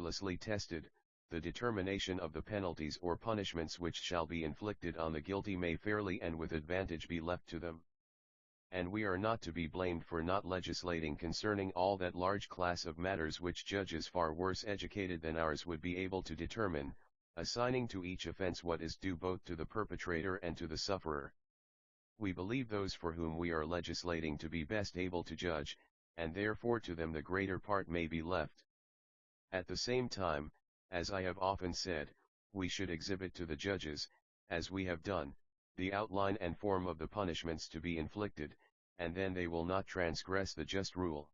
rigorously tested, the determination of the penalties or punishments which shall be inflicted on the guilty may fairly and with advantage be left to them. And we are not to be blamed for not legislating concerning all that large class of matters which judges far worse educated than ours would be able to determine, assigning to each offense what is due both to the perpetrator and to the sufferer. We believe those for whom we are legislating to be best able to judge, and therefore to them the greater part may be left. At the same time, as I have often said, we should exhibit to the judges, as we have done, the outline and form of the punishments to be inflicted, and then they will not transgress the just rule.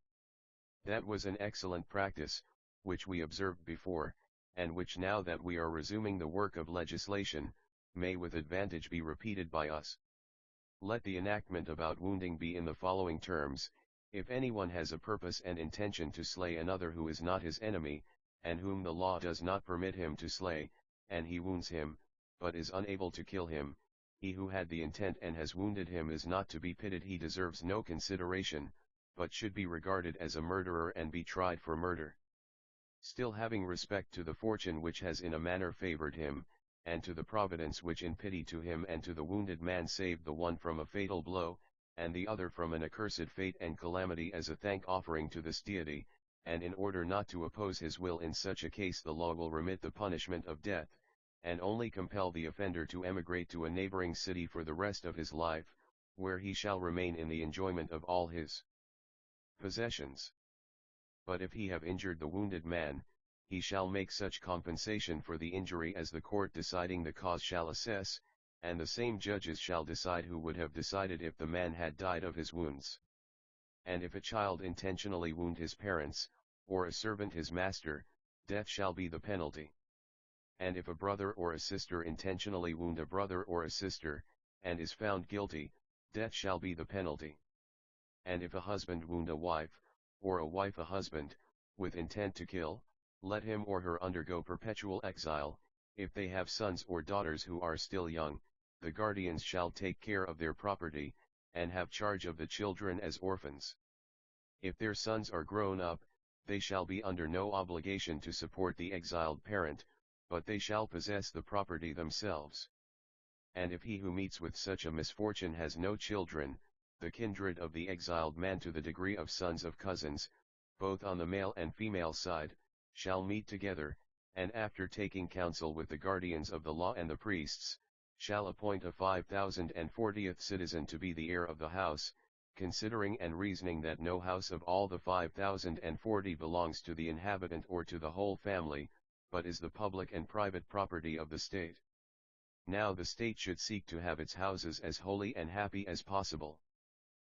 That was an excellent practice, which we observed before, and which now that we are resuming the work of legislation, may with advantage be repeated by us. Let the enactment about wounding be in the following terms: if anyone has a purpose and intention to slay another who is not his enemy, and whom the law does not permit him to slay, and he wounds him, but is unable to kill him, he who had the intent and has wounded him is not to be pitied. He deserves no consideration, but should be regarded as a murderer and be tried for murder. Still, having respect to the fortune which has in a manner favored him, and to the providence which in pity to him and to the wounded man saved the one from a fatal blow, and the other from an accursed fate and calamity, as a thank offering to this deity, and in order not to oppose his will in such a case, the law will remit the punishment of death, and only compel the offender to emigrate to a neighboring city for the rest of his life, where he shall remain in the enjoyment of all his possessions. But if he have injured the wounded man, he shall make such compensation for the injury as the court deciding the cause shall assess, and the same judges shall decide who would have decided if the man had died of his wounds. And if a child intentionally wound his parents, or a servant his master, death shall be the penalty. And if a brother or a sister intentionally wound a brother or a sister, and is found guilty, death shall be the penalty. And if a husband wound a wife, or a wife a husband, with intent to kill, let him or her undergo perpetual exile. If they have sons or daughters who are still young, the guardians shall take care of their property, and have charge of the children as orphans. If their sons are grown up, they shall be under no obligation to support the exiled parent, but they shall possess the property themselves. And if he who meets with such a misfortune has no children, the kindred of the exiled man to the degree of sons of cousins, both on the male and female side, shall meet together, and after taking counsel with the guardians of the law and the priests, shall appoint a 5,040th citizen to be the heir of the house, considering and reasoning that no house of all the 5,040 belongs to the inhabitant or to the whole family, but is the public and private property of the state. Now the state should seek to have its houses as holy and happy as possible.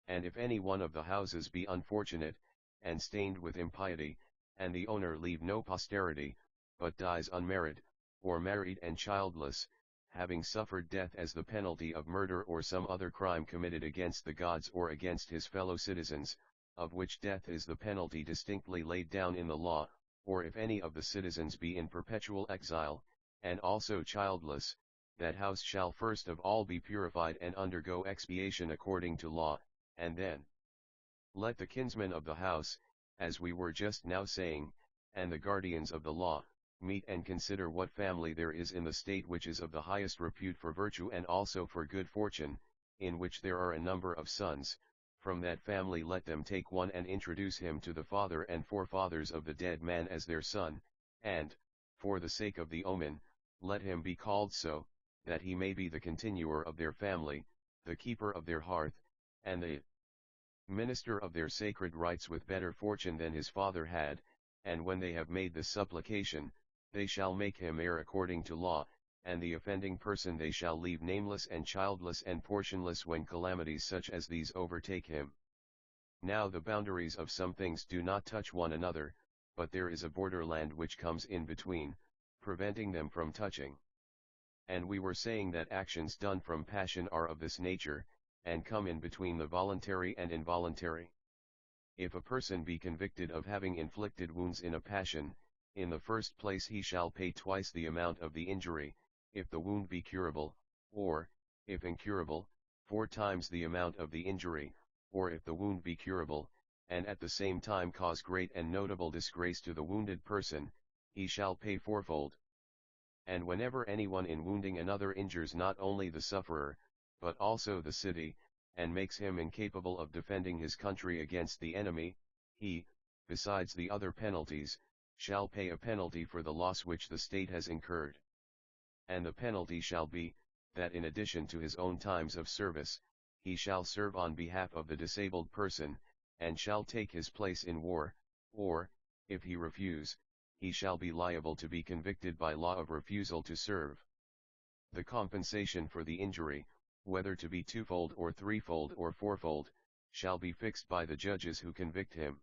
And if any one of the houses be unfortunate, and stained with impiety, and the owner leave no posterity, but dies unmarried, or married and childless, having suffered death as the penalty of murder or some other crime committed against the gods or against his fellow citizens, of which death is the penalty distinctly laid down in the law, or if any of the citizens be in perpetual exile, and also childless, that house shall first of all be purified and undergo expiation according to law, and then let the kinsmen of the house, as we were just now saying, and the guardians of the law, meet and consider what family there is in the state which is of the highest repute for virtue and also for good fortune, in which there are a number of sons. From that family let them take one and introduce him to the father and forefathers of the dead man as their son, and, for the sake of the omen, let him be called so, that he may be the continuer of their family, the keeper of their hearth, and the minister of their sacred rites with better fortune than his father had. And when they have made this supplication, they shall make him heir according to law, and the offending person they shall leave nameless and childless and portionless when calamities such as these overtake him. Now the boundaries of some things do not touch one another, but there is a borderland which comes in between, preventing them from touching. And we were saying that actions done from passion are of this nature, and come in between the voluntary and involuntary. If a person be convicted of having inflicted wounds in a passion, in the first place he shall pay twice the amount of the injury, if the wound be curable, or, if incurable, 4 times the amount of the injury, or if the wound be curable, and at the same time cause great and notable disgrace to the wounded person, he shall pay fourfold. And whenever anyone in wounding another injures not only the sufferer, but also the city, and makes him incapable of defending his country against the enemy, he, besides the other penalties, shall pay a penalty for the loss which the state has incurred. And the penalty shall be, that in addition to his own times of service, he shall serve on behalf of the disabled person, and shall take his place in war, or, if he refuse, he shall be liable to be convicted by law of refusal to serve. The compensation for the injury, whether to be twofold or threefold or fourfold, shall be fixed by the judges who convict him.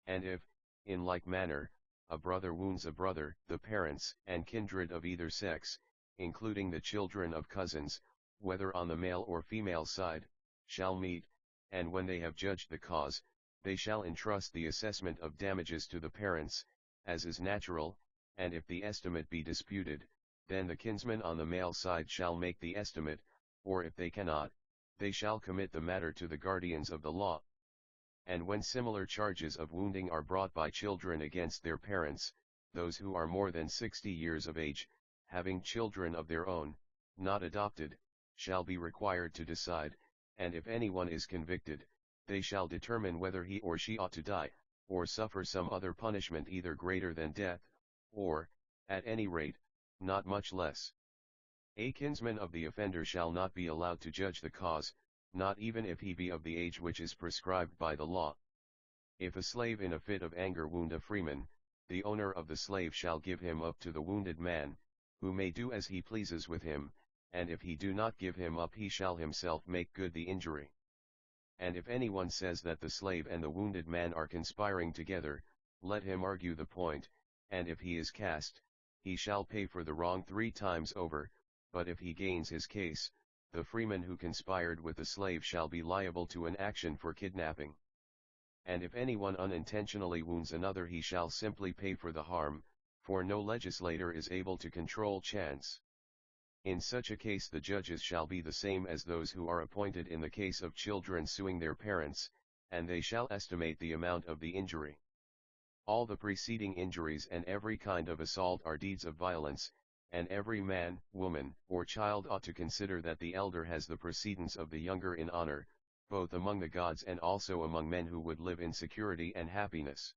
And if, in like manner, a brother wounds a brother, the parents and kindred of either sex, including the children of cousins, whether on the male or female side, shall meet, and when they have judged the cause, they shall entrust the assessment of damages to the parents, as is natural, and if the estimate be disputed, then the kinsman on the male side shall make the estimate, or if they cannot, they shall commit the matter to the guardians of the law. And when similar charges of wounding are brought by children against their parents, those who are more than 60 years of age, having children of their own, not adopted, shall be required to decide, and if anyone is convicted, they shall determine whether he or she ought to die, or suffer some other punishment either greater than death, or, at any rate, not much less. A kinsman of the offender shall not be allowed to judge the cause, not even if he be of the age which is prescribed by the law. If a slave in a fit of anger wound a freeman, the owner of the slave shall give him up to the wounded man, who may do as he pleases with him, and if he do not give him up he shall himself make good the injury. And if anyone says that the slave and the wounded man are conspiring together, let him argue the point, and if he is cast, he shall pay for the wrong 3 times over, but if he gains his case, the freeman who conspired with the slave shall be liable to an action for kidnapping. And if anyone unintentionally wounds another he shall simply pay for the harm, for no legislator is able to control chance. In such a case the judges shall be the same as those who are appointed in the case of children suing their parents, and they shall estimate the amount of the injury. All the preceding injuries and every kind of assault are deeds of violence, and every man, woman, or child ought to consider that the elder has the precedence of the younger in honor, both among the gods and also among men who would live in security and happiness.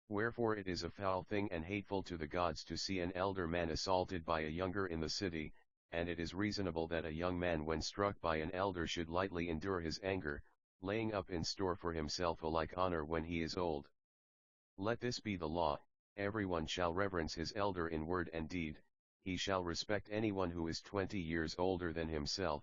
Wherefore it is a foul thing and hateful to the gods to see an elder man assaulted by a younger in the city, and it is reasonable that a young man when struck by an elder should lightly endure his anger, laying up in store for himself a like honor when he is old. Let this be the law, everyone shall reverence his elder in word and deed, he shall respect anyone who is 20 years older than himself,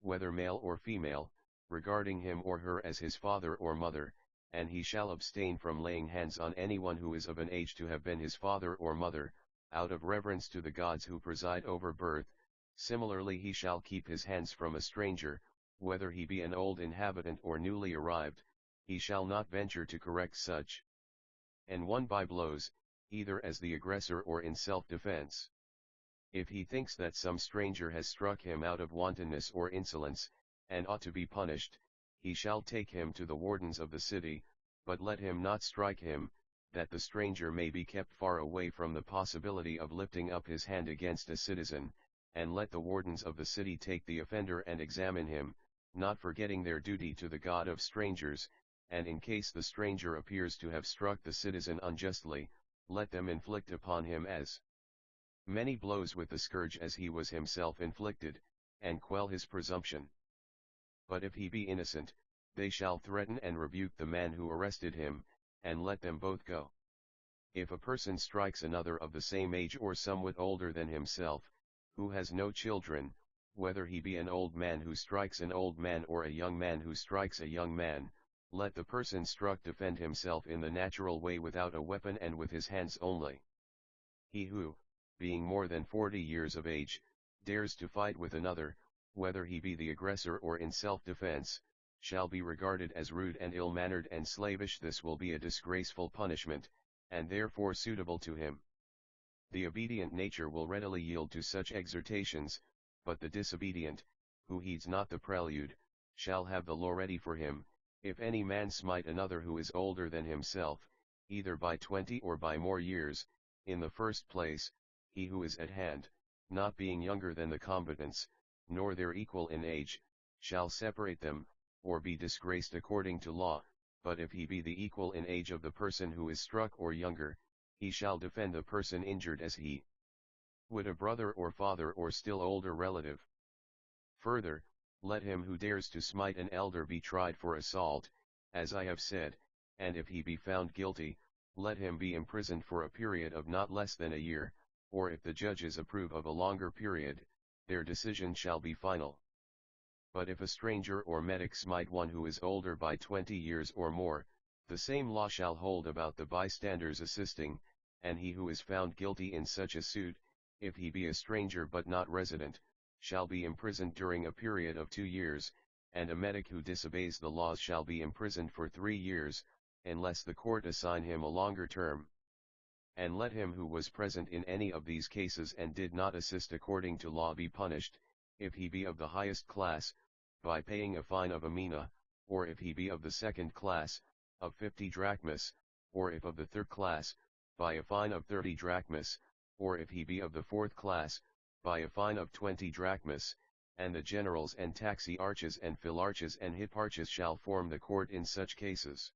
whether male or female, regarding him or her as his father or mother, and he shall abstain from laying hands on anyone who is of an age to have been his father or mother, out of reverence to the gods who preside over birth. Similarly he shall keep his hands from a stranger, whether he be an old inhabitant or newly arrived, he shall not venture to correct such. And one by blows, either as the aggressor or in self-defense. If he thinks that some stranger has struck him out of wantonness or insolence, and ought to be punished, he shall take him to the wardens of the city, but let him not strike him, that the stranger may be kept far away from the possibility of lifting up his hand against a citizen, and let the wardens of the city take the offender and examine him, not forgetting their duty to the God of strangers, and in case the stranger appears to have struck the citizen unjustly, let them inflict upon him as many blows with the scourge as he was himself inflicted, and quell his presumption. But if he be innocent, they shall threaten and rebuke the man who arrested him, and let them both go. If a person strikes another of the same age or somewhat older than himself, who has no children, whether he be an old man who strikes an old man or a young man who strikes a young man, let the person struck defend himself in the natural way without a weapon and with his hands only. He who, being more than 40 years of age, dares to fight with another, whether he be the aggressor or in self-defense, shall be regarded as rude and ill-mannered and slavish. This will be a disgraceful punishment, and therefore suitable to him. The obedient nature will readily yield to such exhortations, but the disobedient, who heeds not the prelude, shall have the law ready for him. If any man smite another who is older than himself, either by 20 or by more years, In the first place, he who is at hand, not being younger than the combatants, nor their equal in age, shall separate them, or be disgraced according to law, but if he be the equal in age of the person who is struck or younger, he shall defend the person injured as he would a brother or father or still older relative. Further, let him who dares to smite an elder be tried for assault, as I have said, and if he be found guilty, let him be imprisoned for a period of not less than a year, or if the judges approve of a longer period, their decision shall be final. But if a stranger or metic smite one who is older by 20 years or more, the same law shall hold about the bystanders assisting, and he who is found guilty in such a suit, if he be a stranger but not resident, shall be imprisoned during a period of 2 years, and a metic who disobeys the laws shall be imprisoned for 3 years, unless the court assign him a longer term. And let him who was present in any of these cases and did not assist according to law be punished, if he be of the highest class, by paying a fine of a mina, or if he be of the second class, of 50 drachmas, or if of the third class, by a fine of 30 drachmas, or if he be of the fourth class, by a fine of 20 drachmas, and the generals and taxiarches and philarches and hipparches shall form the court in such cases.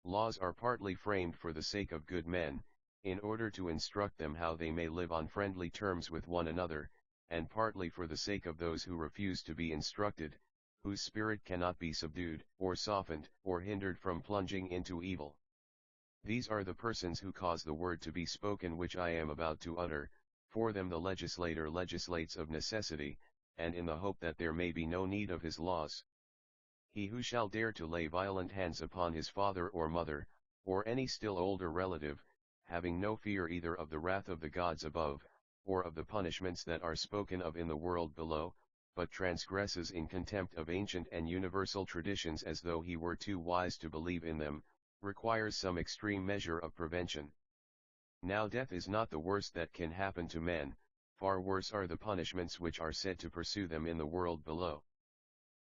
Laws are partly framed for the sake of good men, in order to instruct them how they may live on friendly terms with one another, and partly for the sake of those who refuse to be instructed, whose spirit cannot be subdued, or softened, or hindered from plunging into evil. These are the persons who cause the word to be spoken which I am about to utter. For them the legislator legislates of necessity, and in the hope that there may be no need of his laws. He who shall dare to lay violent hands upon his father or mother, or any still older relative, having no fear either of the wrath of the gods above, or of the punishments that are spoken of in the world below, but transgresses in contempt of ancient and universal traditions as though he were too wise to believe in them, requires some extreme measure of prevention. Now death is not the worst that can happen to men, far worse are the punishments which are said to pursue them in the world below.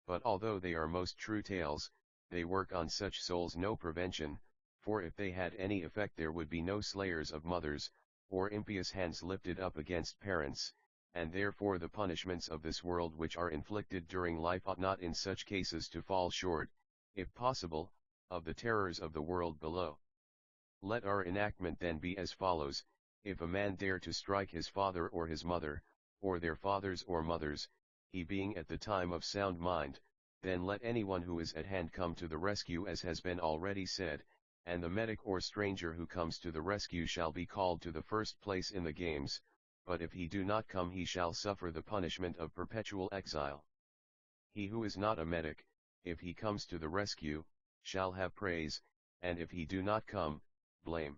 But although they are most true tales, they work on such souls no prevention, for if they had any effect there would be no slayers of mothers, or impious hands lifted up against parents, and therefore the punishments of this world which are inflicted during life ought not in such cases to fall short, if possible, of the terrors of the world below. Let our enactment then be as follows: if a man dare to strike his father or his mother, or their fathers or mothers, he being at the time of sound mind, then let anyone who is at hand come to the rescue as has been already said, and the metic or stranger who comes to the rescue shall be called to the first place in the games, but if he do not come he shall suffer the punishment of perpetual exile. He who is not a metic, if he comes to the rescue, shall have praise, and if he do not come, blame.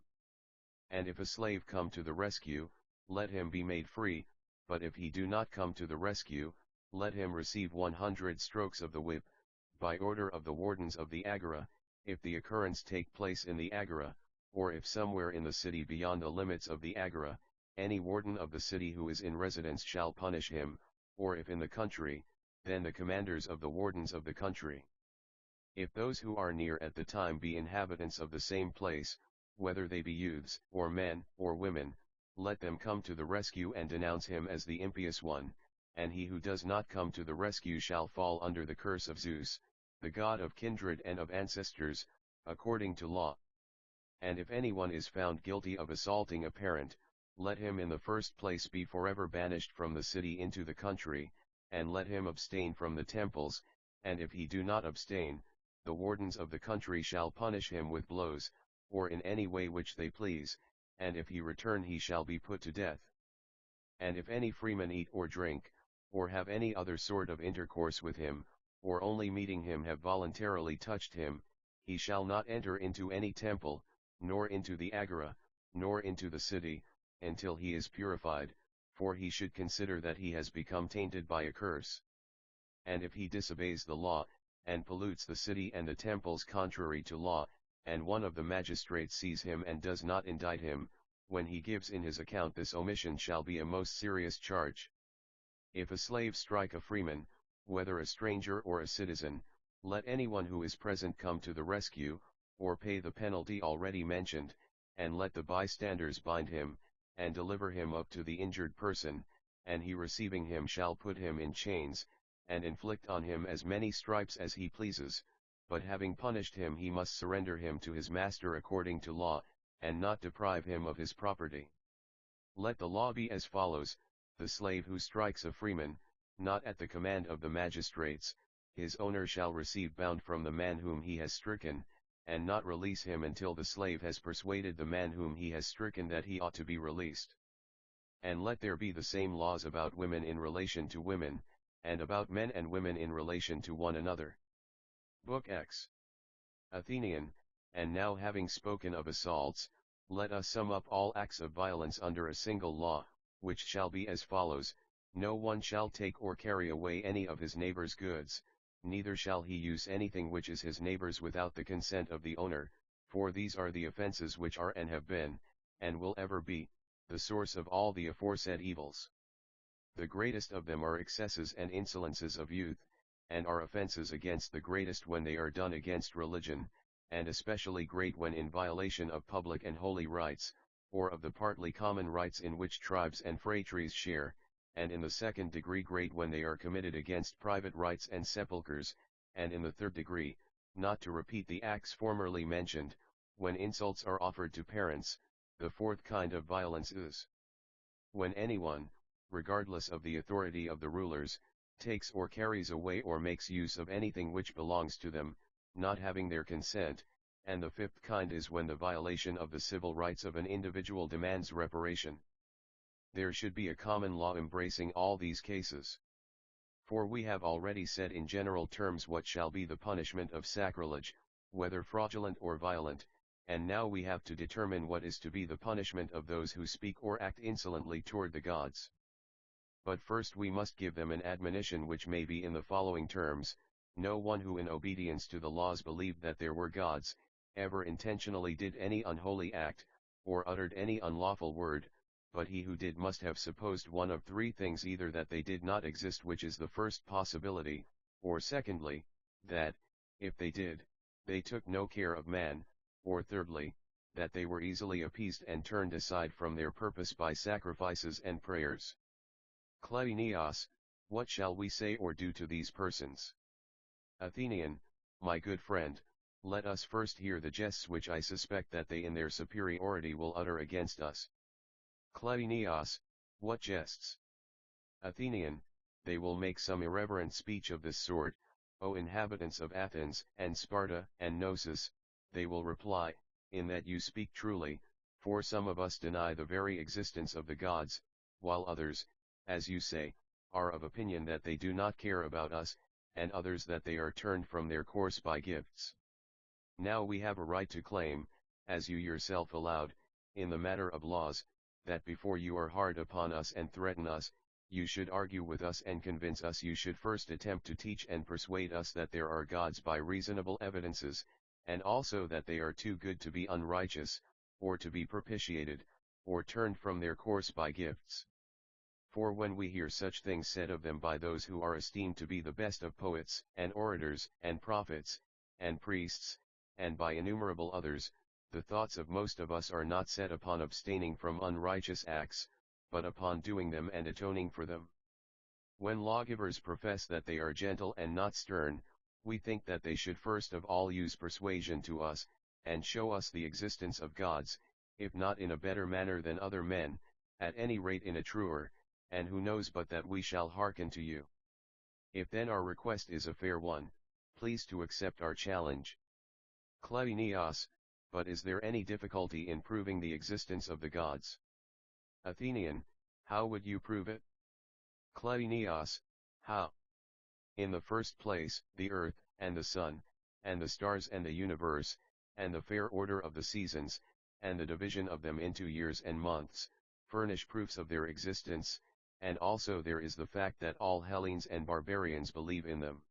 And if a slave come to the rescue, let him be made free, but if he do not come to the rescue, let him receive 100 strokes of the whip, by order of the wardens of the agora, if the occurrence take place in the agora, or if somewhere in the city beyond the limits of the agora, any warden of the city who is in residence shall punish him, or if in the country, then the commanders of the wardens of the country. If those who are near at the time be inhabitants of the same place, whether they be youths, or men, or women, let them come to the rescue and denounce him as the impious one, and he who does not come to the rescue shall fall under the curse of Zeus, the god of kindred and of ancestors, according to law. And if anyone is found guilty of assaulting a parent, let him in the first place be forever banished from the city into the country, and let him abstain from the temples, and if he do not abstain, the wardens of the country shall punish him with blows, or in any way which they please, and if he return he shall be put to death. And if any freeman eat or drink, or have any other sort of intercourse with him, or only meeting him have voluntarily touched him, he shall not enter into any temple, nor into the agora, nor into the city, until he is purified, for he should consider that he has become tainted by a curse. And if he disobeys the law, and pollutes the city and the temples contrary to law, and one of the magistrates sees him and does not indict him, when he gives in his account this omission shall be a most serious charge. If a slave strike a freeman, whether a stranger or a citizen, let anyone who is present come to the rescue, or pay the penalty already mentioned, and let the bystanders bind him, and deliver him up to the injured person, and he receiving him shall put him in chains, and inflict on him as many stripes as he pleases, but having punished him he must surrender him to his master according to law, and not deprive him of his property. Let the law be as follows: the slave who strikes a freeman, not at the command of the magistrates, his owner shall receive bound from the man whom he has stricken, and not release him until the slave has persuaded the man whom he has stricken that he ought to be released. And let there be the same laws about women in relation to women, and about men and women in relation to one another. Book X. Athenian. And now, having spoken of assaults, let us sum up all acts of violence under a single law, which shall be as follows: no one shall take or carry away any of his neighbor's goods, neither shall he use anything which is his neighbor's without the consent of the owner, for these are the offenses which are and have been, and will ever be, the source of all the aforesaid evils. The greatest of them are excesses and insolences of youth, and are offenses against the greatest when they are done against religion, and especially great when in violation of public and holy rights, or of the partly common rights in which tribes and phratries share, and in the second degree great when they are committed against private rights and sepulchres, and in the third degree, not to repeat the acts formerly mentioned, when insults are offered to parents. The fourth kind of violence is when anyone, regardless of the authority of the rulers, takes or carries away or makes use of anything which belongs to them, not having their consent, and the fifth kind is when the violation of the civil rights of an individual demands reparation. There should be a common law embracing all these cases. For we have already said in general terms what shall be the punishment of sacrilege, whether fraudulent or violent, and now we have to determine what is to be the punishment of those who speak or act insolently toward the gods. But first we must give them an admonition which may be in the following terms: no one who in obedience to the laws believed that there were gods, ever intentionally did any unholy act, or uttered any unlawful word, but he who did must have supposed one of three things: either that they did not exist, which is the first possibility, or secondly, that, if they did, they took no care of man, or thirdly, that they were easily appeased and turned aside from their purpose by sacrifices and prayers. Cleinias, what shall we say or do to these persons? Athenian, my good friend, let us first hear the jests which I suspect that they in their superiority will utter against us. Cleinias, what jests? Athenian, they will make some irreverent speech of this sort: O inhabitants of Athens, and Sparta, and Gnosus, they will reply, in that you speak truly, for some of us deny the very existence of the gods, while others, as you say, are of opinion that they do not care about us, and others that they are turned from their course by gifts. Now we have a right to claim, as you yourself allowed, in the matter of laws, that before you are hard upon us and threaten us, you should argue with us and convince us. You should first attempt to teach and persuade us that there are gods by reasonable evidences, and also that they are too good to be unrighteous, or to be propitiated, or turned from their course by gifts. For when we hear such things said of them by those who are esteemed to be the best of poets, and orators, and prophets, and priests, and by innumerable others, the thoughts of most of us are not set upon abstaining from unrighteous acts, but upon doing them and atoning for them. When lawgivers profess that they are gentle and not stern, we think that they should first of all use persuasion to us, and show us the existence of gods, if not in a better manner than other men, at any rate in a truer, and who knows but that we shall hearken to you. If then our request is a fair one, please to accept our challenge. Cleinias, but is there any difficulty in proving the existence of the gods? Athenian, how would you prove it? Cleinias, how? In the first place, the earth, and the sun, and the stars, and the universe, and the fair order of the seasons, and the division of them into years and months, furnish proofs of their existence, and also there is the fact that all Hellenes and barbarians believe in them.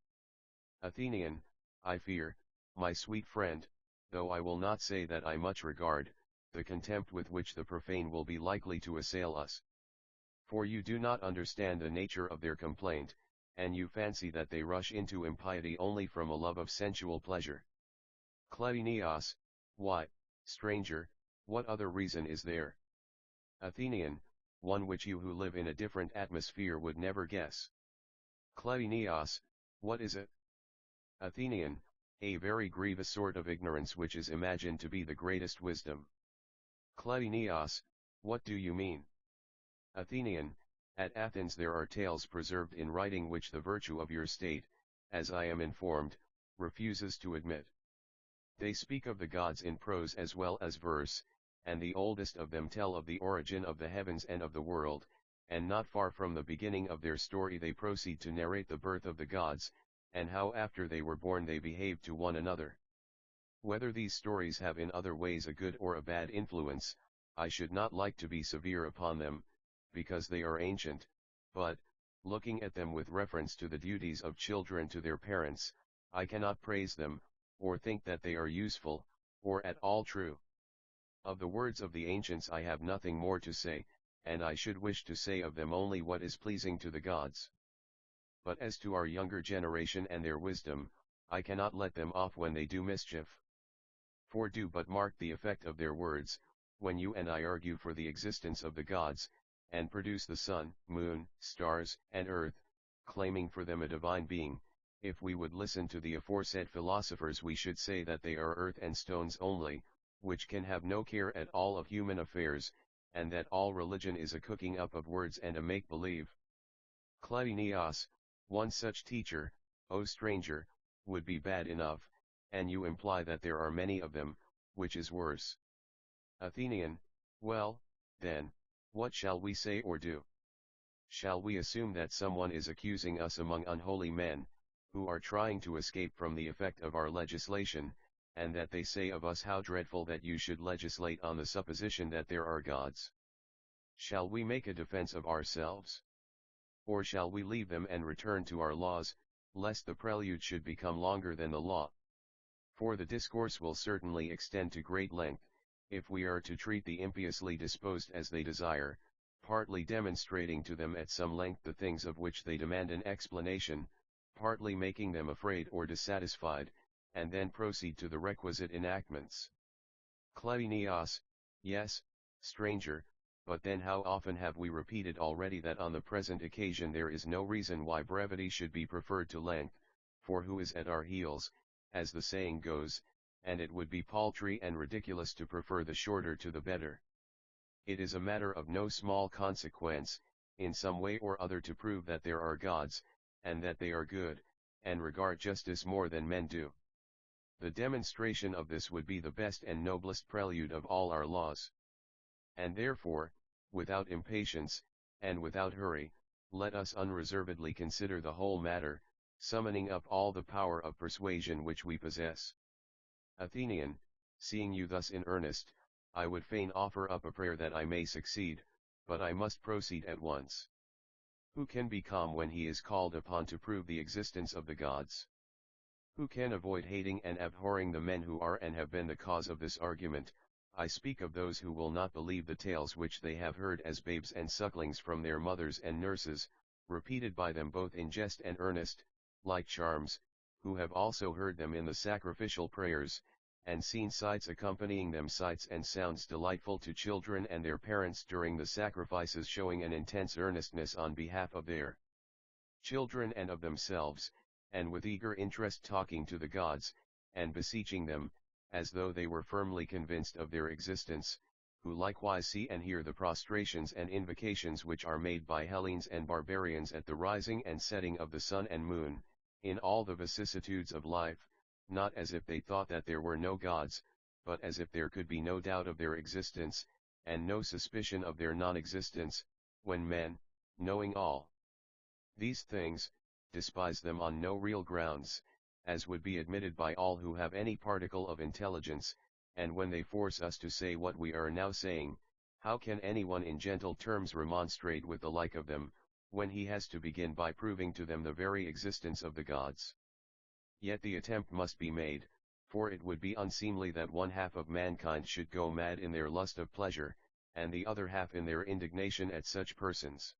Athenian, I fear, my sweet friend, though I will not say that I much regard, the contempt with which the profane will be likely to assail us. For you do not understand the nature of their complaint, and you fancy that they rush into impiety only from a love of sensual pleasure. Cleinias, why, stranger, What other reason is there? Athenian, one which you who live in a different atmosphere would never guess. Cleinias, what is it? Athenian, a very grievous sort of ignorance which is imagined to be the greatest wisdom. Cleinias, what do you mean? Athenian, at Athens there are tales preserved in writing which the virtue of your state, as I am informed, refuses to admit. They speak of the gods in prose as well as verse, and the oldest of them tell of the origin of the heavens and of the world, and not far from the beginning of their story they proceed to narrate the birth of the gods, and how after they were born they behaved to one another. Whether these stories have in other ways a good or a bad influence, I should not like to be severe upon them, because they are ancient, but, looking at them with reference to the duties of children to their parents, I cannot praise them, or think that they are useful, or at all true. Of the words of the ancients I have nothing more to say, and I should wish to say of them only what is pleasing to the gods. But as to our younger generation and their wisdom, I cannot let them off when they do mischief. For do but mark the effect of their words, when you and I argue for the existence of the gods, and produce the sun, moon, stars, and earth, claiming for them a divine being. If we would listen to the aforesaid philosophers we should say that they are earth and stones only, which can have no care at all of human affairs, and that all religion is a cooking up of words and a make-believe. Cleinias, one such teacher, O stranger, would be bad enough, and you imply that there are many of them, which is worse. Athenian, well, then, what shall we say or do? Shall we assume that someone is accusing us among unholy men, who are trying to escape from the effect of our legislation, and that they say of us how dreadful that you should legislate on the supposition that there are gods? Shall we make a defense of ourselves? Or shall we leave them and return to our laws, lest the prelude should become longer than the law? For the discourse will certainly extend to great length, if we are to treat the impiously disposed as they desire, partly demonstrating to them at some length the things of which they demand an explanation, partly making them afraid or dissatisfied, and then proceed to the requisite enactments. Cleinias, yes, stranger, but then how often have we repeated already that on the present occasion there is no reason why brevity should be preferred to length, for who is at our heels, as the saying goes, and it would be paltry and ridiculous to prefer the shorter to the better. It is a matter of no small consequence, in some way or other to prove that there are gods, and that they are good, and regard justice more than men do. The demonstration of this would be the best and noblest prelude of all our laws. And therefore, without impatience, and without hurry, let us unreservedly consider the whole matter, summoning up all the power of persuasion which we possess. Athenian, seeing you thus in earnest, I would fain offer up a prayer that I may succeed, but I must proceed at once. Who can be calm when he is called upon to prove the existence of the gods? Who can avoid hating and abhorring the men who are and have been the cause of this argument? I speak of those who will not believe the tales which they have heard as babes and sucklings from their mothers and nurses, repeated by them both in jest and earnest, like charms, who have also heard them in the sacrificial prayers, and seen sights accompanying them, sights and sounds delightful to children and their parents during the sacrifices, showing an intense earnestness on behalf of their children and of themselves, and with eager interest talking to the gods, and beseeching them, as though they were firmly convinced of their existence, who likewise see and hear the prostrations and invocations which are made by Hellenes and barbarians at the rising and setting of the sun and moon, in all the vicissitudes of life, not as if they thought that there were no gods, but as if there could be no doubt of their existence, and no suspicion of their non-existence, when men, knowing all these things, despise them on no real grounds, as would be admitted by all who have any particle of intelligence, and when they force us to say what we are now saying, how can anyone in gentle terms remonstrate with the like of them, when he has to begin by proving to them the very existence of the gods? Yet the attempt must be made, for it would be unseemly that one half of mankind should go mad in their lust of pleasure, and the other half in their indignation at such persons.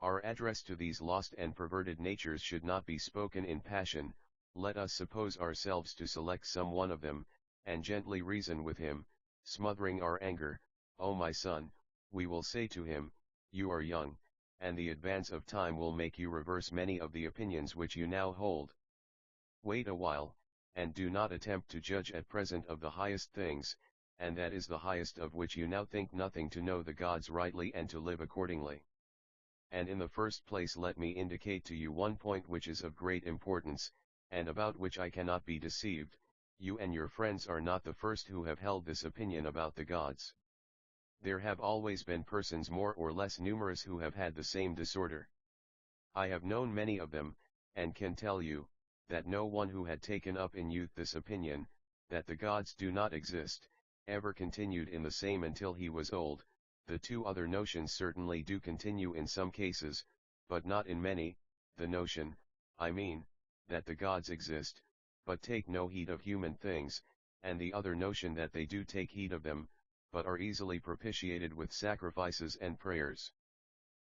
Our address to these lost and perverted natures should not be spoken in passion. Let us suppose ourselves to select some one of them, and gently reason with him, smothering our anger, O my son, we will say to him, you are young, and the advance of time will make you reverse many of the opinions which you now hold. Wait a while, and do not attempt to judge at present of the highest things, and that is the highest of which you now think nothing, to know the gods rightly and to live accordingly. And in the first place let me indicate to you one point which is of great importance, and about which I cannot be deceived. You and your friends are not the first who have held this opinion about the gods. There have always been persons more or less numerous who have had the same disorder. I have known many of them, and can tell you, that no one who had taken up in youth this opinion, that the gods do not exist, ever continued in the same until he was old. The two other notions certainly do continue in some cases, but not in many. The notion, I mean, that the gods exist, but take no heed of human things, and the other notion that they do take heed of them, but are easily propitiated with sacrifices and prayers.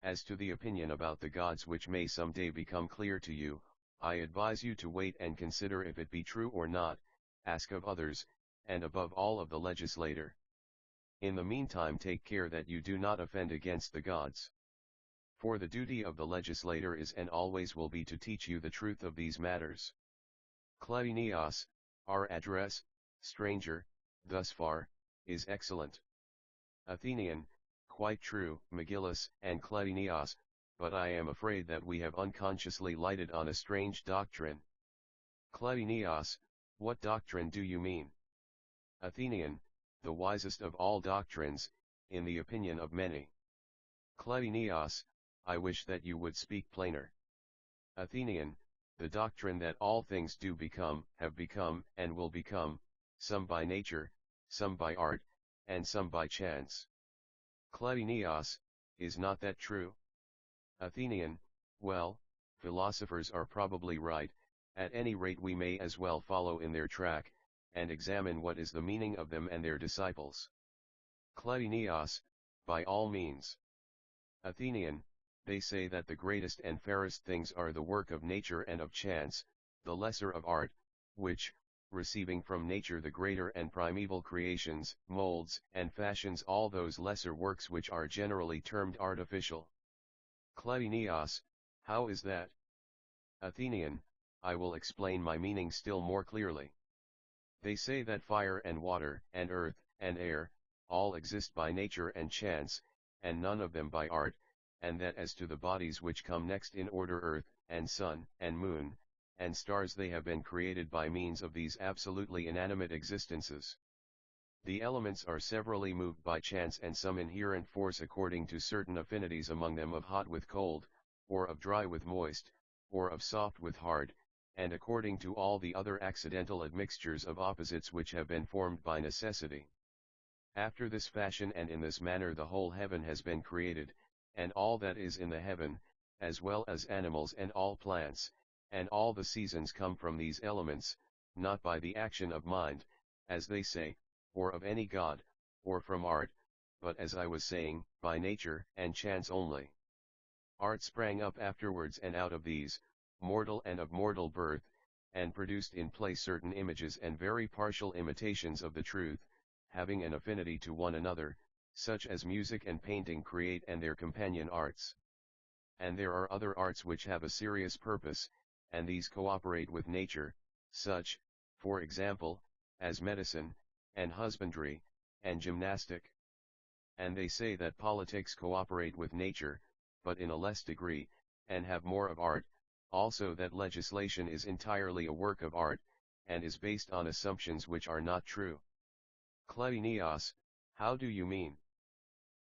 As to the opinion about the gods which may some day become clear to you, I advise you to wait and consider if it be true or not, ask of others, and above all of the legislator. In the meantime take care that you do not offend against the gods. For the duty of the legislator is and always will be to teach you the truth of these matters. Kleinios, our address, stranger, thus far, is excellent. Athenian, quite true, Megillus and Kleinios, but I am afraid that we have unconsciously lighted on a strange doctrine. Kleinios, what doctrine do you mean? Athenian, the wisest of all doctrines, in the opinion of many. Kleinios, I wish that you would speak plainer. Athenian, the doctrine that all things do become, have become, and will become, some by nature, some by art, and some by chance. Kleinios, is not that true? Athenian, well, philosophers are probably right, at any rate we may as well follow in their track, and examine what is the meaning of them and their disciples. Kleinios, by all means. Athenian, they say that the greatest and fairest things are the work of nature and of chance, the lesser of art, which, receiving from nature the greater and primeval creations, molds and fashions all those lesser works which are generally termed artificial. Kleinios, how is that? Athenian, I will explain my meaning still more clearly. They say that fire and water and earth and air, all exist by nature and chance, and none of them by art, and that as to the bodies which come next in order, earth, and sun, and moon, and stars, they have been created by means of these absolutely inanimate existences. The elements are severally moved by chance and some inherent force according to certain affinities among them of hot with cold, or of dry with moist, or of soft with hard, and according to all the other accidental admixtures of opposites which have been formed by necessity. After this fashion and in this manner the whole heaven has been created, and all that is in the heaven, as well as animals and all plants, and all the seasons come from these elements, not by the action of mind, as they say, or of any god, or from art, but as I was saying, by nature and chance only. Art sprang up afterwards and out of these, mortal and of mortal birth, and produced in place certain images and very partial imitations of the truth, having an affinity to one another, such as music and painting create and their companion arts. And there are other arts which have a serious purpose, and these cooperate with nature, such, for example, as medicine, and husbandry, and gymnastic. And they say that politics cooperate with nature, but in a less degree, and have more of art, also that legislation is entirely a work of art, and is based on assumptions which are not true. Kleinios, how do you mean?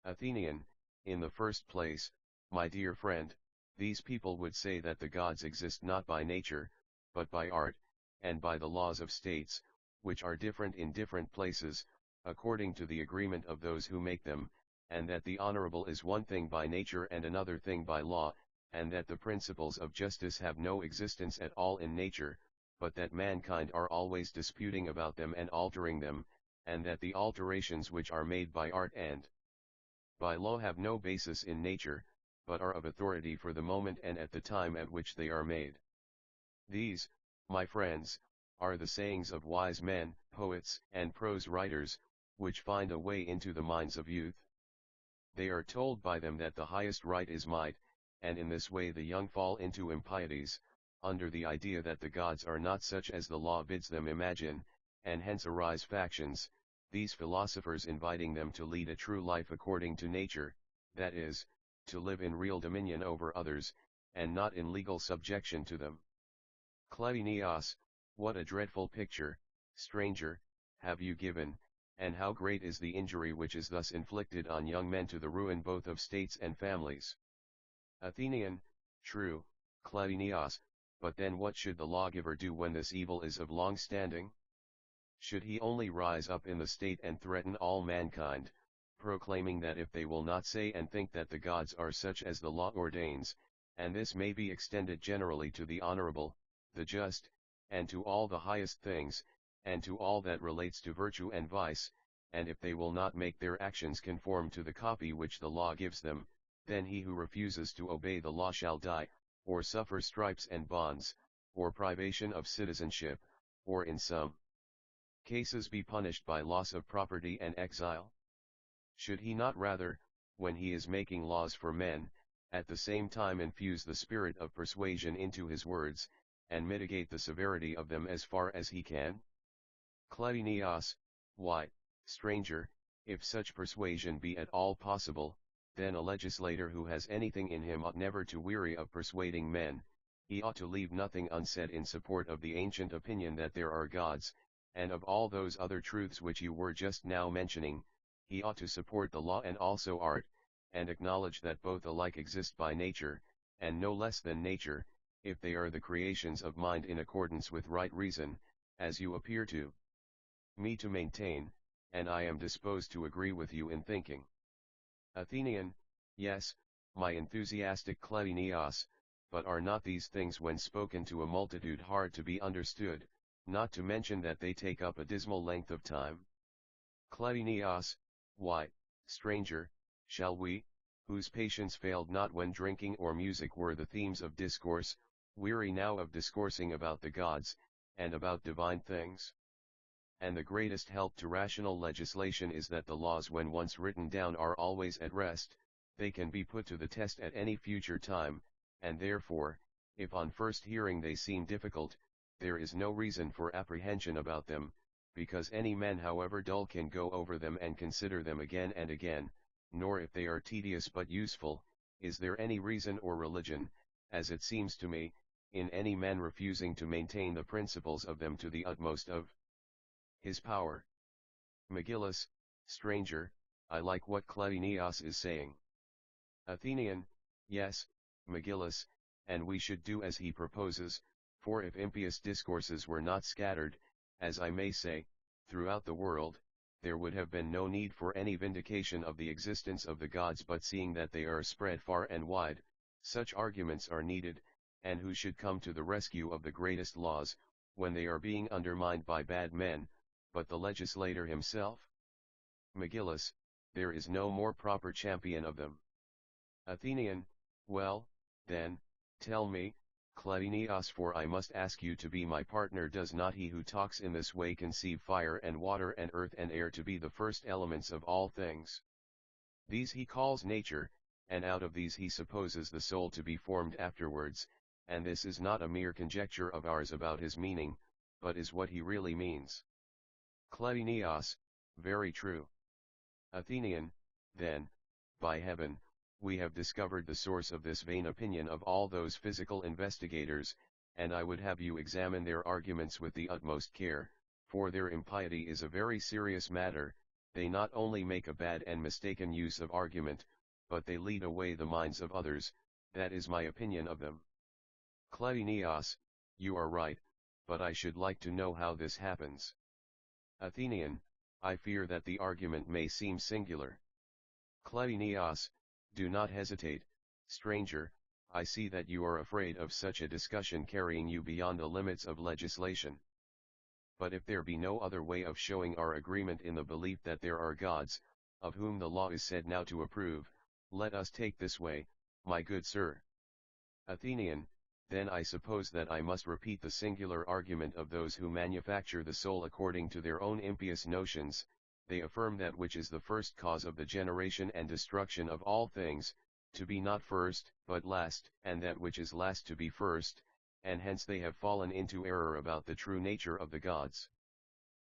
Athenian, in the first place, my dear friend, these people would say that the gods exist not by nature, but by art, and by the laws of states, which are different in different places, according to the agreement of those who make them, and that the honorable is one thing by nature and another thing by law, and that the principles of justice have no existence at all in nature, but that mankind are always disputing about them and altering them, and that the alterations which are made by art and by law have no basis in nature, but are of authority for the moment and at the time at which they are made. These, my friends, are the sayings of wise men, poets, and prose writers, which find a way into the minds of youth. They are told by them that the highest right is might, and in this way the young fall into impieties, under the idea that the gods are not such as the law bids them imagine, and hence arise factions, these philosophers inviting them to lead a true life according to nature, that is, to live in real dominion over others, and not in legal subjection to them. Kleinios, what a dreadful picture, stranger, have you given, and how great is the injury which is thus inflicted on young men to the ruin both of states and families. Athenian, true, Kleinios, but then what should the lawgiver do when this evil is of long standing? Should he only rise up in the state and threaten all mankind, proclaiming that if they will not say and think that the gods are such as the law ordains, and this may be extended generally to the honorable, the just, and to all the highest things, and to all that relates to virtue and vice, and if they will not make their actions conform to the copy which the law gives them, then he who refuses to obey the law shall die, or suffer stripes and bonds, or privation of citizenship, or in some cases be punished by loss of property and exile? Should he not rather, when he is making laws for men, at the same time infuse the spirit of persuasion into his words, and mitigate the severity of them as far as he can? Kleinios, why, stranger, if such persuasion be at all possible, then a legislator who has anything in him ought never to weary of persuading men, he ought to leave nothing unsaid in support of the ancient opinion that there are gods, and of all those other truths which you were just now mentioning, he ought to support the law and also art, and acknowledge that both alike exist by nature, and no less than nature, if they are the creations of mind in accordance with right reason, as you appear to me to maintain, and I am disposed to agree with you in thinking. Athenian, yes, my enthusiastic Kleinios, but are not these things when spoken to a multitude hard to be understood, not to mention that they take up a dismal length of time? Kleinios, why, stranger, shall we, whose patience failed not when drinking or music were the themes of discourse, weary now of discoursing about the gods, and about divine things? And the greatest help to rational legislation is that the laws when once written down are always at rest, they can be put to the test at any future time, and therefore, if on first hearing they seem difficult, there is no reason for apprehension about them, because any man however dull can go over them and consider them again and again, nor if they are tedious but useful, is there any reason or religion, as it seems to me, in any man refusing to maintain the principles of them to the utmost of his power. Megillus, stranger, I like what Kleinios is saying. Athenian, yes, Megillus, and we should do as he proposes, for if impious discourses were not scattered, as I may say, throughout the world, there would have been no need for any vindication of the existence of the gods, but seeing that they are spread far and wide, such arguments are needed, and who should come to the rescue of the greatest laws, when they are being undermined by bad men, but the legislator himself? Megillus, there is no more proper champion of them. Athenian, well, then, tell me, Kleinios, for I must ask you to be my partner, does not he who talks in this way conceive fire and water and earth and air to be the first elements of all things? These he calls nature, and out of these he supposes the soul to be formed afterwards, and this is not a mere conjecture of ours about his meaning, but is what he really means. Kleinios, very true. Athenian, then, by heaven, we have discovered the source of this vain opinion of all those physical investigators, and I would have you examine their arguments with the utmost care, for their impiety is a very serious matter. They not only make a bad and mistaken use of argument, but they lead away the minds of others, that is my opinion of them. Kleinios, you are right, but I should like to know how this happens. Athenian, I fear that the argument may seem singular. Kleinios, do not hesitate, stranger, I see that you are afraid of such a discussion carrying you beyond the limits of legislation. But if there be no other way of showing our agreement in the belief that there are gods, of whom the law is said now to approve, let us take this way, my good sir. Athenian, then I suppose that I must repeat the singular argument of those who manufacture the soul according to their own impious notions, they affirm that which is the first cause of the generation and destruction of all things, to be not first, but last, and that which is last to be first, and hence they have fallen into error about the true nature of the gods.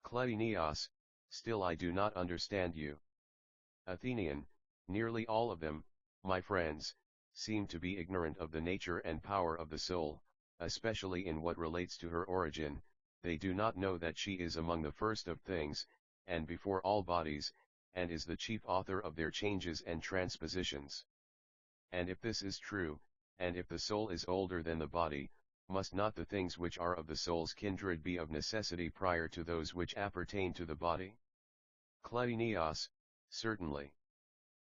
Cleinias, still I do not understand you. Athenian, nearly all of them, my friends, seem to be ignorant of the nature and power of the soul, especially in what relates to her origin. They do not know that she is among the first of things, and before all bodies, and is the chief author of their changes and transpositions. And if this is true, and if the soul is older than the body, must not the things which are of the soul's kindred be of necessity prior to those which appertain to the body? Cleinias, certainly.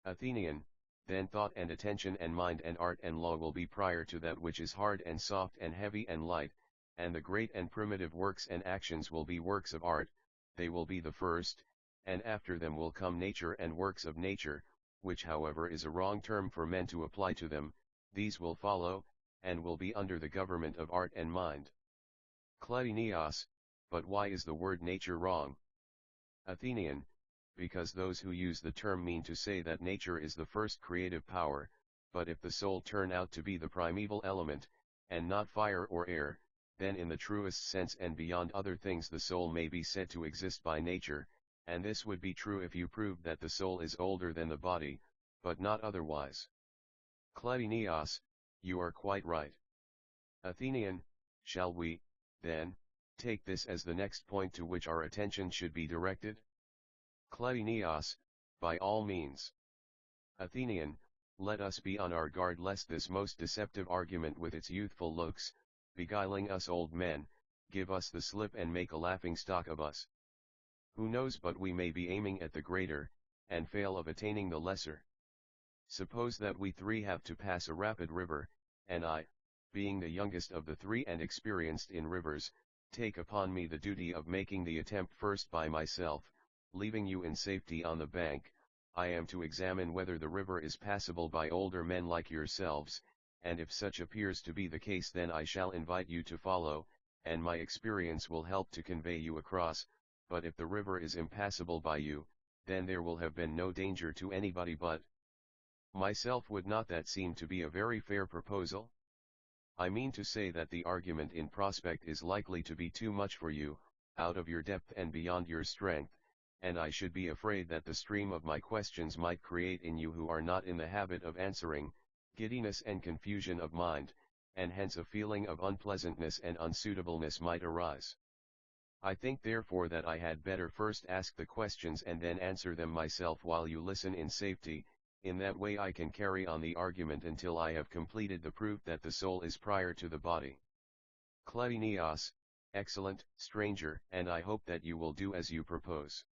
Athenian, then thought and attention and mind and art and law will be prior to that which is hard and soft and heavy and light, and the great and primitive works and actions will be works of art, they will be the first, and after them will come nature and works of nature, which however is a wrong term for men to apply to them. These will follow, and will be under the government of art and mind. Cleinias, but why is the word nature wrong? Athenian, because those who use the term mean to say that nature is the first creative power, but if the soul turn out to be the primeval element, and not fire or air, then in the truest sense and beyond other things the soul may be said to exist by nature, and this would be true if you proved that the soul is older than the body, but not otherwise. Cleinias, you are quite right. Athenian, shall we, then, take this as the next point to which our attention should be directed? Cleinias, by all means. Athenian, let us be on our guard lest this most deceptive argument with its youthful looks, beguiling us old men, give us the slip and make a laughing stock of us. Who knows but we may be aiming at the greater, and fail of attaining the lesser. Suppose that we three have to pass a rapid river, and I, being the youngest of the three and experienced in rivers, take upon me the duty of making the attempt first by myself, leaving you in safety on the bank. I am to examine whether the river is passable by older men like yourselves, and if such appears to be the case then I shall invite you to follow, and my experience will help to convey you across, but if the river is impassable by you, then there will have been no danger to anybody but myself. Would not that seem to be a very fair proposal? I mean to say that the argument in prospect is likely to be too much for you, out of your depth and beyond your strength, and I should be afraid that the stream of my questions might create in you who are not in the habit of answering, giddiness and confusion of mind, and hence a feeling of unpleasantness and unsuitableness might arise. I think therefore that I had better first ask the questions and then answer them myself while you listen in safety. In that way I can carry on the argument until I have completed the proof that the soul is prior to the body. Cleinias, excellent, stranger, and I hope that you will do as you propose.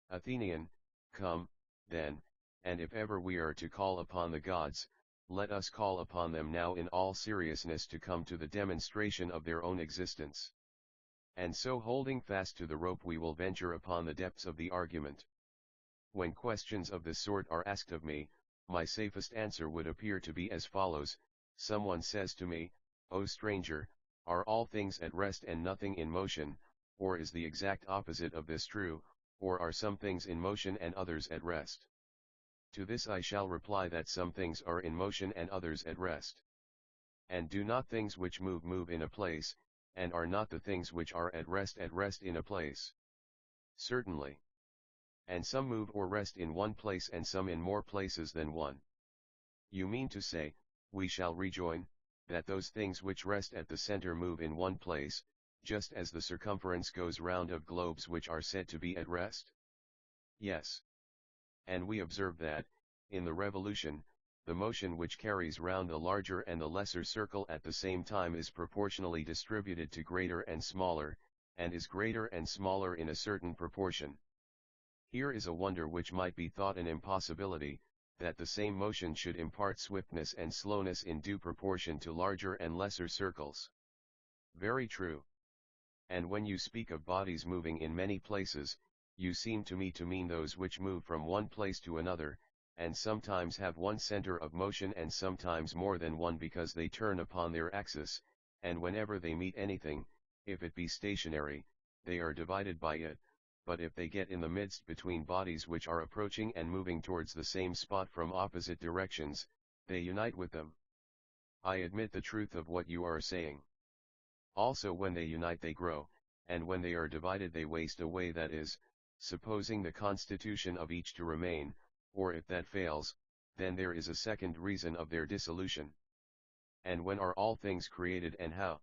Athenian, come, then, and if ever we are to call upon the gods, let us call upon them now in all seriousness to come to the demonstration of their own existence. And so holding fast to the rope we will venture upon the depths of the argument. When questions of this sort are asked of me, my safest answer would appear to be as follows. Someone says to me, O stranger, are all things at rest and nothing in motion, or is the exact opposite of this true, or are some things in motion and others at rest? To this I shall reply that some things are in motion and others at rest. And do not things which move in a place, and are not the things which are at rest in a place? Certainly. And some move or rest in one place and some in more places than one. You mean to say, we shall rejoin, that those things which rest at the center move in one place, just as the circumference goes round of globes which are said to be at rest? Yes. And we observe that, in the revolution, the motion which carries round the larger and the lesser circle at the same time is proportionally distributed to greater and smaller, and is greater and smaller in a certain proportion. Here is a wonder which might be thought an impossibility, that the same motion should impart swiftness and slowness in due proportion to larger and lesser circles. Very true. And when you speak of bodies moving in many places, you seem to me to mean those which move from one place to another, and sometimes have one center of motion and sometimes more than one because they turn upon their axis, and whenever they meet anything, if it be stationary, they are divided by it, but if they get in the midst between bodies which are approaching and moving towards the same spot from opposite directions, they unite with them. I admit the truth of what you are saying. Also when they unite they grow, and when they are divided they waste away, that is, supposing the constitution of each to remain, or if that fails, then there is a second reason of their dissolution. And when are all things created and how?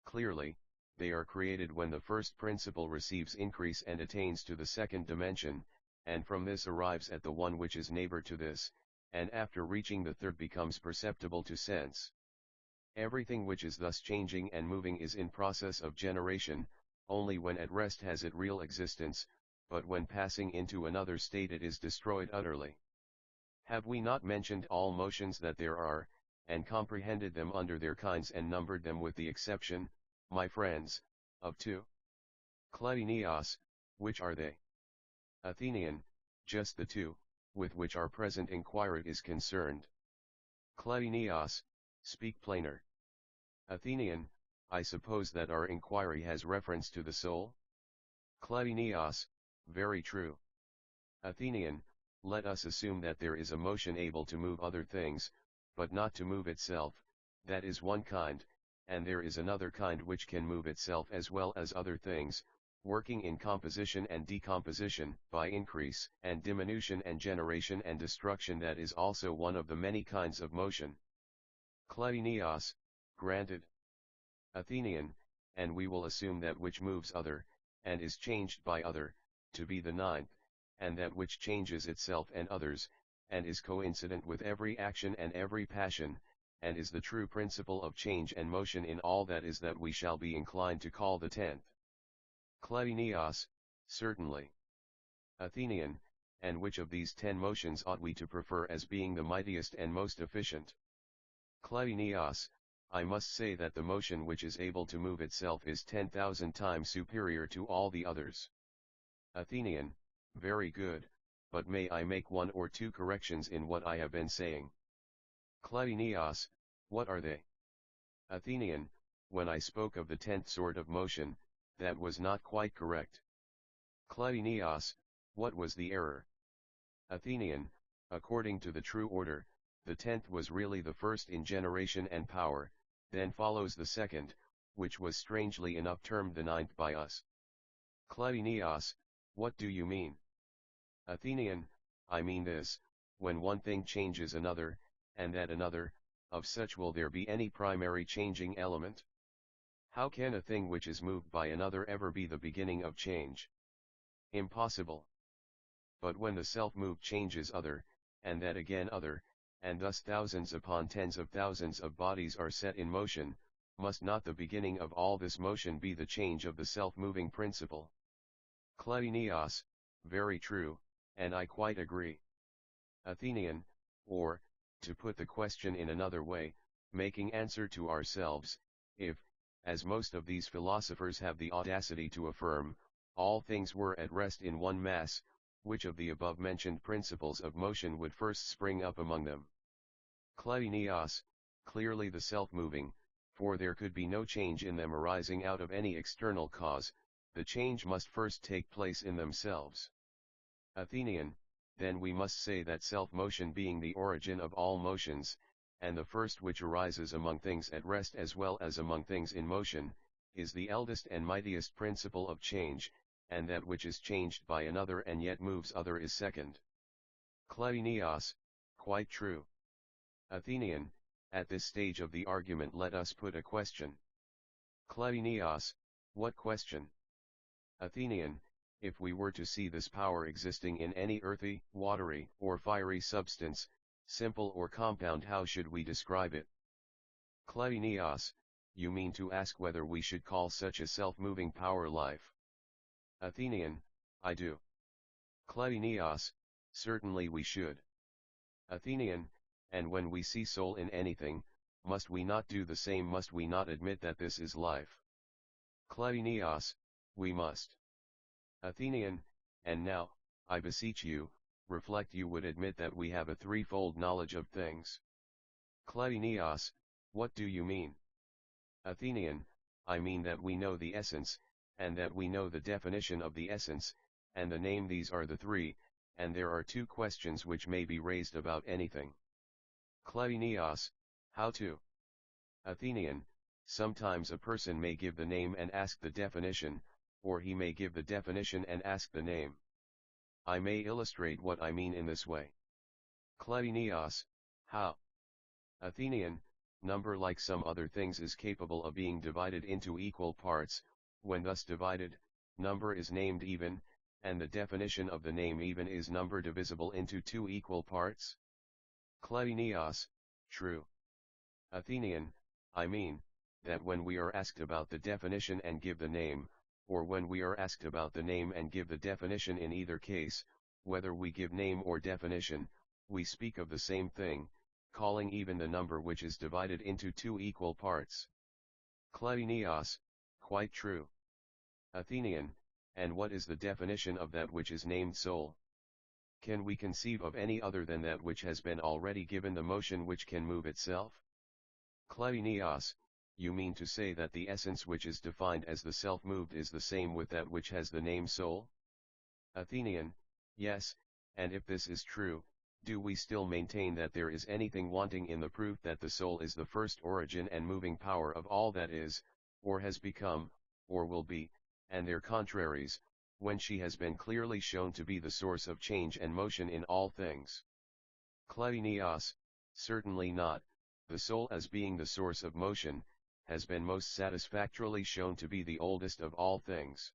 Clearly, they are created when the first principle receives increase and attains to the second dimension, and from this arrives at the one which is neighbor to this, and after reaching the third becomes perceptible to sense. Everything which is thus changing and moving is in process of generation, only when at rest has it real existence, but when passing into another state it is destroyed utterly. Have we not mentioned all motions that there are, and comprehended them under their kinds and numbered them with the exception, my friends, of two? Kleinios, which are they? Athenian, just the two, with which our present inquiry is concerned. Kleinios, speak plainer. Athenian, I suppose that our inquiry has reference to the soul? Kleinios, very true. Athenian, let us assume that there is a motion able to move other things, but not to move itself, that is one kind, and there is another kind which can move itself as well as other things, working in composition and decomposition, by increase and diminution and generation and destruction, that is also one of the many kinds of motion. Kleinios, granted. Athenian, and we will assume that which moves other, and is changed by other, to be the ninth, and that which changes itself and others, and is coincident with every action and every passion, and is the true principle of change and motion in all, that is that we shall be inclined to call the 10th. Kleinios, certainly. Athenian, and which of these 10 motions ought we to prefer as being the mightiest and most efficient? Kleinios, I must say that the motion which is able to move itself is 10,000 times superior to all the others. Athenian, very good, but may I make one or two corrections in what I have been saying? Kleinios, what are they? Athenian, when I spoke of the 10th sort of motion, that was not quite correct. Kleinios, what was the error? Athenian, according to the true order, the 10th was really the first in generation and power, then follows the second, which was strangely enough termed the 9th by us. Kleinios, what do you mean? Athenian, I mean this: when one thing changes another, and that another, of such will there be any primary changing element? How can a thing which is moved by another ever be the beginning of change? Impossible. But when the self-moved changes other, and that again other, and thus thousands upon tens of thousands of bodies are set in motion, must not the beginning of all this motion be the change of the self-moving principle? Kleinios, very true, and I quite agree. Athenian, or, to put the question in another way, making answer to ourselves, if, as most of these philosophers have the audacity to affirm, all things were at rest in one mass, which of the above-mentioned principles of motion would first spring up among them? Kleinios, clearly the self-moving, for there could be no change in them arising out of any external cause, the change must first take place in themselves. Athenian, then we must say that self-motion being the origin of all motions, and the first which arises among things at rest as well as among things in motion, is the eldest and mightiest principle of change, and that which is changed by another and yet moves other is second. Kleinios, quite true. Athenian, at this stage of the argument let us put a question. Kleinios, what question? Athenian, if we were to see this power existing in any earthy, watery, or fiery substance, simple or compound, how should we describe it? Kleinios, you mean to ask whether we should call such a self-moving power life? Athenian, I do. Kleinios, certainly we should. Athenian, and when we see soul in anything, must we not do the same? Must we not admit that this is life? Kleinios, we must. Athenian, and now, I beseech you, reflect. You would admit that we have a threefold knowledge of things. Kleinios, what do you mean? Athenian, I mean that we know the essence, and that we know the definition of the essence, and the name. These are the three, and there are two questions which may be raised about anything. Kleinios, how to? Athenian, sometimes a person may give the name and ask the definition, or he may give the definition and ask the name. I may illustrate what I mean in this way. Kleinios, how? Athenian, number like some other things is capable of being divided into equal parts. When thus divided, number is named even, and the definition of the name even is number divisible into two equal parts. Kleinios, true. Athenian, I mean, that when we are asked about the definition and give the name, or when we are asked about the name and give the definition, in either case, whether we give name or definition, we speak of the same thing, calling even the number which is divided into two equal parts. Kleinios, quite true. Athenian, and what is the definition of that which is named soul? Can we conceive of any other than that which has been already given the motion which can move itself? Kleinios, you mean to say that the essence which is defined as the self-moved is the same with that which has the name soul? Athenian, yes, and if this is true, do we still maintain that there is anything wanting in the proof that the soul is the first origin and moving power of all that is, or has become, or will be, and their contraries, when she has been clearly shown to be the source of change and motion in all things? Kleinios, certainly not. The soul, as being the source of motion, has been most satisfactorily shown to be the oldest of all things.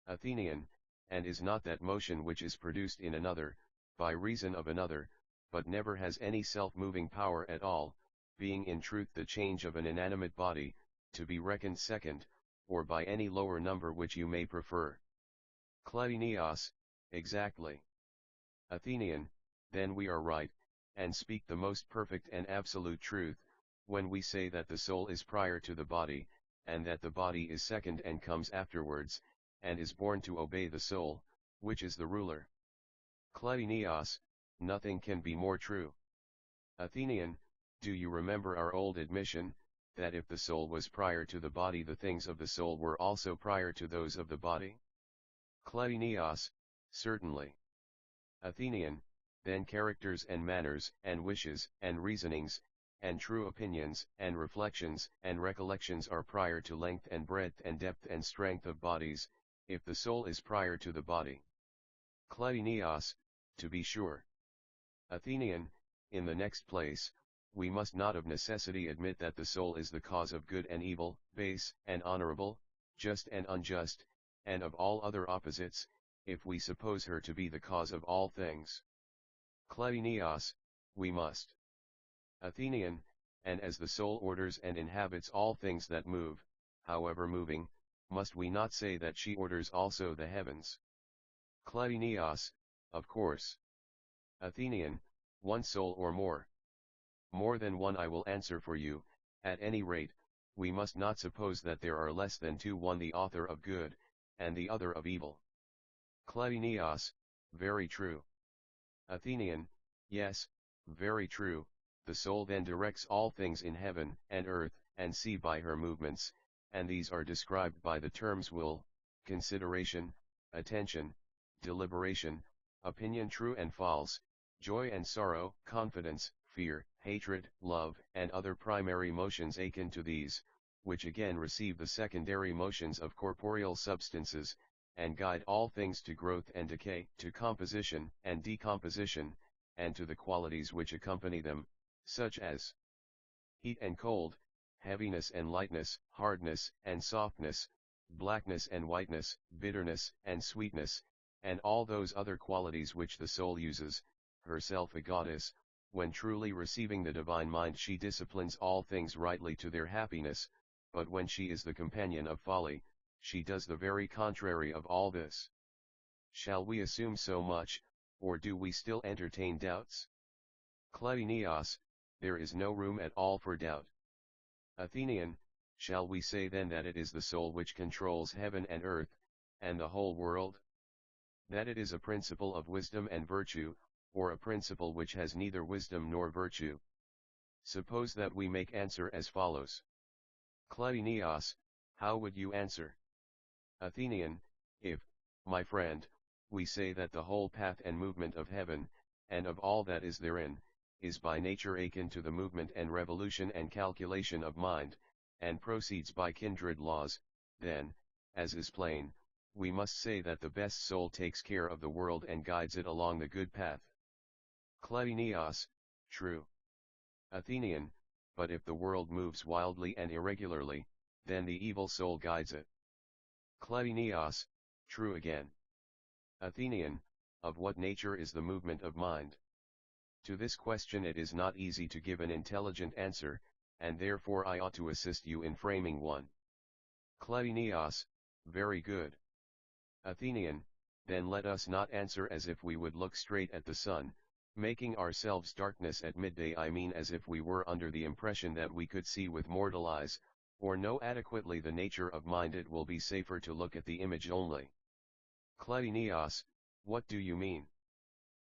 Athenian, and is not that motion which is produced in another, by reason of another, but never has any self-moving power at all, being in truth the change of an inanimate body, to be reckoned second, or by any lower number which you may prefer? Kleinios, exactly. Athenian, then we are right, and speak the most perfect and absolute truth, when we say that the soul is prior to the body, and that the body is second and comes afterwards, and is born to obey the soul, which is the ruler. Kleinios, nothing can be more true. Athenian, do you remember our old admission, that if the soul was prior to the body, the things of the soul were also prior to those of the body? Kleinios, certainly. Athenian, then characters and manners and wishes and reasonings, and true opinions and reflections and recollections are prior to length and breadth and depth and strength of bodies, if the soul is prior to the body. Kleinios, to be sure. Athenian, in the next place, we must not of necessity admit that the soul is the cause of good and evil, base and honorable, just and unjust, and of all other opposites, if we suppose her to be the cause of all things. Kleinios, we must. Athenian, and as the soul orders and inhabits all things that move, however moving, must we not say that she orders also the heavens? Kleinios, of course. Athenian, one soul or more? More than one, I will answer for you. At any rate, we must not suppose that there are less than two, one the author of good, and the other of evil. Kleinios, very true. Athenian, yes, very true. The soul then directs all things in heaven and earth and sea by her movements, and these are described by the terms will, consideration, attention, deliberation, opinion, true and false, joy and sorrow, confidence, fear, hatred, love, and other primary motions akin to these, which again receive the secondary motions of corporeal substances, and guide all things to growth and decay, to composition and decomposition, and to the qualities which accompany them, such as heat and cold, heaviness and lightness, hardness and softness, blackness and whiteness, bitterness and sweetness, and all those other qualities which the soul uses, herself a goddess. When truly receiving the divine mind, she disciplines all things rightly to their happiness, but when she is the companion of folly, she does the very contrary of all this. Shall we assume so much, or do we still entertain doubts? Kleinios, there is no room at all for doubt. Athenian, shall we say then that it is the soul which controls heaven and earth, and the whole world? That it is a principle of wisdom and virtue, or a principle which has neither wisdom nor virtue? Suppose that we make answer as follows. Kleinios, how would you answer? Athenian, if, my friend, we say that the whole path and movement of heaven, and of all that is therein, is by nature akin to the movement and revolution and calculation of mind, and proceeds by kindred laws, then, as is plain, we must say that the best soul takes care of the world and guides it along the good path. Cleinias, true. Athenian, but if the world moves wildly and irregularly, then the evil soul guides it. Cleinias, true again. Athenian, of what nature is the movement of mind? To this question it is not easy to give an intelligent answer, and therefore I ought to assist you in framing one. Cleinias, very good. Athenian, then let us not answer as if we would look straight at the sun, making ourselves darkness at midday, I mean as if we were under the impression that we could see with mortal eyes, or know adequately the nature of mind. It will be safer to look at the image only. Cleinias, what do you mean?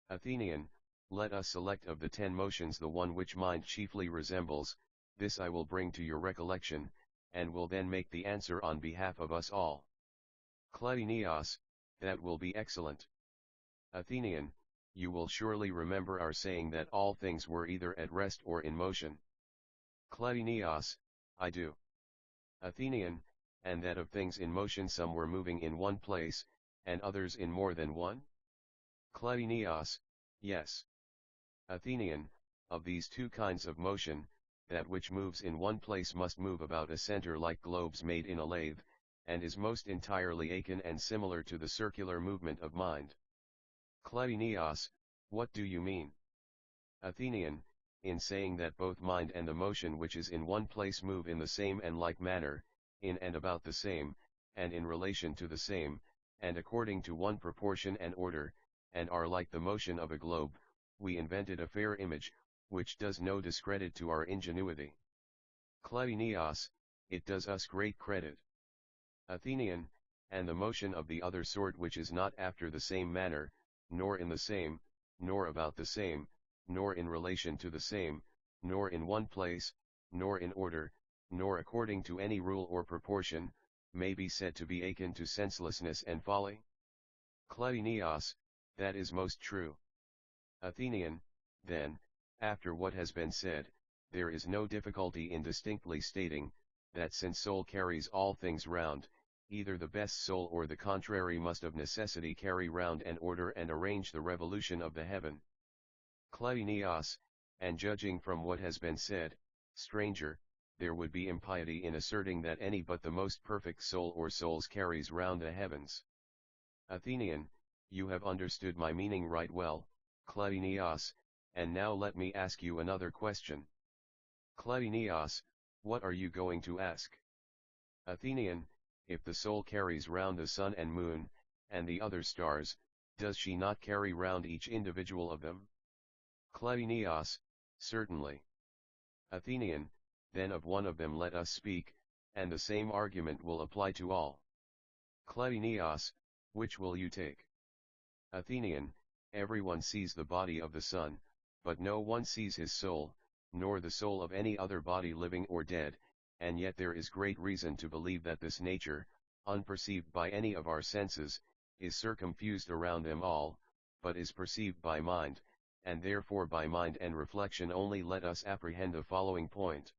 Athenian, let us select of the 10 motions the one which mind chiefly resembles, this I will bring to your recollection, and will then make the answer on behalf of us all. Cleinias, that will be excellent. Athenian, you will surely remember our saying that all things were either at rest or in motion. Cleinias, I do. Athenian, and that of things in motion some were moving in one place, and others in more than one? Cleinias, yes. Athenian, of these two kinds of motion, that which moves in one place must move about a center like globes made in a lathe, and is most entirely akin and similar to the circular movement of mind. Cleinias, what do you mean? Athenian, in saying that both mind and the motion which is in one place move in the same and like manner, in and about the same, and in relation to the same, and according to one proportion and order, and are like the motion of a globe, we invented a fair image, which does no discredit to our ingenuity. Cleinias, it does us great credit. Athenian, and the motion of the other sort which is not after the same manner, nor in the same, nor about the same, nor in relation to the same, nor in one place, nor in order, nor according to any rule or proportion, may be said to be akin to senselessness and folly? Cleinias, that is most true. Athenian, then, after what has been said, there is no difficulty in distinctly stating, that since soul carries all things round, either the best soul or the contrary must of necessity carry round and order and arrange the revolution of the heaven. Cleinias, and judging from what has been said, stranger, there would be impiety in asserting that any but the most perfect soul or souls carries round the heavens. Athenian, you have understood my meaning right well, Cleinias, and now let me ask you another question. Cleinias, what are you going to ask? Athenian, if the soul carries round the sun and moon, and the other stars, does she not carry round each individual of them? Cleinias, certainly. Athenian, then of one of them let us speak, and the same argument will apply to all. Cleinias, which will you take? Athenian, everyone sees the body of the sun, but no one sees his soul, nor the soul of any other body living or dead, and yet there is great reason to believe that this nature, unperceived by any of our senses, is circumfused around them all, but is perceived by mind, and therefore by mind and reflection only. Let us apprehend the following point.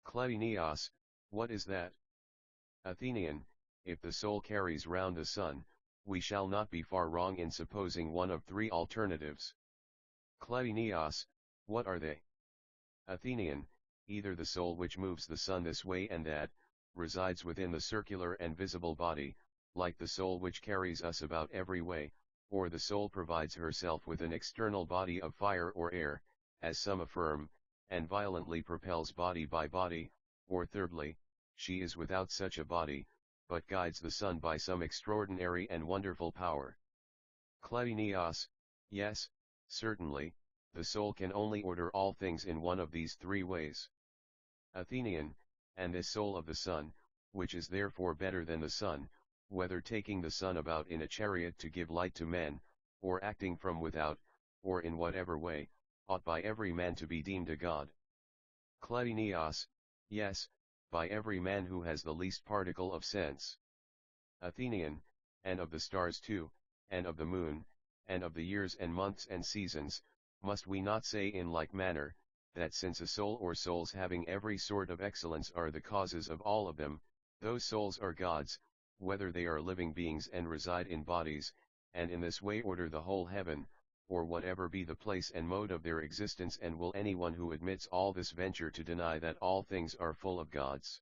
Cleinias, what is that? Athenian, if the soul carries round the sun, we shall not be far wrong in supposing one of 3 alternatives. Cleinias, what are they? Athenian, either the soul which moves the sun this way and that, resides within the circular and visible body, like the soul which carries us about every way, or the soul provides herself with an external body of fire or air, as some affirm, and violently propels body by body, or thirdly, she is without such a body, but guides the sun by some extraordinary and wonderful power. Cleinias, yes, certainly, the soul can only order all things in one of these 3 ways. Athenian, and this soul of the sun, which is therefore better than the sun, whether taking the sun about in a chariot to give light to men, or acting from without, or in whatever way, ought by every man to be deemed a god. Cleinias, yes, by every man who has the least particle of sense. Athenian, and of the stars too, and of the moon, and of the years and months and seasons, must we not say in like manner, that since a soul or souls having every sort of excellence are the causes of all of them, those souls are gods, whether they are living beings and reside in bodies, and in this way order the whole heaven, or whatever be the place and mode of their existence? And will anyone who admits all this venture to deny that all things are full of gods?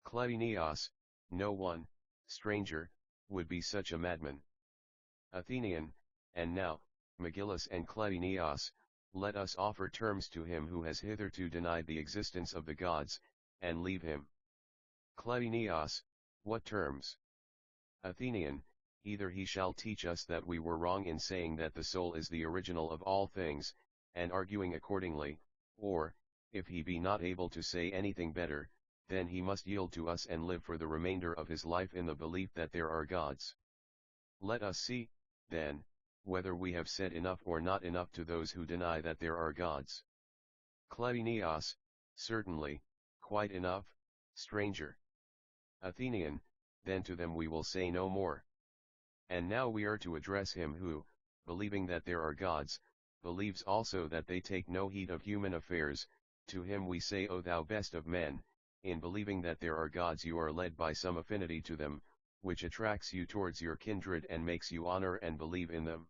Cleinias, no one, stranger, would be such a madman. Athenian, and now, Megillus and Cleinias, let us offer terms to him who has hitherto denied the existence of the gods, and leave him. Cleinias, what terms? Athenian, either he shall teach us that we were wrong in saying that the soul is the original of all things, and arguing accordingly, or, if he be not able to say anything better, then he must yield to us and live for the remainder of his life in the belief that there are gods. Let us see, then, whether we have said enough or not enough to those who deny that there are gods. Cleinias, certainly, quite enough, stranger. Athenian, then to them we will say no more. And now we are to address him who, believing that there are gods, believes also that they take no heed of human affairs. To him we say, O thou best of men, in believing that there are gods you are led by some affinity to them, which attracts you towards your kindred and makes you honor and believe in them.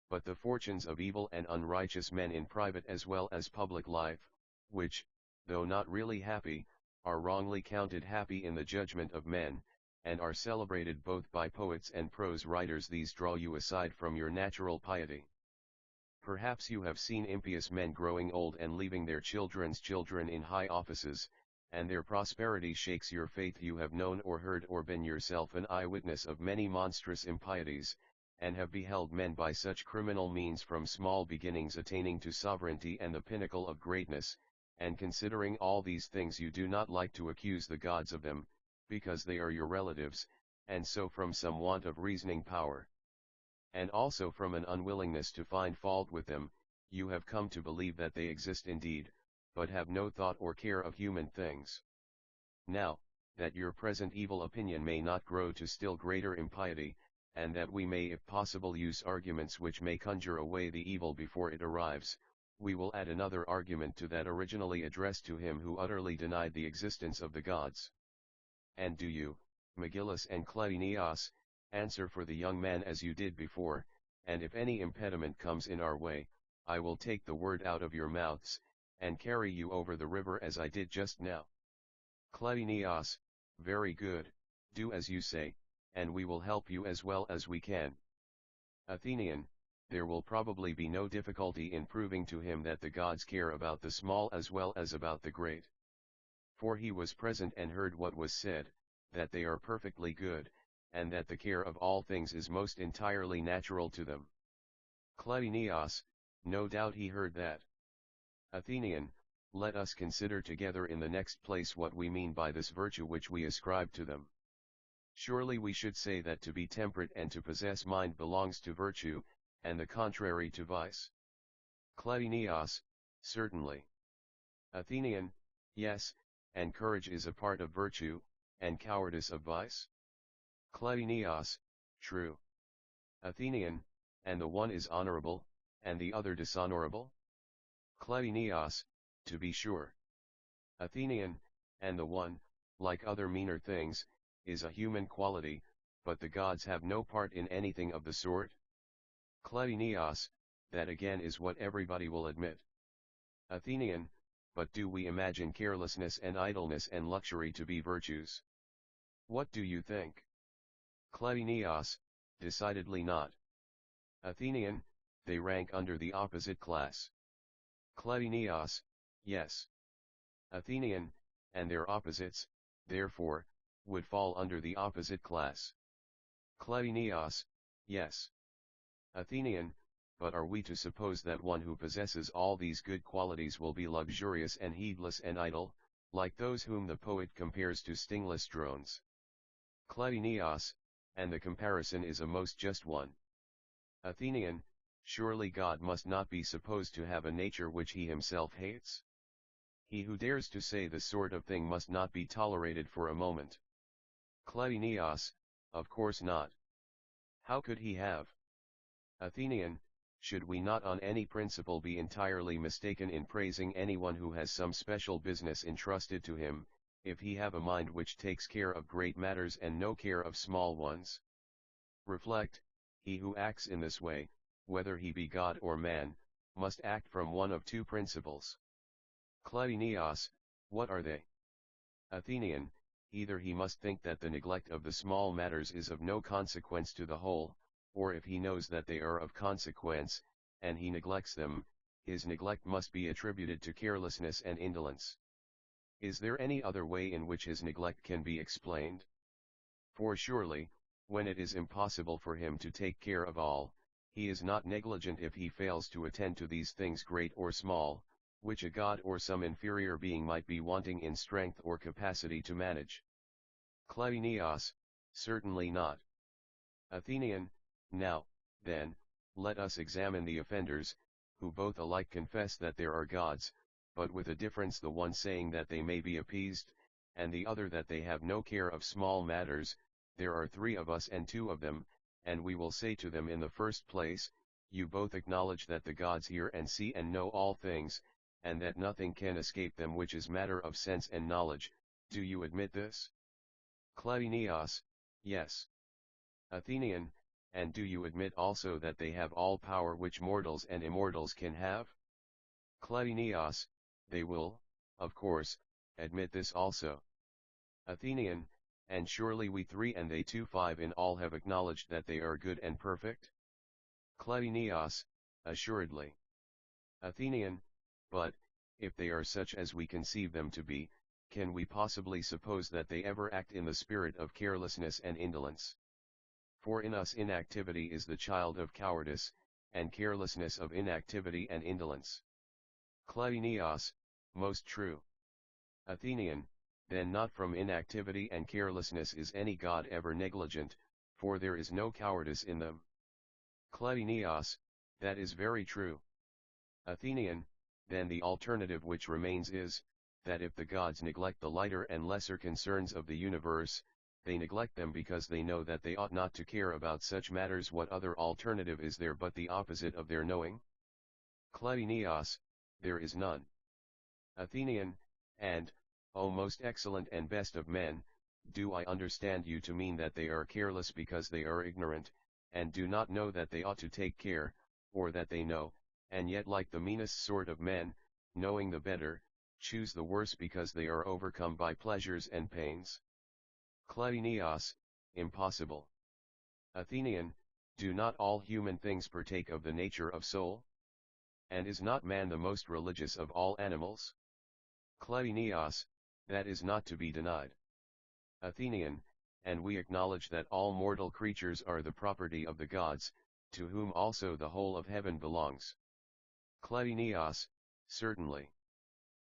But the fortunes of evil and unrighteous men in private as well as public life, which, though not really happy, are wrongly counted happy in the judgment of men, and are celebrated both by poets and prose writers, these draw you aside from your natural piety. Perhaps you have seen impious men growing old and leaving their children's children in high offices, and their prosperity shakes your faith. You have known or heard or been yourself an eyewitness of many monstrous impieties, and have beheld men by such criminal means from small beginnings attaining to sovereignty and the pinnacle of greatness, and considering all these things you do not like to accuse the gods of them, because they are your relatives, and so from some want of reasoning power, and also from an unwillingness to find fault with them, you have come to believe that they exist indeed, but have no thought or care of human things. Now, that your present evil opinion may not grow to still greater impiety, and that we may if possible use arguments which may conjure away the evil before it arrives, we will add another argument to that originally addressed to him who utterly denied the existence of the gods. And do you, Megillus and Cleinias, answer for the young man as you did before, and if any impediment comes in our way, I will take the word out of your mouths, and carry you over the river as I did just now. Cleinias, very good, do as you say, and we will help you as well as we can. Athenian, there will probably be no difficulty in proving to him that the gods care about the small as well as about the great. For he was present and heard what was said, that they are perfectly good, and that the care of all things is most entirely natural to them. Cleinias, no doubt he heard that. Athenian, let us consider together in the next place what we mean by this virtue which we ascribe to them. Surely we should say that to be temperate and to possess mind belongs to virtue, and the contrary to vice. Cleinias, certainly. Athenian, yes, and courage is a part of virtue, and cowardice of vice. Cleinias, true. Athenian, and the one is honorable, and the other dishonorable? Cleinias, to be sure. Athenian, and the one, like other meaner things, is a human quality, but the gods have no part in anything of the sort? Cleinias, that again is what everybody will admit. Athenian, but do we imagine carelessness and idleness and luxury to be virtues? What do you think? Cleinias, decidedly not. Athenian, they rank under the opposite class. Cleinias, yes. Athenian, and their opposites, therefore, would fall under the opposite class. Cleinias, yes. Athenian, but are we to suppose that one who possesses all these good qualities will be luxurious and heedless and idle, like those whom the poet compares to stingless drones? Cleinias, and the comparison is a most just one. Athenian, surely God must not be supposed to have a nature which he himself hates? He who dares to say this sort of thing must not be tolerated for a moment. Cleinias, Of course not. How could he have? Athenian, should we not on any principle be entirely mistaken in praising anyone who has some special business entrusted to him, if he have a mind which takes care of great matters and no care of small ones? Reflect, he who acts in this way, whether he be God or man, must act from one of two principles. Cleinias, what are they? Athenian, either he must think that the neglect of the small matters is of no consequence to the whole, or if he knows that they are of consequence, and he neglects them, his neglect must be attributed to carelessness and indolence. Is there any other way in which his neglect can be explained? For surely, when it is impossible for him to take care of all, he is not negligent if he fails to attend to these things great or small, which a god or some inferior being might be wanting in strength or capacity to manage. Cleinias, certainly not. Athenian, now, then, let us examine the offenders, who both alike confess that there are gods, but with a difference, the one saying that they may be appeased, and the other that they have no care of small matters. There are 3 of us and 2 of them, and we will say to them in the first place, you both acknowledge that the gods hear and see and know all things, and that nothing can escape them which is matter of sense and knowledge. Do you admit this? Cleinias, yes. Athenian, and do you admit also that they have all power which mortals and immortals can have? Cleinias, they will, of course, admit this also. Athenian, and surely we 3 and they 2 5 in all have acknowledged that they are good and perfect? Cleinias, assuredly. Athenian, but, if they are such as we conceive them to be, can we possibly suppose that they ever act in the spirit of carelessness and indolence? For in us inactivity is the child of cowardice, and carelessness of inactivity and indolence. Cleinias, most true. Athenian, then not from inactivity and carelessness is any god ever negligent, for there is no cowardice in them. Cleinias, that is very true. Athenian, then the alternative which remains is, that if the gods neglect the lighter and lesser concerns of the universe, they neglect them because they know that they ought not to care about such matters. What other alternative is there but the opposite of their knowing? Cleinias, there is none. Athenian, and, O most excellent and best of men, do I understand you to mean that they are careless because they are ignorant, and do not know that they ought to take care, or that they know, and yet like the meanest sort of men, knowing the better, choose the worse because they are overcome by pleasures and pains? Cleinias, impossible. Athenian, do not all human things partake of the nature of soul? And is not man the most religious of all animals? Cleinias, that is not to be denied. Athenian, and we acknowledge that all mortal creatures are the property of the gods, to whom also the whole of heaven belongs. Cleinias, certainly.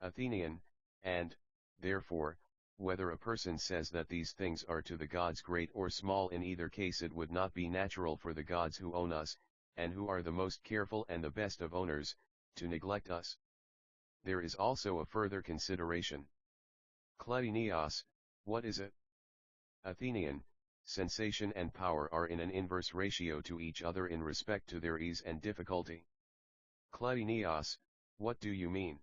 Athenian, and, therefore, whether a person says that these things are to the gods great or small, in either case it would not be natural for the gods who own us, and who are the most careful and the best of owners, to neglect us. There is also a further consideration. Cleinias, what is it? Athenian, sensation and power are in an inverse ratio to each other in respect to their ease and difficulty. Cleinias, what do you mean?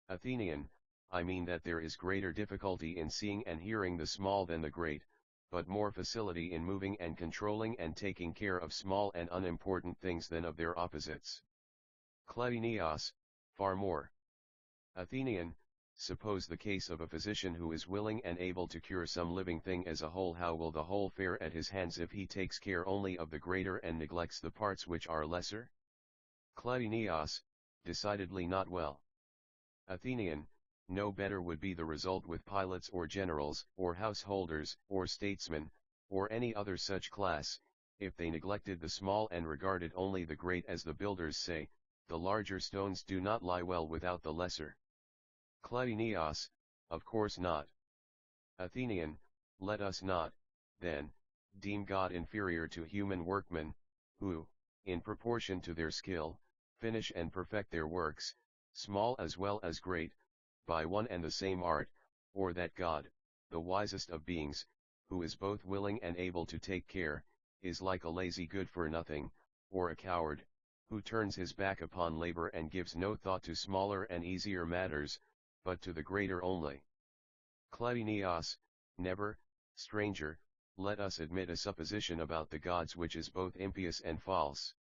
Athenian, I mean that there is greater difficulty in seeing and hearing the small than the great, but more facility in moving and controlling and taking care of small and unimportant things than of their opposites. Cleinias, far more. Athenian, suppose the case of a physician who is willing and able to cure some living thing as a whole. How will the whole fare at his hands if he takes care only of the greater and neglects the parts which are lesser? Cleinias, decidedly not well. Athenian, no better would be the result with pilots or generals, or householders, or statesmen, or any other such class, if they neglected the small and regarded only the great. As the builders say, the larger stones do not lie well without the lesser. Cleinias, of course not. Athenian, let us not, then, deem God inferior to human workmen, who, in proportion to their skill, finish and perfect their works, small as well as great, by one and the same art, or that God, the wisest of beings, who is both willing and able to take care, is like a lazy good-for-nothing, or a coward, who turns his back upon labor and gives no thought to smaller and easier matters, but to the greater only. Kleinios, never, stranger, let us admit a supposition about the gods which is both impious and false.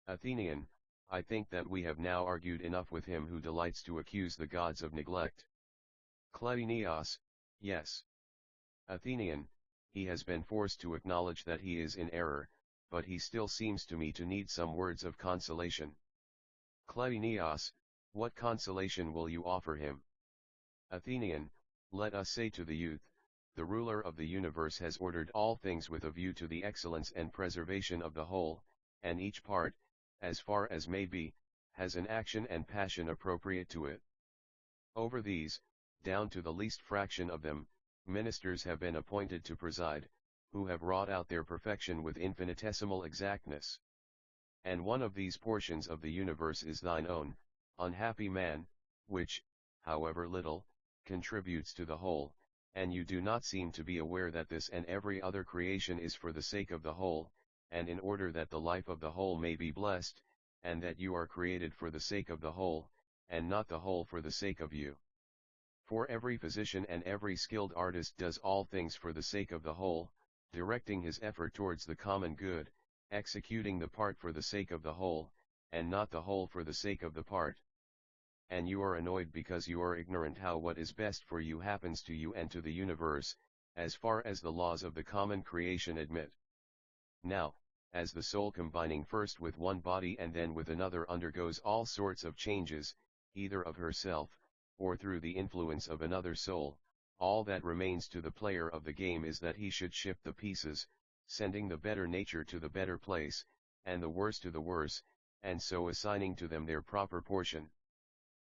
Athenian, I think that we have now argued enough with him who delights to accuse the gods of neglect. Kleinios, yes. Athenian, he has been forced to acknowledge that he is in error, but he still seems to me to need some words of consolation. Kleinios, what consolation will you offer him? Athenian, let us say to the youth, the ruler of the universe has ordered all things with a view to the excellence and preservation of the whole, and each part, as far as may be, has an action and passion appropriate to it. Over these, down to the least fraction of them, ministers have been appointed to preside, who have wrought out their perfection with infinitesimal exactness. And one of these portions of the universe is thine own, unhappy man, which, however little, contributes to the whole, and you do not seem to be aware that this and every other creation is for the sake of the whole, and in order that the life of the whole may be blessed, and that you are created for the sake of the whole, and not the whole for the sake of you. For every physician and every skilled artist does all things for the sake of the whole, directing his effort towards the common good, executing the part for the sake of the whole, and not the whole for the sake of the part. And you are annoyed because you are ignorant how what is best for you happens to you and to the universe, as far as the laws of the common creation admit. Now, as the soul combining first with one body and then with another undergoes all sorts of changes, either of herself, or through the influence of another soul, all that remains to the player of the game is that he should shift the pieces, sending the better nature to the better place, and the worse to the worse, and so assigning to them their proper portion.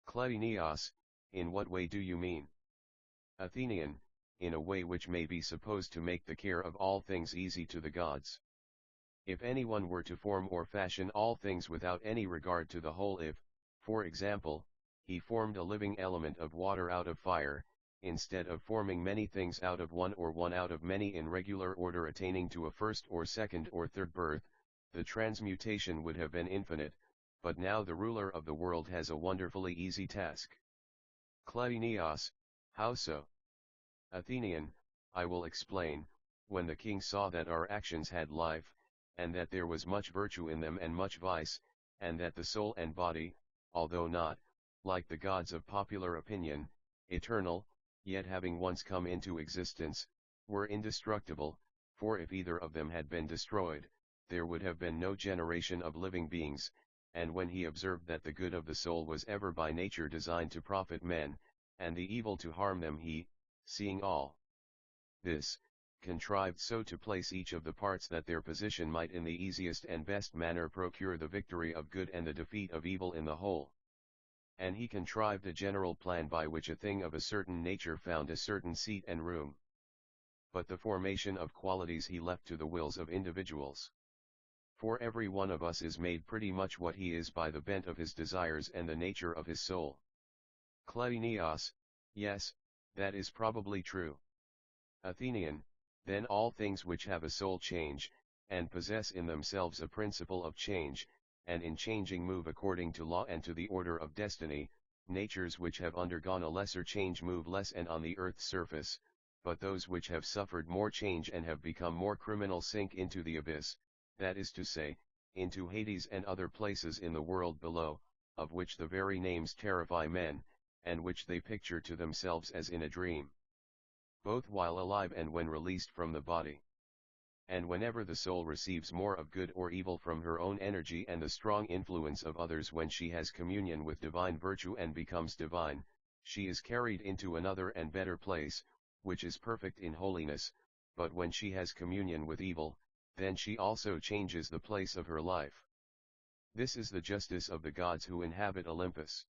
Kleinios, in what way do you mean? Athenian, in a way which may be supposed to make the care of all things easy to the gods. If anyone were to form or fashion all things without any regard to the whole, if, for example, he formed a living element of water out of fire, instead of forming many things out of one or one out of many in regular order attaining to a first or second or third birth, the transmutation would have been infinite, but now the ruler of the world has a wonderfully easy task. Kleinios, how so? Athenian, I will explain. When the king saw that our actions had life, and that there was much virtue in them and much vice, and that the soul and body, although not, like the gods of popular opinion, eternal, yet having once come into existence, were indestructible, for if either of them had been destroyed, there would have been no generation of living beings, and when he observed that the good of the soul was ever by nature designed to profit men, and the evil to harm them, he, seeing all this, contrived so to place each of the parts that their position might in the easiest and best manner procure the victory of good and the defeat of evil in the whole. And he contrived a general plan by which a thing of a certain nature found a certain seat and room. But the formation of qualities he left to the wills of individuals. For every one of us is made pretty much what he is by the bent of his desires and the nature of his soul. Kleinios, yes, that is probably true. Athenian, then all things which have a soul change, and possess in themselves a principle of change, and in changing move according to law and to the order of destiny. Natures which have undergone a lesser change move less and on the earth's surface, but those which have suffered more change and have become more criminal sink into the abyss, that is to say, into Hades and other places in the world below, of which the very names terrify men, and which they picture to themselves as in a dream, both while alive and when released from the body. And whenever the soul receives more of good or evil from her own energy and the strong influence of others, when she has communion with divine virtue and becomes divine, she is carried into another and better place, which is perfect in holiness, but when she has communion with evil, then she also changes the place of her life. This is the justice of the gods who inhabit Olympus.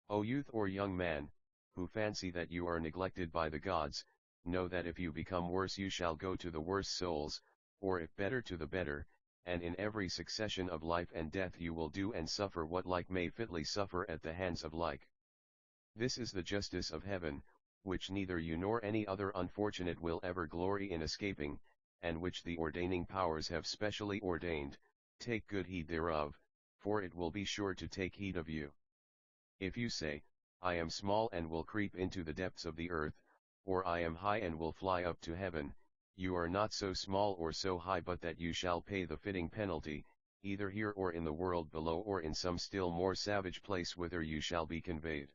O youth or young man, who fancy that you are neglected by the gods, know that if you become worse you shall go to the worse souls, or if better to the better, and in every succession of life and death you will do and suffer what like may fitly suffer at the hands of like. This is the justice of heaven, which neither you nor any other unfortunate will ever glory in escaping, and which the ordaining powers have specially ordained, take good heed thereof, for it will be sure to take heed of you. If you say, I am small and will creep into the depths of the earth, or I am high and will fly up to heaven, you are not so small or so high but that you shall pay the fitting penalty, either here or in the world below or in some still more savage place whither you shall be conveyed.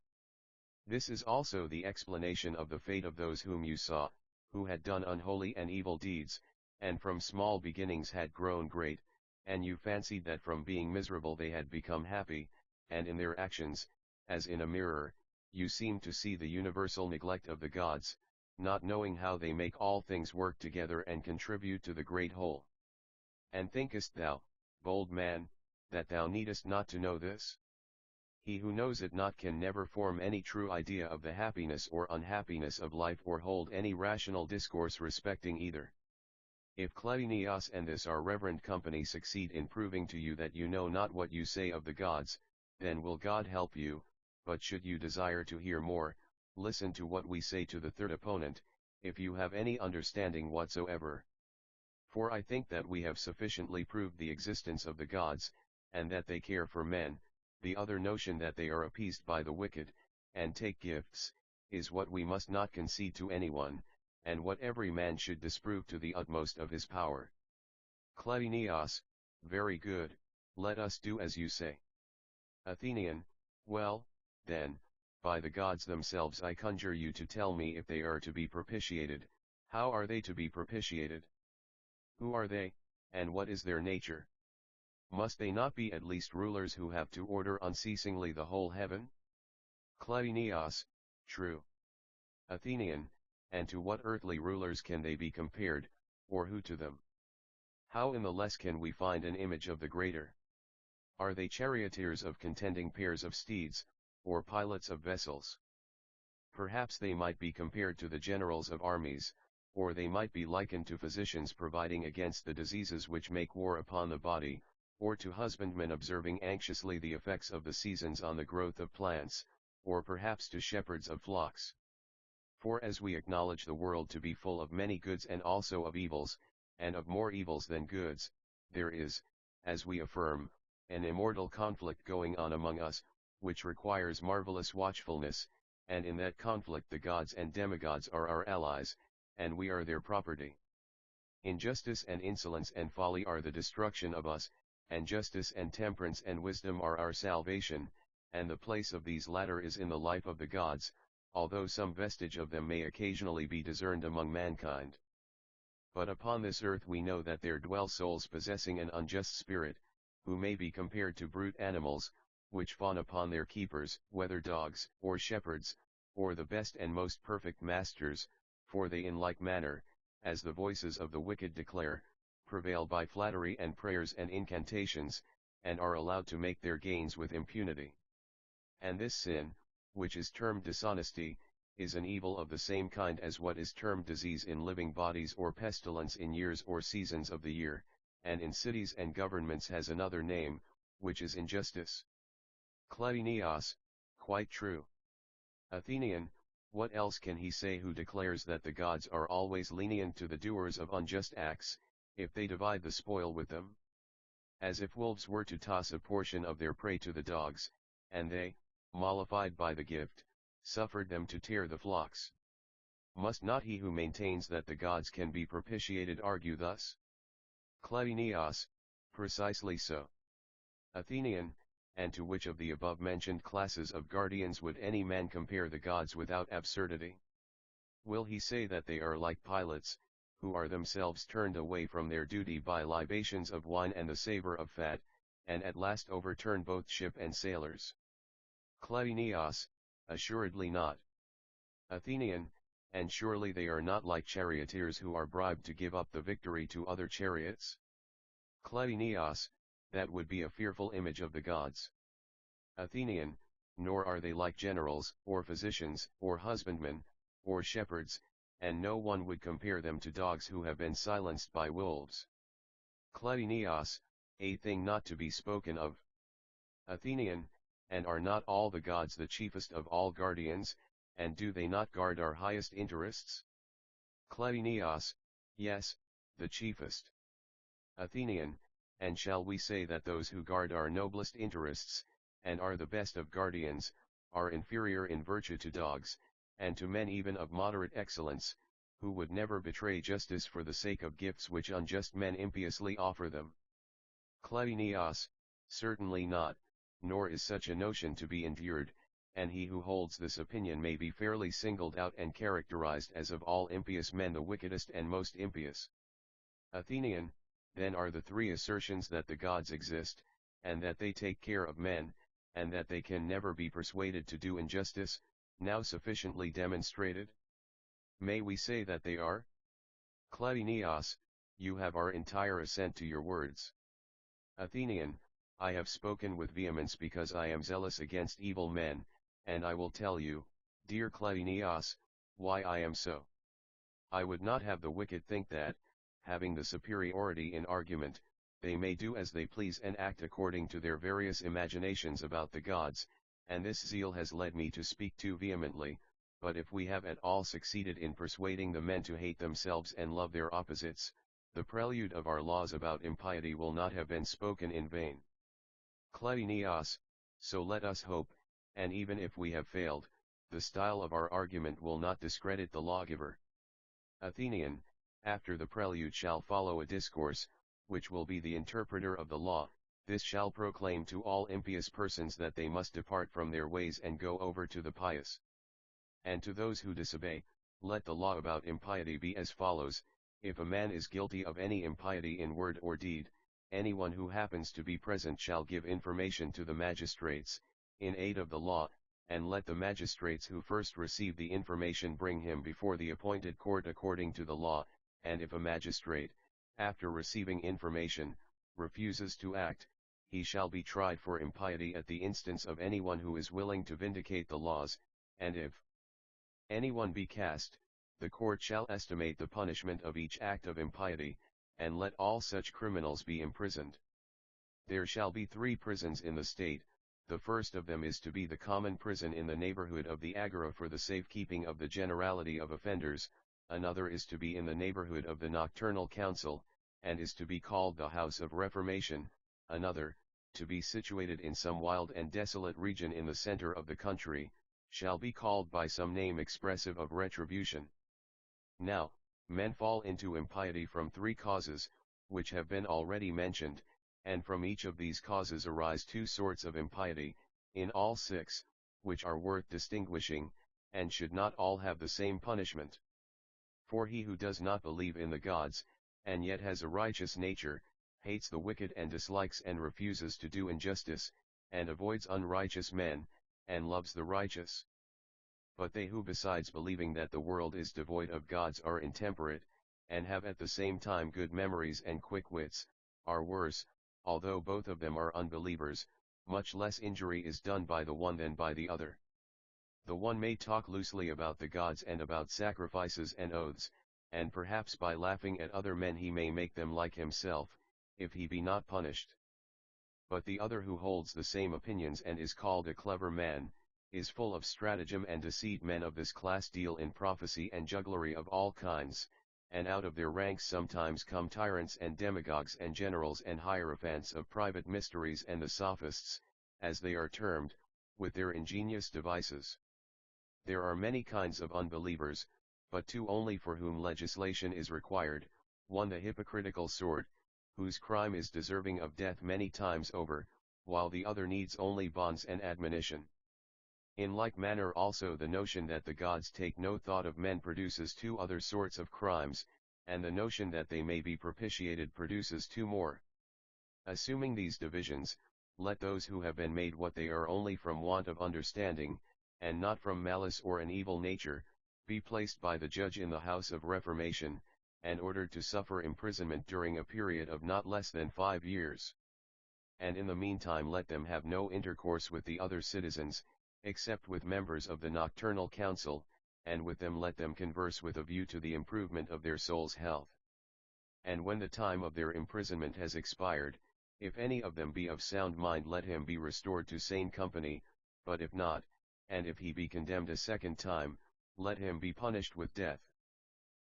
This is also the explanation of the fate of those whom you saw, who had done unholy and evil deeds, and from small beginnings had grown great, and you fancied that from being miserable they had become happy, and in their actions, as in a mirror, you seemed to see the universal neglect of the gods, not knowing how they make all things work together and contribute to the great whole. And thinkest thou, bold man, that thou needest not to know this? He who knows it not can never form any true idea of the happiness or unhappiness of life or hold any rational discourse respecting either. If Cleinias and this our reverend company succeed in proving to you that you know not what you say of the gods, then will God help you, but should you desire to hear more, listen to what we say to the third opponent, if you have any understanding whatsoever. For I think that we have sufficiently proved the existence of the gods, and that they care for men. The other notion that they are appeased by the wicked, and take gifts, is what we must not concede to anyone, and what every man should disprove to the utmost of his power. Cleinias, very good, let us do as you say. Athenian, well, then, by the gods themselves I conjure you to tell me if they are to be propitiated, how are they to be propitiated? Who are they, and what is their nature? Must they not be at least rulers who have to order unceasingly the whole heaven? Cleinias, true. Athenian, and to what earthly rulers can they be compared, or who to them? How in the less can we find an image of the greater? Are they charioteers of contending pairs of steeds, or pilots of vessels? Perhaps they might be compared to the generals of armies, or they might be likened to physicians providing against the diseases which make war upon the body, or to husbandmen observing anxiously the effects of the seasons on the growth of plants, or perhaps to shepherds of flocks. For as we acknowledge the world to be full of many goods and also of evils, and of more evils than goods, there is, as we affirm, an immortal conflict going on among us, which requires marvelous watchfulness, and in that conflict the gods and demigods are our allies, and we are their property. Injustice and insolence and folly are the destruction of us, and justice and temperance and wisdom are our salvation, and the place of these latter is in the life of the gods, although some vestige of them may occasionally be discerned among mankind. But upon this earth we know that there dwell souls possessing an unjust spirit, who may be compared to brute animals, which fawn upon their keepers, whether dogs, or shepherds, or the best and most perfect masters, for they in like manner, as the voices of the wicked declare, prevail by flattery and prayers and incantations, and are allowed to make their gains with impunity. And this sin, which is termed dishonesty, is an evil of the same kind as what is termed disease in living bodies or pestilence in years or seasons of the year, and in cities and governments has another name, which is injustice. Cleinias, quite true. Athenian, what else can he say who declares that the gods are always lenient to the doers of unjust acts, if they divide the spoil with them? As if wolves were to toss a portion of their prey to the dogs, and they, mollified by the gift, suffered them to tear the flocks. Must not he who maintains that the gods can be propitiated argue thus? Cleinias, precisely so. Athenian, and to which of the above-mentioned classes of guardians would any man compare the gods without absurdity? Will he say that they are like pilots, who are themselves turned away from their duty by libations of wine and the savor of fat, and at last overturn both ship and sailors? Cleinias, assuredly not. Athenian, and surely they are not like charioteers who are bribed to give up the victory to other chariots? Cleinias, that would be a fearful image of the gods. Athenian, nor are they like generals, or physicians, or husbandmen, or shepherds, and no one would compare them to dogs who have been silenced by wolves. Cleinias, a thing not to be spoken of. Athenian, and are not all the gods the chiefest of all guardians, and do they not guard our highest interests? Kleinios, yes, the chiefest. Athenian, and shall we say that those who guard our noblest interests, and are the best of guardians, are inferior in virtue to dogs, and to men even of moderate excellence, who would never betray justice for the sake of gifts which unjust men impiously offer them? Kleinios, certainly not, nor is such a notion to be endured, and he who holds this opinion may be fairly singled out and characterized as of all impious men the wickedest and most impious. Athenian, then are the three assertions that the gods exist, and that they take care of men, and that they can never be persuaded to do injustice, now sufficiently demonstrated? May we say that they are? Kleinios, you have our entire assent to your words. Athenian, I have spoken with vehemence because I am zealous against evil men, and I will tell you, dear Kleinios, why I am so. I would not have the wicked think that, having the superiority in argument, they may do as they please and act according to their various imaginations about the gods, and this zeal has led me to speak too vehemently. But if we have at all succeeded in persuading the men to hate themselves and love their opposites, the prelude of our laws about impiety will not have been spoken in vain. Kleinios, so let us hope, and even if we have failed, the style of our argument will not discredit the lawgiver. Athenian, after the prelude shall follow a discourse, which will be the interpreter of the law. This shall proclaim to all impious persons that they must depart from their ways and go over to the pious. And to those who disobey, let the law about impiety be as follows: if a man is guilty of any impiety in word or deed, anyone who happens to be present shall give information to the magistrates, in aid of the law, and let the magistrates who first receive the information bring him before the appointed court according to the law. And if a magistrate, after receiving information, refuses to act, he shall be tried for impiety at the instance of anyone who is willing to vindicate the laws, and if anyone be cast, the court shall estimate the punishment of each act of impiety, and let all such criminals be imprisoned. There shall be 3 prisons in the state. The first of them is to be the common prison in the neighborhood of the agora for the safekeeping of the generality of offenders, another is to be in the neighborhood of the nocturnal council, and is to be called the house of reformation, another, to be situated in some wild and desolate region in the center of the country, shall be called by some name expressive of retribution. Now, men fall into impiety from 3 causes, which have been already mentioned, and from each of these causes arise 2 sorts of impiety, in all 6, which are worth distinguishing, and should not all have the same punishment. For he who does not believe in the gods, and yet has a righteous nature, hates the wicked and dislikes and refuses to do injustice, and avoids unrighteous men, and loves the righteous. But they who besides believing that the world is devoid of gods are intemperate, and have at the same time good memories and quick wits, are worse. Although both of them are unbelievers, much less injury is done by the one than by the other. The one may talk loosely about the gods and about sacrifices and oaths, and perhaps by laughing at other men he may make them like himself, if he be not punished. But the other who holds the same opinions and is called a clever man, is full of stratagem and deceit. Men of this class deal in prophecy and jugglery of all kinds, and out of their ranks sometimes come tyrants and demagogues and generals and hierophants of private mysteries and the sophists, as they are termed, with their ingenious devices. There are many kinds of unbelievers, but 2 only for whom legislation is required, one the hypocritical sort, whose crime is deserving of death many times over, while the other needs only bonds and admonition. In like manner also the notion that the gods take no thought of men produces 2 other sorts of crimes, and the notion that they may be propitiated produces 2 more. Assuming these divisions, let those who have been made what they are only from want of understanding, and not from malice or an evil nature, be placed by the judge in the house of reformation, and ordered to suffer imprisonment during a period of not less than 5 years. And in the meantime let them have no intercourse with the other citizens, except with members of the nocturnal council, and with them let them converse with a view to the improvement of their soul's health. And when the time of their imprisonment has expired, if any of them be of sound mind let him be restored to sane company, but if not, and if he be condemned a second time, let him be punished with death.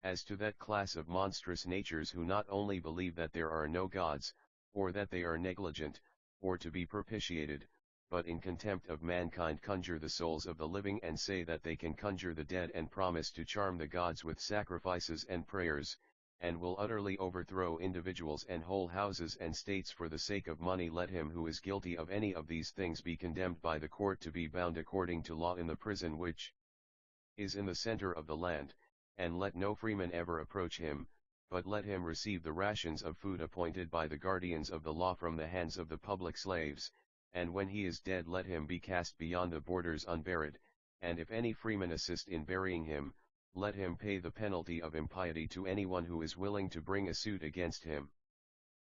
As to that class of monstrous natures who not only believe that there are no gods, or that they are negligent, or to be propitiated, but in contempt of mankind conjure the souls of the living and say that they can conjure the dead and promise to charm the gods with sacrifices and prayers, and will utterly overthrow individuals and whole houses and states for the sake of money, let him who is guilty of any of these things be condemned by the court to be bound according to law in the prison which is in the center of the land, and let no freeman ever approach him, but let him receive the rations of food appointed by the guardians of the law from the hands of the public slaves, and when he is dead let him be cast beyond the borders unburied, and if any freeman assist in burying him, let him pay the penalty of impiety to anyone who is willing to bring a suit against him.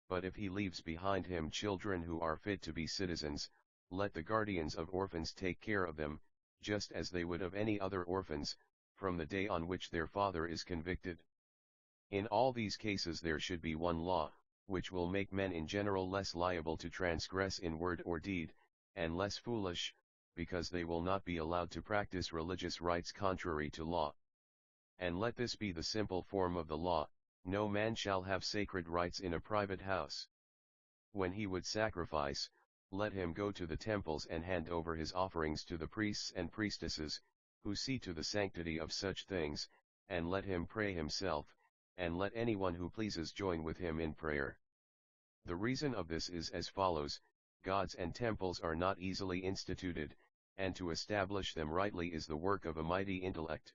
But if he leaves behind him children who are fit to be citizens, let the guardians of orphans take care of them, just as they would of any other orphans, from the day on which their father is convicted. In all these cases there should be one law, which will make men in general less liable to transgress in word or deed, and less foolish, because they will not be allowed to practice religious rites contrary to law. And let this be the simple form of the law: no man shall have sacred rites in a private house. When he would sacrifice, let him go to the temples and hand over his offerings to the priests and priestesses, who see to the sanctity of such things, and let him pray himself, and let anyone who pleases join with him in prayer. The reason of this is as follows: gods and temples are not easily instituted, and to establish them rightly is the work of a mighty intellect.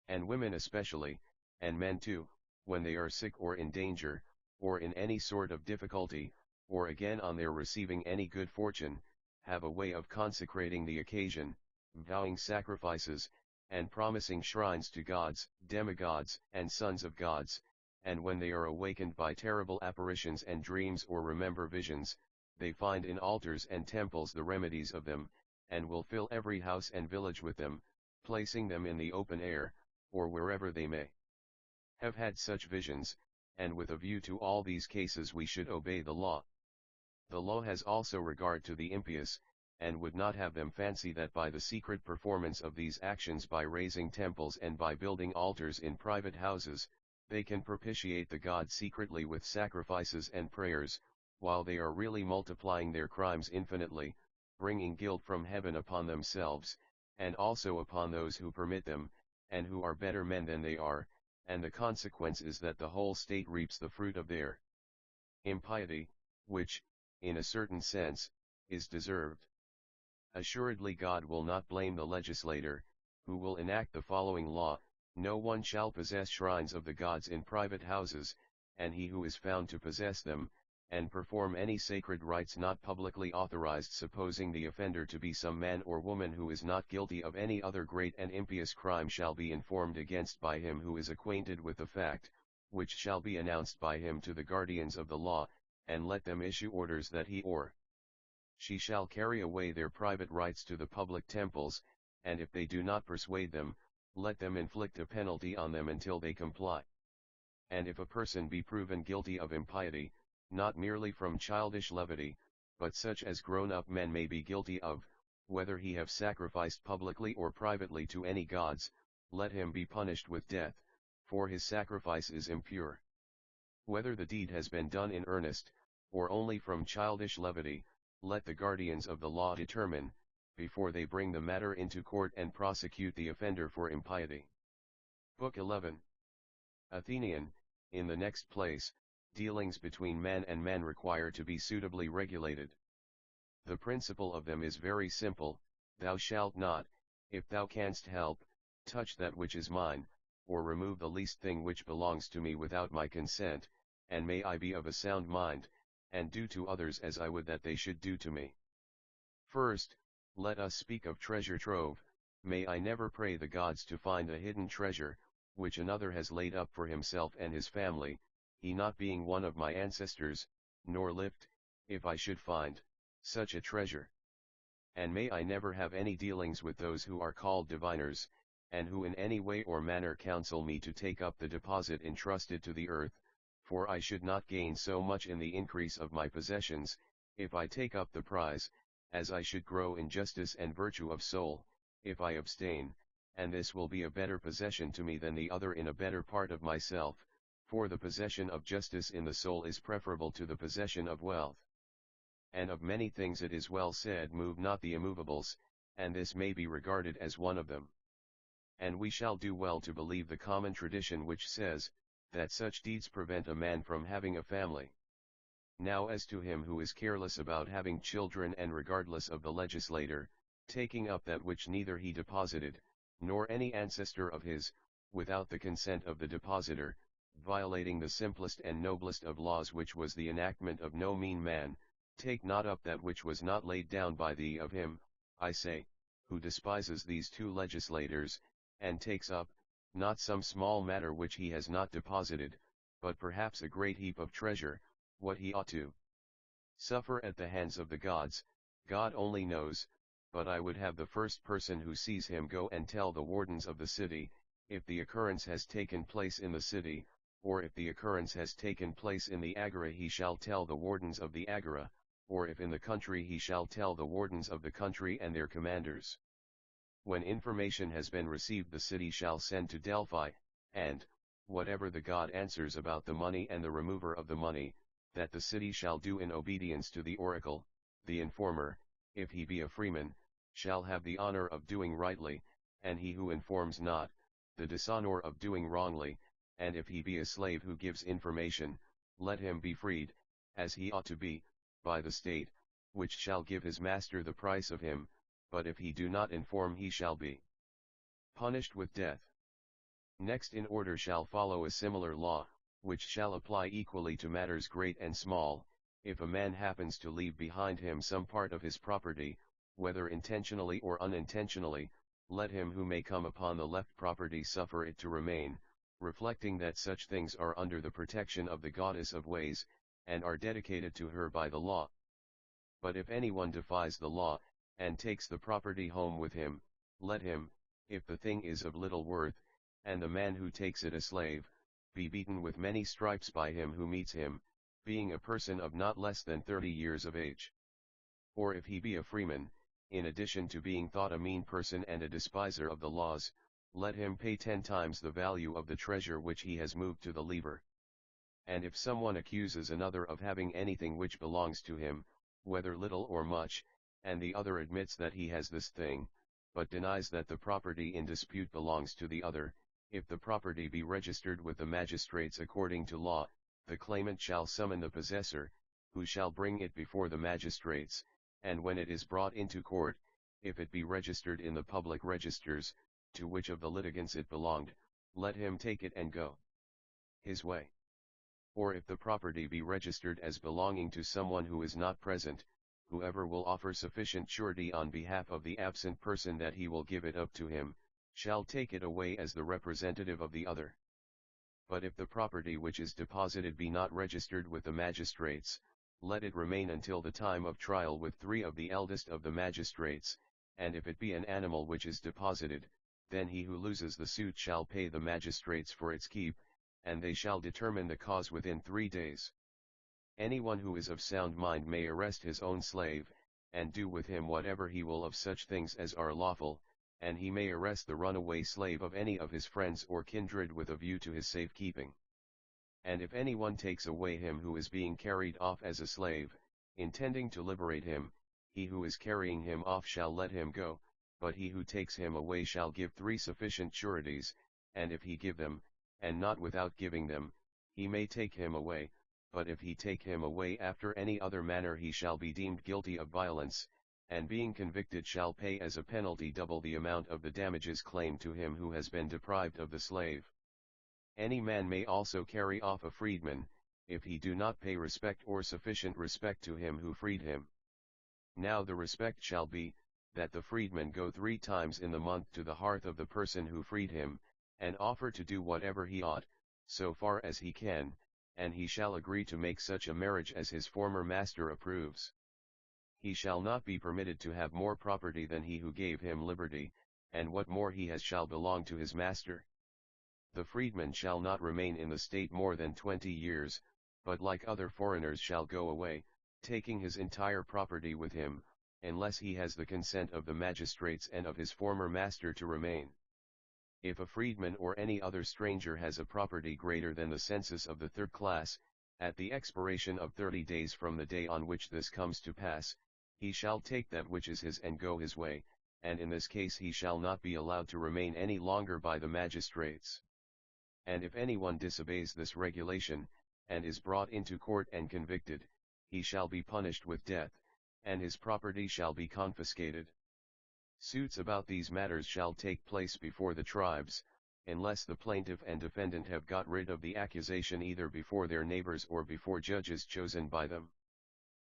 And women especially, and men too, when they are sick or in danger, or in any sort of difficulty, or again on their receiving any good fortune, have a way of consecrating the occasion, vowing sacrifices, and promising shrines to gods, demigods, and sons of gods, and when they are awakened by terrible apparitions and dreams or remember visions, they find in altars and temples the remedies of them, and will fill every house and village with them, placing them in the open air, or wherever they may have had such visions, and with a view to all these cases we should obey the law. The law has also regard to the impious, and would not have them fancy that by the secret performance of these actions, by raising temples and by building altars in private houses, they can propitiate the gods secretly with sacrifices and prayers, while they are really multiplying their crimes infinitely, bringing guilt from heaven upon themselves, and also upon those who permit them, and who are better men than they are, and the consequence is that the whole state reaps the fruit of their impiety, which, in a certain sense, is deserved. Assuredly God will not blame the legislator, who will enact the following law: no one shall possess shrines of the gods in private houses, and he who is found to possess them, and perform any sacred rites not publicly authorized, supposing the offender to be some man or woman who is not guilty of any other great and impious crime, shall be informed against by him who is acquainted with the fact, which shall be announced by him to the guardians of the law, and let them issue orders that he or she shall carry away their private rites to the public temples, and if they do not persuade them, let them inflict a penalty on them until they comply. And if a person be proven guilty of impiety, not merely from childish levity, but such as grown-up men may be guilty of, whether he have sacrificed publicly or privately to any gods, let him be punished with death, for his sacrifice is impure. Whether the deed has been done in earnest, or only from childish levity, let the guardians of the law determine, before they bring the matter into court and prosecute the offender for impiety. Book 11. Athenian. In the next place, dealings between man and man require to be suitably regulated. The principle of them is very simple: thou shalt not, if thou canst help, touch that which is mine, or remove the least thing which belongs to me without my consent, and may I be of a sound mind, and do to others as I would that they should do to me. First, let us speak of treasure trove. May I never pray the gods to find a hidden treasure, which another has laid up for himself and his family, he not being one of my ancestors, nor lift, if I should find such a treasure. And may I never have any dealings with those who are called diviners, and who in any way or manner counsel me to take up the deposit entrusted to the earth, for I should not gain so much in the increase of my possessions, if I take up the prize, as I should grow in justice and virtue of soul, if I abstain, and this will be a better possession to me than the other in a better part of myself, for the possession of justice in the soul is preferable to the possession of wealth. And of many things it is well said, move not the immovables, and this may be regarded as one of them. And we shall do well to believe the common tradition which says, that such deeds prevent a man from having a family. Now as to him who is careless about having children and regardless of the legislator, taking up that which neither he deposited, nor any ancestor of his, without the consent of the depositor, violating the simplest and noblest of laws which was the enactment of no mean man, take not up that which was not laid down by thee of him, I say, who despises these two legislators, and takes up, not some small matter which he has not deposited, but perhaps a great heap of treasure, what he ought to suffer at the hands of the gods, God only knows, but I would have the first person who sees him go and tell the wardens of the city, if the occurrence has taken place in the city, or if the occurrence has taken place in the agora he shall tell the wardens of the agora, or if in the country he shall tell the wardens of the country and their commanders. When information has been received the city shall send to Delphi, and, whatever the god answers about the money and the remover of the money, that the city shall do in obedience to the oracle, the informer, if he be a freeman, shall have the honor of doing rightly, and he who informs not, the dishonor of doing wrongly, and if he be a slave who gives information, let him be freed, as he ought to be, by the state, which shall give his master the price of him, but if he do not inform he shall be punished with death. Next in order shall follow a similar law, which shall apply equally to matters great and small. If a man happens to leave behind him some part of his property, whether intentionally or unintentionally, let him who may come upon the left property suffer it to remain, reflecting that such things are under the protection of the goddess of ways, and are dedicated to her by the law. But if anyone defies the law, and takes the property home with him, let him, if the thing is of little worth, and the man who takes it a slave, be beaten with many stripes by him who meets him, being a person of not less than 30 years of age. Or if he be a freeman, in addition to being thought a mean person and a despiser of the laws, let him pay 10 times the value of the treasure which he has moved to the lever. And if someone accuses another of having anything which belongs to him, whether little or much, and the other admits that he has this thing, but denies that the property in dispute belongs to the other, if the property be registered with the magistrates according to law, the claimant shall summon the possessor, who shall bring it before the magistrates, and when it is brought into court, if it be registered in the public registers, to which of the litigants it belonged, let him take it and go his way. Or if the property be registered as belonging to someone who is not present, whoever will offer sufficient surety on behalf of the absent person that he will give it up to him, shall take it away as the representative of the other. But if the property which is deposited be not registered with the magistrates, let it remain until the time of trial with 3 of the eldest of the magistrates, and if it be an animal which is deposited, then he who loses the suit shall pay the magistrates for its keep, and they shall determine the cause within 3 days. Anyone who is of sound mind may arrest his own slave, and do with him whatever he will of such things as are lawful, and he may arrest the runaway slave of any of his friends or kindred with a view to his safekeeping. And if anyone takes away him who is being carried off as a slave, intending to liberate him, he who is carrying him off shall let him go, but he who takes him away shall give 3 sufficient sureties, and if he give them, and not without giving them, he may take him away, but if he take him away after any other manner he shall be deemed guilty of violence, and being convicted shall pay as a penalty double the amount of the damages claimed to him who has been deprived of the slave. Any man may also carry off a freedman, if he do not pay respect or sufficient respect to him who freed him. Now the respect shall be, that the freedman go 3 times in the month to the hearth of the person who freed him, and offer to do whatever he ought, so far as he can, and he shall agree to make such a marriage as his former master approves. He shall not be permitted to have more property than he who gave him liberty, and what more he has shall belong to his master. The freedman shall not remain in the state more than 20 years, but like other foreigners shall go away, taking his entire property with him, unless he has the consent of the magistrates and of his former master to remain. If a freedman or any other stranger has a property greater than the census of the third class, at the expiration of 30 days from the day on which this comes to pass, he shall take that which is his and go his way, and in this case he shall not be allowed to remain any longer by the magistrates. And if anyone disobeys this regulation, and is brought into court and convicted, he shall be punished with death, and his property shall be confiscated. Suits about these matters shall take place before the tribes, unless the plaintiff and defendant have got rid of the accusation either before their neighbors or before judges chosen by them.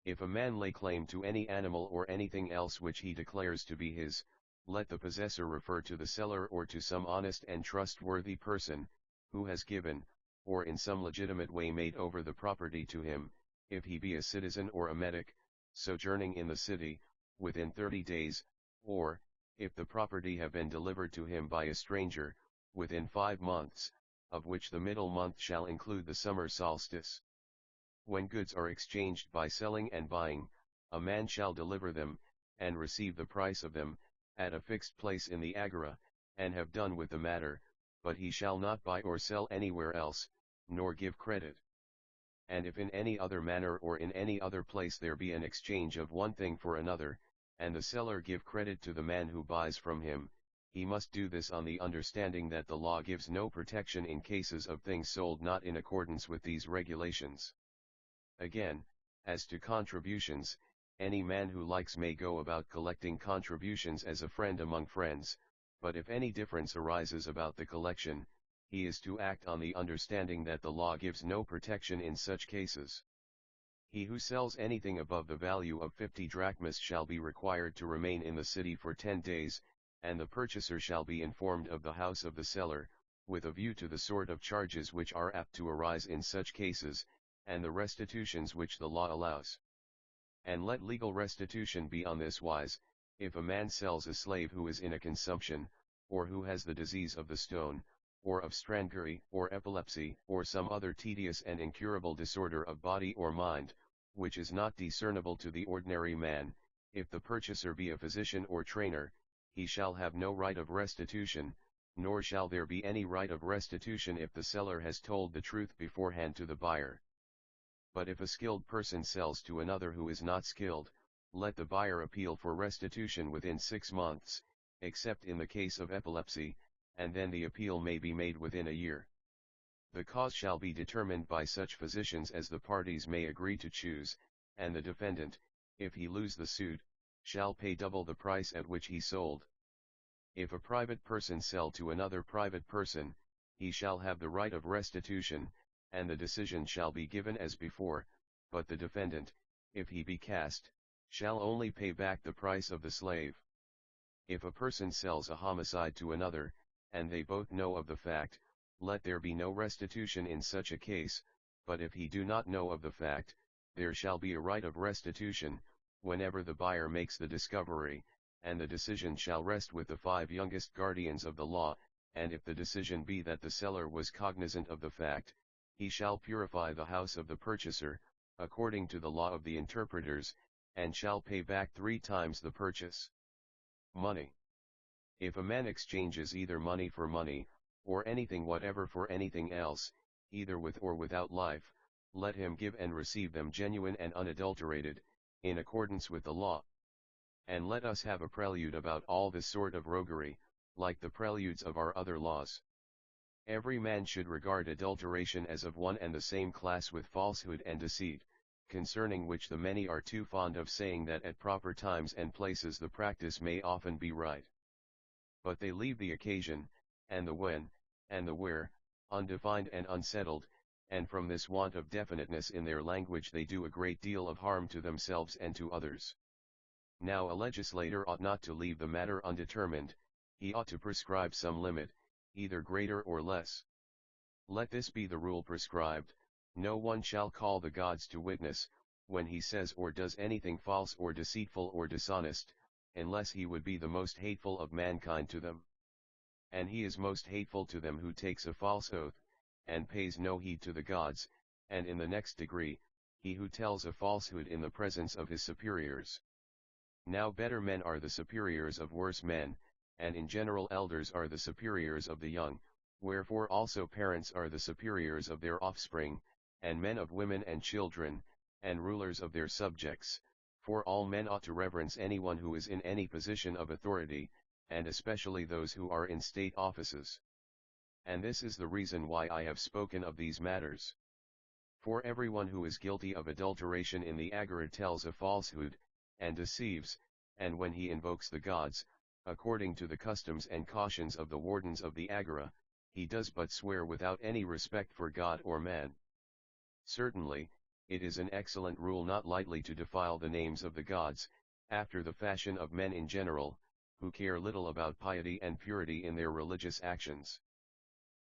If a man lay claim to any animal or anything else which he declares to be his, let the possessor refer to the seller or to some honest and trustworthy person, who has given, or in some legitimate way made over the property to him, if he be a citizen or a metic, sojourning in the city, within 30 days, or, if the property have been delivered to him by a stranger, within 5 months, of which the middle month shall include the summer solstice. When goods are exchanged by selling and buying, a man shall deliver them, and receive the price of them, at a fixed place in the agora, and have done with the matter, but he shall not buy or sell anywhere else, nor give credit. And if in any other manner or in any other place there be an exchange of one thing for another, and the seller give credit to the man who buys from him, he must do this on the understanding that the law gives no protection in cases of things sold not in accordance with these regulations. Again, as to contributions, any man who likes may go about collecting contributions as a friend among friends, but if any difference arises about the collection, he is to act on the understanding that the law gives no protection in such cases. He who sells anything above the value of 50 drachmas shall be required to remain in the city for 10 days, and the purchaser shall be informed of the house of the seller, with a view to the sort of charges which are apt to arise in such cases, and the restitutions which the law allows. And let legal restitution be on this wise: if a man sells a slave who is in a consumption, or who has the disease of the stone, or of strangury, or epilepsy, or some other tedious and incurable disorder of body or mind, which is not discernible to the ordinary man, if the purchaser be a physician or trainer, he shall have no right of restitution, nor shall there be any right of restitution if the seller has told the truth beforehand to the buyer. But if a skilled person sells to another who is not skilled, let the buyer appeal for restitution within 6 months, except in the case of epilepsy, and then the appeal may be made within a year. The cause shall be determined by such physicians as the parties may agree to choose, and the defendant, if he lose the suit, shall pay double the price at which he sold. If a private person sell to another private person, he shall have the right of restitution, and the decision shall be given as before, but the defendant, if he be cast, shall only pay back the price of the slave. If a person sells a homicide to another, and they both know of the fact, let there be no restitution in such a case, but if he do not know of the fact, there shall be a right of restitution, whenever the buyer makes the discovery, and the decision shall rest with the 5 youngest guardians of the law, and if the decision be that the seller was cognizant of the fact, he shall purify the house of the purchaser, according to the law of the interpreters, and shall pay back 3 times the purchase. Money. If a man exchanges either money for money, or anything whatever for anything else, either with or without life, let him give and receive them genuine and unadulterated, in accordance with the law. And let us have a prelude about all this sort of roguery, like the preludes of our other laws. Every man should regard adulteration as of one and the same class with falsehood and deceit, concerning which the many are too fond of saying that at proper times and places the practice may often be right. But they leave the occasion, and the when, and the where, undefined and unsettled, and from this want of definiteness in their language they do a great deal of harm to themselves and to others. Now a legislator ought not to leave the matter undetermined, he ought to prescribe some limit, either greater or less. Let this be the rule prescribed: no one shall call the gods to witness, when he says or does anything false or deceitful or dishonest, unless he would be the most hateful of mankind to them. And he is most hateful to them who takes a false oath, and pays no heed to the gods, and in the next degree, he who tells a falsehood in the presence of his superiors. Now better men are the superiors of worse men, and in general elders are the superiors of the young, wherefore also parents are the superiors of their offspring, and men of women and children, and rulers of their subjects, for all men ought to reverence anyone who is in any position of authority, and especially those who are in state offices. And this is the reason why I have spoken of these matters. For everyone who is guilty of adulteration in the agora tells a falsehood, and deceives, and when he invokes the gods, according to the customs and cautions of the wardens of the agora, he does but swear without any respect for God or man. Certainly, it is an excellent rule not lightly to defile the names of the gods, after the fashion of men in general, who care little about piety and purity in their religious actions.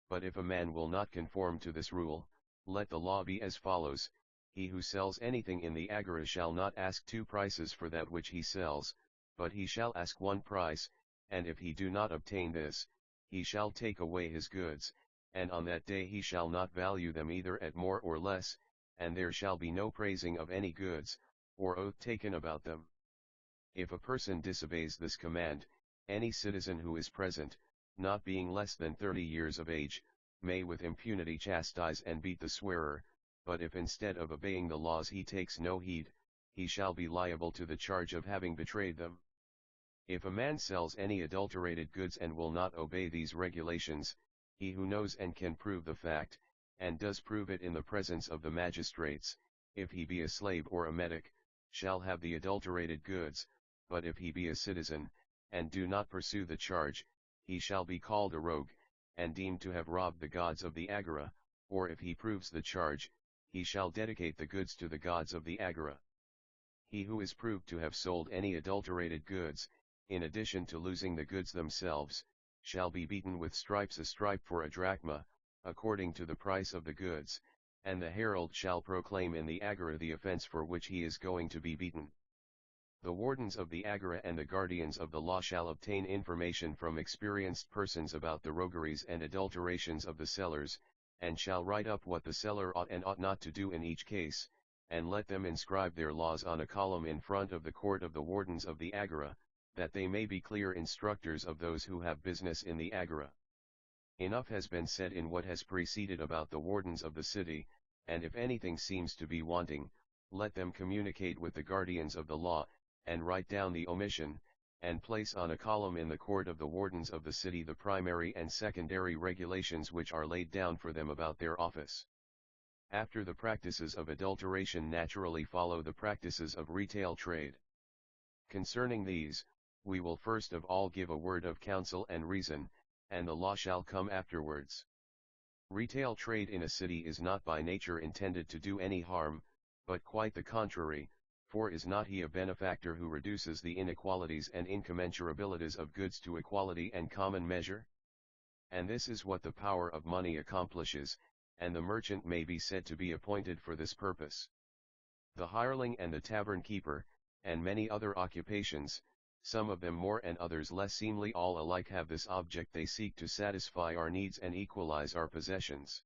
But if a man will not conform to this rule, let the law be as follows: he who sells anything in the agora shall not ask 2 prices for that which he sells, but he shall ask 1 price, and if he do not obtain this, he shall take away his goods, and on that day he shall not value them either at more or less, and there shall be no praising of any goods, or oath taken about them. If a person disobeys this command, any citizen who is present, not being less than 30 years of age, may with impunity chastise and beat the swearer, but if instead of obeying the laws he takes no heed, he shall be liable to the charge of having betrayed them. If a man sells any adulterated goods and will not obey these regulations, he who knows and can prove the fact, and does prove it in the presence of the magistrates, if he be a slave or a metic, shall have the adulterated goods, but if he be a citizen, and do not pursue the charge, he shall be called a rogue, and deemed to have robbed the gods of the agora, or if he proves the charge, he shall dedicate the goods to the gods of the agora. He who is proved to have sold any adulterated goods, in addition to losing the goods themselves, shall be beaten with stripes, a stripe for a drachma, according to the price of the goods, and the herald shall proclaim in the agora the offense for which he is going to be beaten. The wardens of the agora and the guardians of the law shall obtain information from experienced persons about the rogueries and adulterations of the sellers, and shall write up what the seller ought and ought not to do in each case, and let them inscribe their laws on a column in front of the court of the wardens of the agora, that they may be clear instructors of those who have business in the agora. Enough has been said in what has preceded about the wardens of the city, and if anything seems to be wanting, let them communicate with the guardians of the law, and write down the omission, and place on a column in the court of the wardens of the city the primary and secondary regulations which are laid down for them about their office. After the practices of adulteration naturally follow the practices of retail trade. Concerning these, we will first of all give a word of counsel and reason, and the law shall come afterwards. Retail trade in a city is not by nature intended to do any harm, but quite the contrary, for is not he a benefactor who reduces the inequalities and incommensurabilities of goods to equality and common measure? And this is what the power of money accomplishes, and the merchant may be said to be appointed for this purpose. The hireling and the tavern keeper, and many other occupations, some of them more and others less seemly, all alike have this object: they seek to satisfy our needs and equalize our possessions.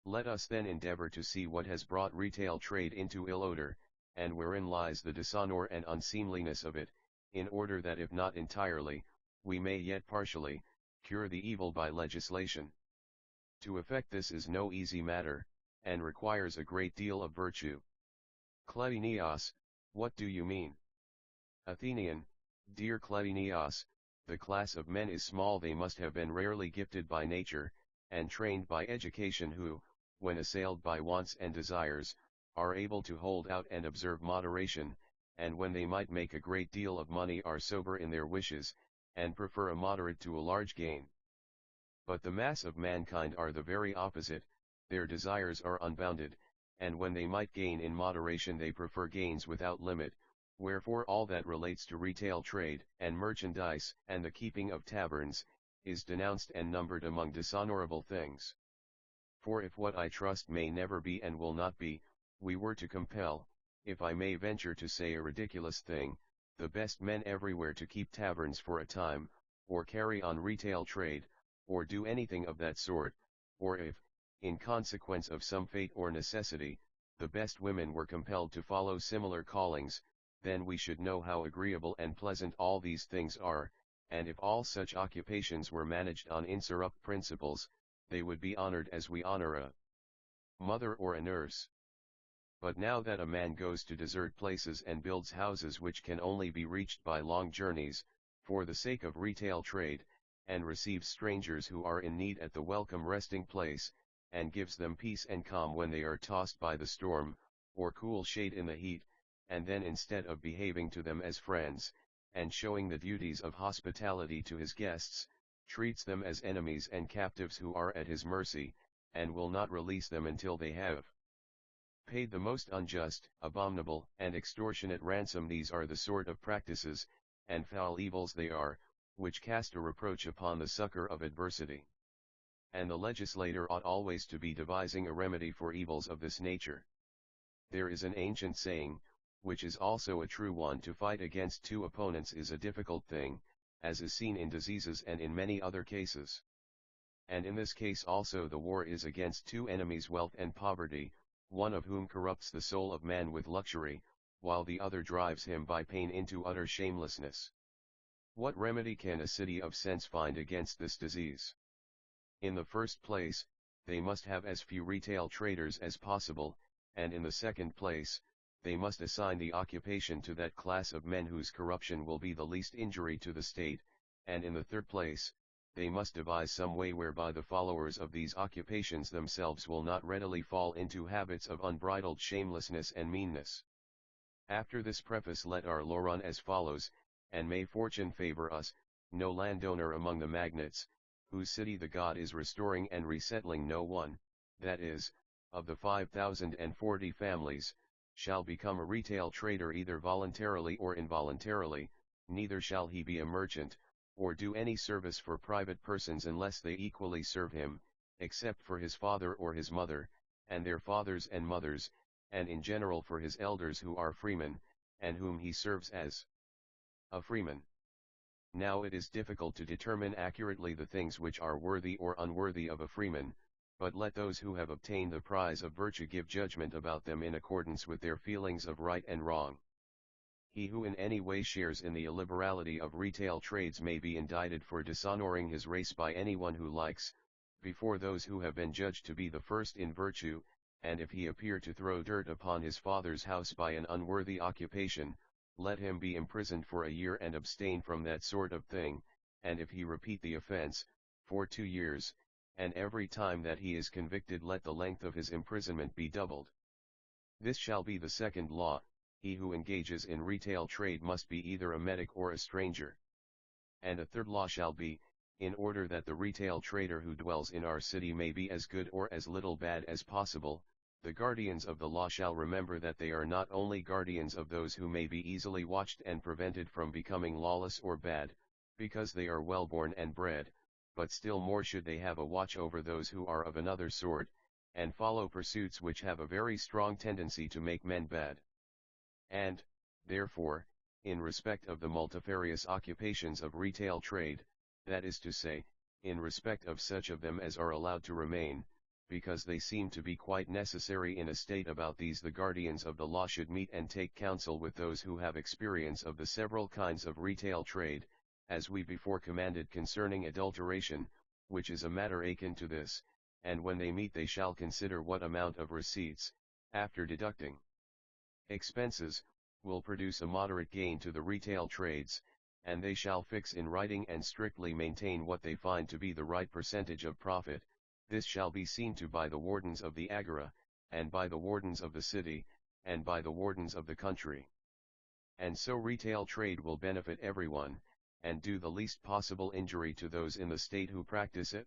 Let us then endeavor to see what has brought retail trade into ill odor, and wherein lies the dishonor and unseemliness of it, in order that if not entirely, we may yet partially, cure the evil by legislation. To effect this is no easy matter, and requires a great deal of virtue. Cleinias, what do you mean? Athenian, dear Cleinias, the class of men is small. They must have been rarely gifted by nature, and trained by education, who, when assailed by wants and desires, are able to hold out and observe moderation, and when they might make a great deal of money are sober in their wishes, and prefer a moderate to a large gain. But the mass of mankind are the very opposite: their desires are unbounded, and when they might gain in moderation they prefer gains without limit, wherefore all that relates to retail trade, and merchandise, and the keeping of taverns, is denounced and numbered among dishonorable things. For if what I trust may never be and will not be, we were to compel, if I may venture to say a ridiculous thing, the best men everywhere to keep taverns for a time, or carry on retail trade, or do anything of that sort, or if, in consequence of some fate or necessity, the best women were compelled to follow similar callings, then we should know how agreeable and pleasant all these things are, and if all such occupations were managed on insurupt principles, they would be honored as we honor a mother or a nurse. But now that a man goes to desert places and builds houses which can only be reached by long journeys, for the sake of retail trade, and receives strangers who are in need at the welcome resting place, and gives them peace and calm when they are tossed by the storm, or cool shade in the heat, and then instead of behaving to them as friends, and showing the duties of hospitality to his guests, treats them as enemies and captives who are at his mercy, and will not release them until they have paid the most unjust, abominable, and extortionate ransom. These are the sort of practices, and foul evils they are, which cast a reproach upon the succor of adversity. And the legislator ought always to be devising a remedy for evils of this nature. There is an ancient saying, which is also a true one: to fight against two opponents is a difficult thing, as is seen in diseases and in many other cases. And in this case also the war is against two enemies, wealth and poverty, one of whom corrupts the soul of man with luxury, while the other drives him by pain into utter shamelessness. What remedy can a city of sense find against this disease? In the first place, they must have as few retail traders as possible, and in the second place, they must assign the occupation to that class of men whose corruption will be the least injury to the state, and in the third place, they must devise some way whereby the followers of these occupations themselves will not readily fall into habits of unbridled shamelessness and meanness. After this preface let our law run as follows: and may fortune favor us, no landowner among the magnates, whose city the god is restoring and resettling, no one, that is, of the 5,040 families, shall become a retail trader either voluntarily or involuntarily, neither shall he be a merchant, or do any service for private persons unless they equally serve him, except for his father or his mother, and their fathers and mothers, and in general for his elders who are freemen, and whom he serves as a freeman. Now it is difficult to determine accurately the things which are worthy or unworthy of a freeman, but let those who have obtained the prize of virtue give judgment about them in accordance with their feelings of right and wrong. He who in any way shares in the illiberality of retail trades may be indicted for dishonoring his race by anyone who likes, before those who have been judged to be the first in virtue, and if he appear to throw dirt upon his father's house by an unworthy occupation, let him be imprisoned for a year and abstain from that sort of thing, and if he repeat the offense, for 2 years, and every time that he is convicted let the length of his imprisonment be doubled. This shall be the second law: he who engages in retail trade must be either a metic or a stranger. And a third law shall be, in order that the retail trader who dwells in our city may be as good or as little bad as possible, the guardians of the law shall remember that they are not only guardians of those who may be easily watched and prevented from becoming lawless or bad, because they are well born and bred, but still more should they have a watch over those who are of another sort, and follow pursuits which have a very strong tendency to make men bad. And, therefore, in respect of the multifarious occupations of retail trade, that is to say, in respect of such of them as are allowed to remain, because they seem to be quite necessary in a state, about these the guardians of the law should meet and take counsel with those who have experience of the several kinds of retail trade, as we before commanded concerning adulteration, which is a matter akin to this, and when they meet they shall consider what amount of receipts, after deducting expenses, will produce a moderate gain to the retail trades, and they shall fix in writing and strictly maintain what they find to be the right percentage of profit. This shall be seen to by the wardens of the agora, and by the wardens of the city, and by the wardens of the country. And so retail trade will benefit everyone, and do the least possible injury to those in the state who practice it.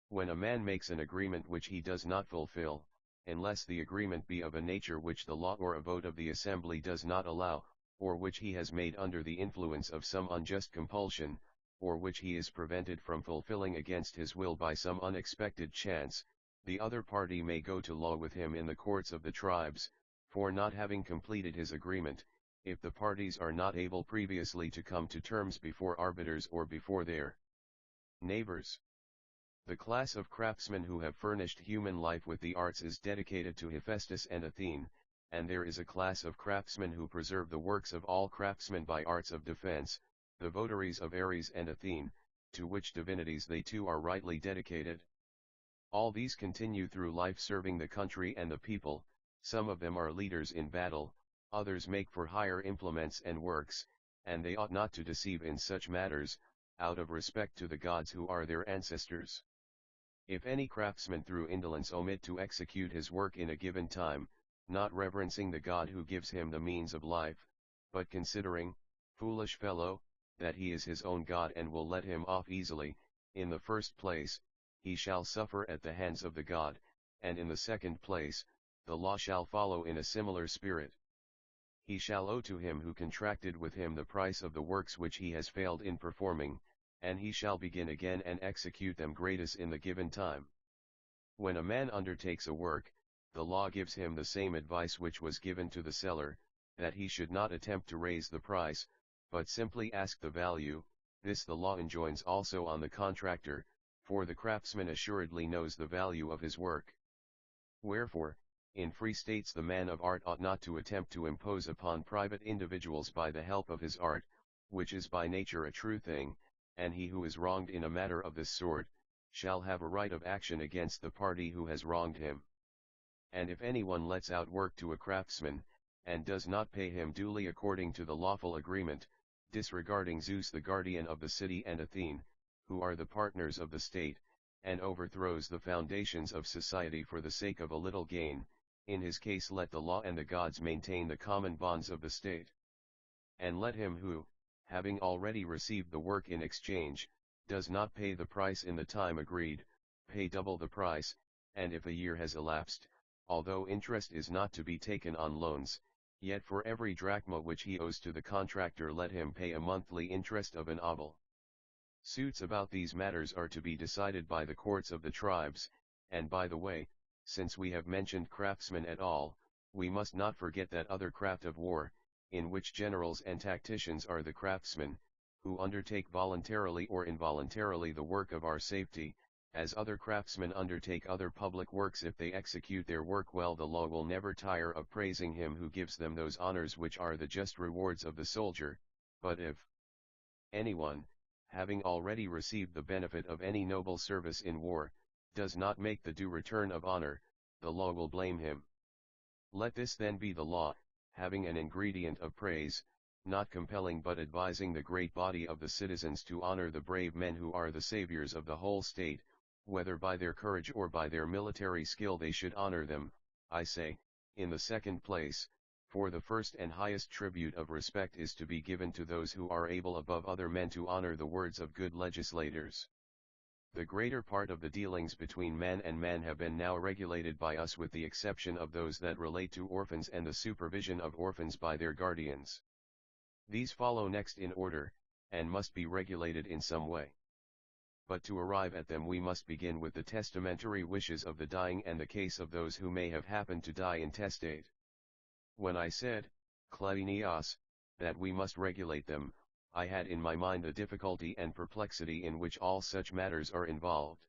When a man makes an agreement which he does not fulfill, unless the agreement be of a nature which the law or a vote of the assembly does not allow, or which he has made under the influence of some unjust compulsion, or which he is prevented from fulfilling against his will by some unexpected chance, the other party may go to law with him in the courts of the tribes, for not having completed his agreement, if the parties are not able previously to come to terms before arbiters or before their neighbors. The class of craftsmen who have furnished human life with the arts is dedicated to Hephaestus and Athene, and there is a class of craftsmen who preserve the works of all craftsmen by arts of defense, the votaries of Ares and Athene, to which divinities they too are rightly dedicated. All these continue through life serving the country and the people, some of them are leaders in battle, others make for hire implements and works, and they ought not to deceive in such matters, out of respect to the gods who are their ancestors. If any craftsman through indolence omit to execute his work in a given time, not reverencing the God who gives him the means of life, but considering, foolish fellow, that he is his own God and will let him off easily, in the first place, he shall suffer at the hands of the God, and in the second place, the law shall follow in a similar spirit. He shall owe to him who contracted with him the price of the works which he has failed in performing, and he shall begin again and execute them gratis in the given time. When a man undertakes a work, the law gives him the same advice which was given to the seller, that he should not attempt to raise the price, but simply ask the value. This the law enjoins also on the contractor, for the craftsman assuredly knows the value of his work. Wherefore, in free states the man of art ought not to attempt to impose upon private individuals by the help of his art, which is by nature a true thing, and he who is wronged in a matter of this sort, shall have a right of action against the party who has wronged him. And if anyone lets out work to a craftsman, and does not pay him duly according to the lawful agreement, disregarding Zeus the guardian of the city and Athene, who are the partners of the state, and overthrows the foundations of society for the sake of a little gain, in his case let the law and the gods maintain the common bonds of the state. And let him who, having already received the work in exchange, does not pay the price in the time agreed, pay double the price, and if a year has elapsed, although interest is not to be taken on loans, yet for every drachma which he owes to the contractor let him pay a monthly interest of an obol. Suits about these matters are to be decided by the courts of the tribes, and by the way, since we have mentioned craftsmen at all, we must not forget that other craft of war, in which generals and tacticians are the craftsmen, who undertake voluntarily or involuntarily the work of our safety, as other craftsmen undertake other public works. If they execute their work well, the law will never tire of praising him who gives them those honors which are the just rewards of the soldier. But if anyone, having already received the benefit of any noble service in war, does not make the due return of honor, the law will blame him. Let this then be the law, having an ingredient of praise, not compelling but advising the great body of the citizens to honor the brave men who are the saviors of the whole state, whether by their courage or by their military skill they should honor them. I say, in the second place, for the first and highest tribute of respect is to be given to those who are able above other men to honor the words of good legislators. The greater part of the dealings between man and man have been now regulated by us, with the exception of those that relate to orphans and the supervision of orphans by their guardians. These follow next in order, and must be regulated in some way. But to arrive at them we must begin with the testamentary wishes of the dying and the case of those who may have happened to die intestate. When I said, Kleinios, that we must regulate them, I had in my mind the difficulty and perplexity in which all such matters are involved.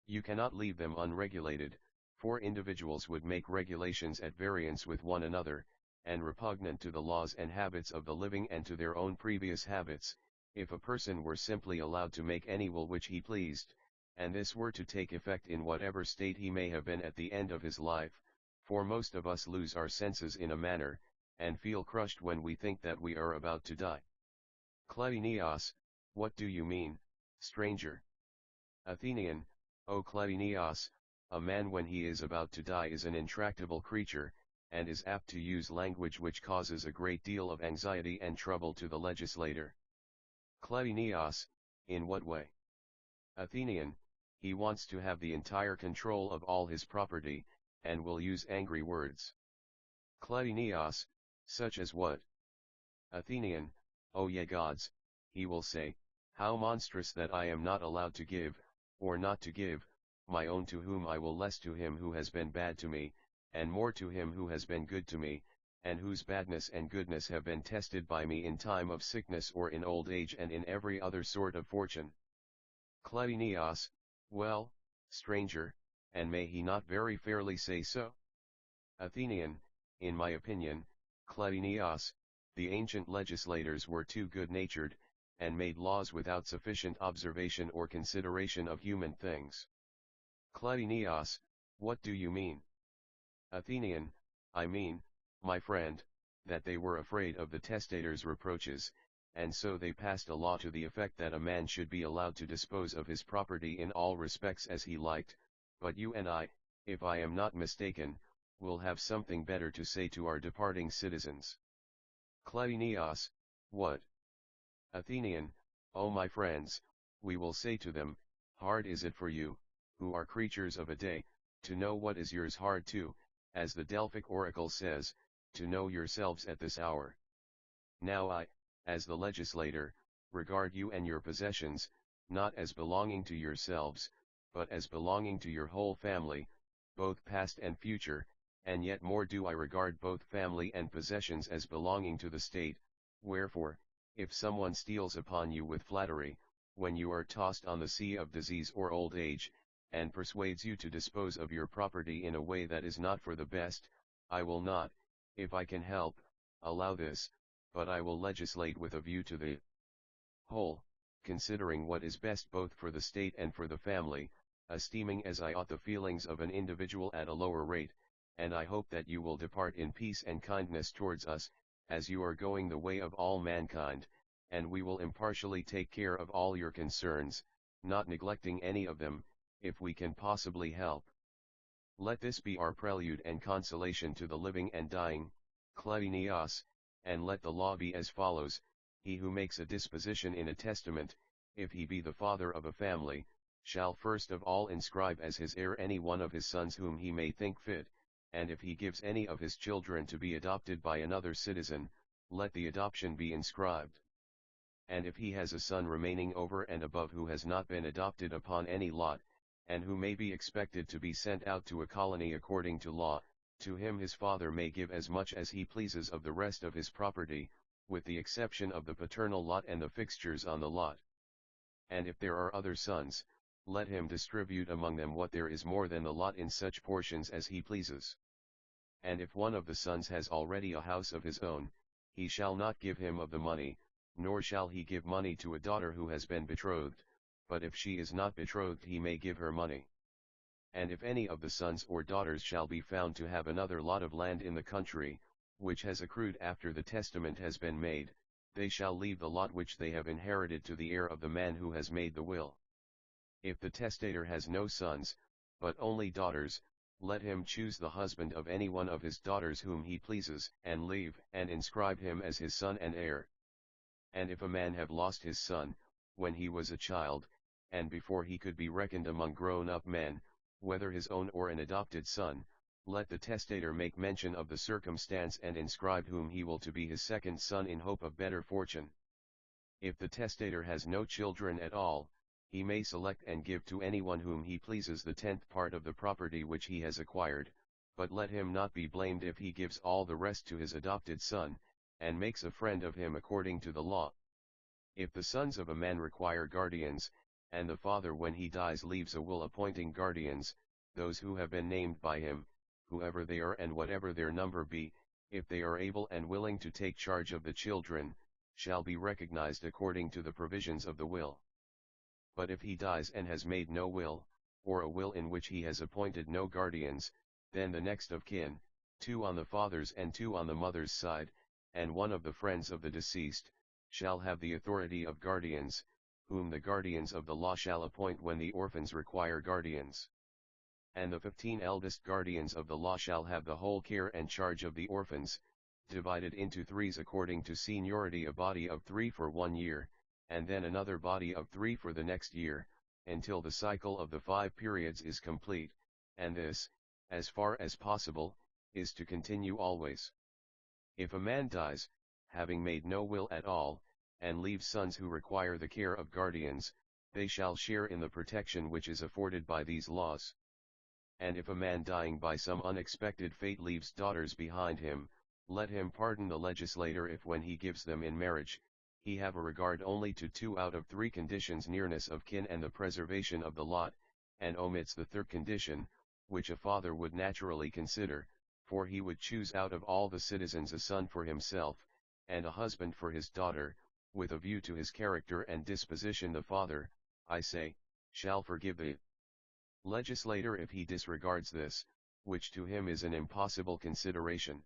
You cannot leave them unregulated, for individuals would make regulations at variance with one another, and repugnant to the laws and habits of the living and to their own previous habits, if a person were simply allowed to make any will which he pleased, and this were to take effect in whatever state he may have been at the end of his life, for most of us lose our senses in a manner, and feel crushed when we think that we are about to die. Kleinios, what do you mean, stranger? Athenian, O Kleinios, a man when he is about to die is an intractable creature, and is apt to use language which causes a great deal of anxiety and trouble to the legislator. Kleinios, in what way? Athenian, he wants to have the entire control of all his property, and will use angry words. Kleinios, such as what? Athenian, O ye gods, he will say, how monstrous that I am not allowed to give, or not to give, my own to whom I will less to him who has been bad to me, and more to him who has been good to me, and whose badness and goodness have been tested by me in time of sickness or in old age and in every other sort of fortune. Kleinios, well, stranger, and may he not very fairly say so? Athenian, in my opinion, Cleinias, the ancient legislators were too good-natured, and made laws without sufficient observation or consideration of human things. Cleinias, what do you mean? Athenian, I mean, my friend, that they were afraid of the testator's reproaches, and so they passed a law to the effect that a man should be allowed to dispose of his property in all respects as he liked, but you and I, if I am not mistaken, will have something better to say to our departing citizens. Cleinias, what? Athenian, O my friends, we will say to them, hard is it for you, who are creatures of a day, to know what is yours hard too, as the Delphic oracle says, to know yourselves at this hour. Now I, as the legislator, regard you and your possessions, not as belonging to yourselves, but as belonging to your whole family, both past and future, and yet more do I regard both family and possessions as belonging to the state, wherefore, if someone steals upon you with flattery, when you are tossed on the sea of disease or old age, and persuades you to dispose of your property in a way that is not for the best, I will not, if I can help, allow this, but I will legislate with a view to the whole, considering what is best both for the state and for the family, esteeming as I ought the feelings of an individual at a lower rate, and I hope that you will depart in peace and kindness towards us, as you are going the way of all mankind, and we will impartially take care of all your concerns, not neglecting any of them, if we can possibly help. Let this be our prelude and consolation to the living and dying, Cleinias, and let the law be as follows: he who makes a disposition in a testament, if he be the father of a family, shall first of all inscribe as his heir any one of his sons whom he may think fit, and if he gives any of his children to be adopted by another citizen, let the adoption be inscribed. And if he has a son remaining over and above who has not been adopted upon any lot, and who may be expected to be sent out to a colony according to law, to him his father may give as much as he pleases of the rest of his property, with the exception of the paternal lot and the fixtures on the lot. And if there are other sons, let him distribute among them what there is more than the lot in such portions as he pleases. And if one of the sons has already a house of his own, he shall not give him of the money, nor shall he give money to a daughter who has been betrothed, but if she is not betrothed he may give her money. And if any of the sons or daughters shall be found to have another lot of land in the country, which has accrued after the testament has been made, they shall leave the lot which they have inherited to the heir of the man who has made the will. If the testator has no sons, but only daughters, let him choose the husband of any one of his daughters whom he pleases, and leave and inscribe him as his son and heir. And if a man have lost his son, when he was a child, and before he could be reckoned among grown-up men, whether his own or an adopted son, let the testator make mention of the circumstance and inscribe whom he will to be his second son in hope of better fortune. If the testator has no children at all, he may select and give to anyone whom he pleases the 10th part of the property which he has acquired, but let him not be blamed if he gives all the rest to his adopted son, and makes a friend of him according to the law. If the sons of a man require guardians, and the father when he dies leaves a will appointing guardians, those who have been named by him, whoever they are and whatever their number be, if they are able and willing to take charge of the children, shall be recognized according to the provisions of the will. But if he dies and has made no will, or a will in which he has appointed no guardians, then the next of kin, 2 on the father's and 2 on the mother's side, and one of the friends of the deceased, shall have the authority of guardians, whom the guardians of the law shall appoint when the orphans require guardians. And the 15 eldest guardians of the law shall have the whole care and charge of the orphans, divided into threes according to seniority, a body of 3 for 1 year, and then another body of 3 for the next year, until the cycle of the 5 periods is complete, and this, as far as possible, is to continue always. If a man dies, having made no will at all, and leaves sons who require the care of guardians, they shall share in the protection which is afforded by these laws. And if a man dying by some unexpected fate leaves daughters behind him, let him pardon the legislator if when he gives them in marriage, he have a regard only to 2 out of 3 conditions, nearness of kin and the preservation of the lot, and omits the 3rd condition, which a father would naturally consider, for he would choose out of all the citizens a son for himself, and a husband for his daughter, with a view to his character and disposition the father, I say, shall forgive the legislator if he disregards this, which to him is an impossible consideration.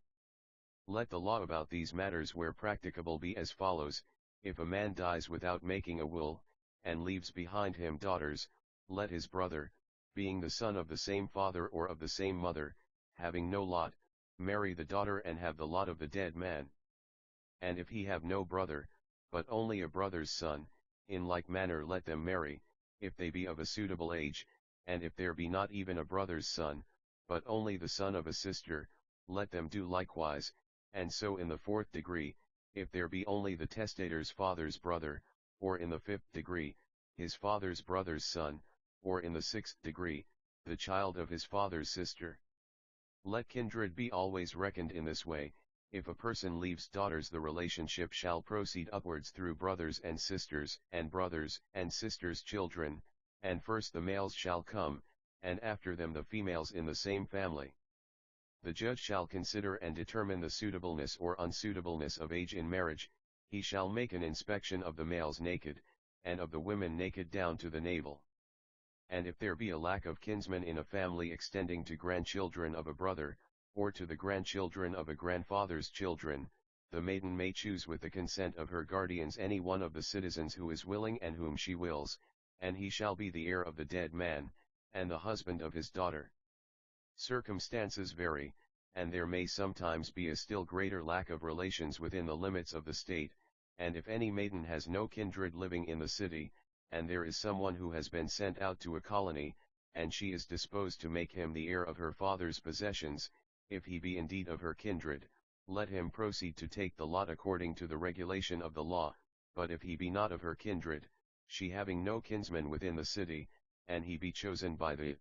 Let the law about these matters where practicable be as follows: if a man dies without making a will, and leaves behind him daughters, let his brother, being the son of the same father or of the same mother, having no lot, marry the daughter and have the lot of the dead man. And if he have no brother, but only a brother's son, in like manner let them marry, if they be of a suitable age, and if there be not even a brother's son, but only the son of a sister, let them do likewise, and so in the fourth degree, if there be only the testator's father's brother, or in the fifth degree, his father's brother's son, or in the sixth degree, the child of his father's sister. Let kindred be always reckoned in this way. If a person leaves daughters, the relationship shall proceed upwards through brothers and sisters, and brothers and sisters' children, and first the males shall come, and after them the females in the same family. The judge shall consider and determine the suitableness or unsuitableness of age in marriage. He shall make an inspection of the males naked, and of the women naked down to the navel. And if there be a lack of kinsmen in a family extending to grandchildren of a brother, or to the grandchildren of a grandfather's children, the maiden may choose with the consent of her guardians any one of the citizens who is willing and whom she wills, and he shall be the heir of the dead man, and the husband of his daughter. Circumstances vary, and there may sometimes be a still greater lack of relations within the limits of the state, and if any maiden has no kindred living in the city, and there is someone who has been sent out to a colony, and she is disposed to make him the heir of her father's possessions, if he be indeed of her kindred, let him proceed to take the lot according to the regulation of the law. But if he be not of her kindred, she having no kinsman within the city, and he be chosen by the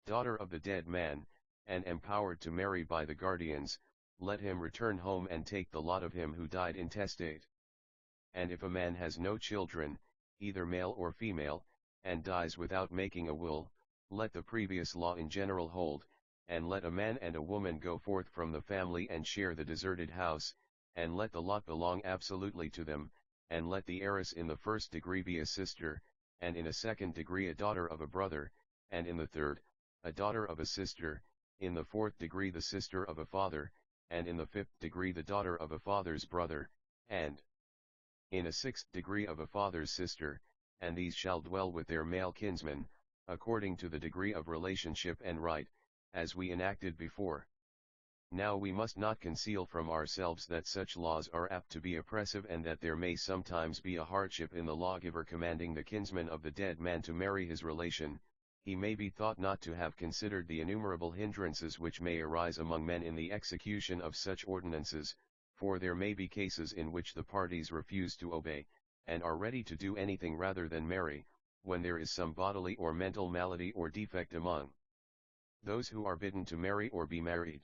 daughter of the dead man, and empowered to marry by the guardians, let him return home and take the lot of him who died intestate. And if a man has no children, either male or female, and dies without making a will, let the previous law in general hold, and let a man and a woman go forth from the family and share the deserted house, and let the lot belong absolutely to them, and let the heiress in the first degree be a sister, and in a second degree a daughter of a brother, and in the third, a daughter of a sister, in the fourth degree the sister of a father, and in the fifth degree the daughter of a father's brother, and in a sixth degree of a father's sister, and these shall dwell with their male kinsmen, according to the degree of relationship and right, as we enacted before. Now we must not conceal from ourselves that such laws are apt to be oppressive, and that there may sometimes be a hardship in the lawgiver commanding the kinsman of the dead man to marry his relation. He may be thought not to have considered the innumerable hindrances which may arise among men in the execution of such ordinances, for there may be cases in which the parties refuse to obey, and are ready to do anything rather than marry, when there is some bodily or mental malady or defect among those who are bidden to marry or be married.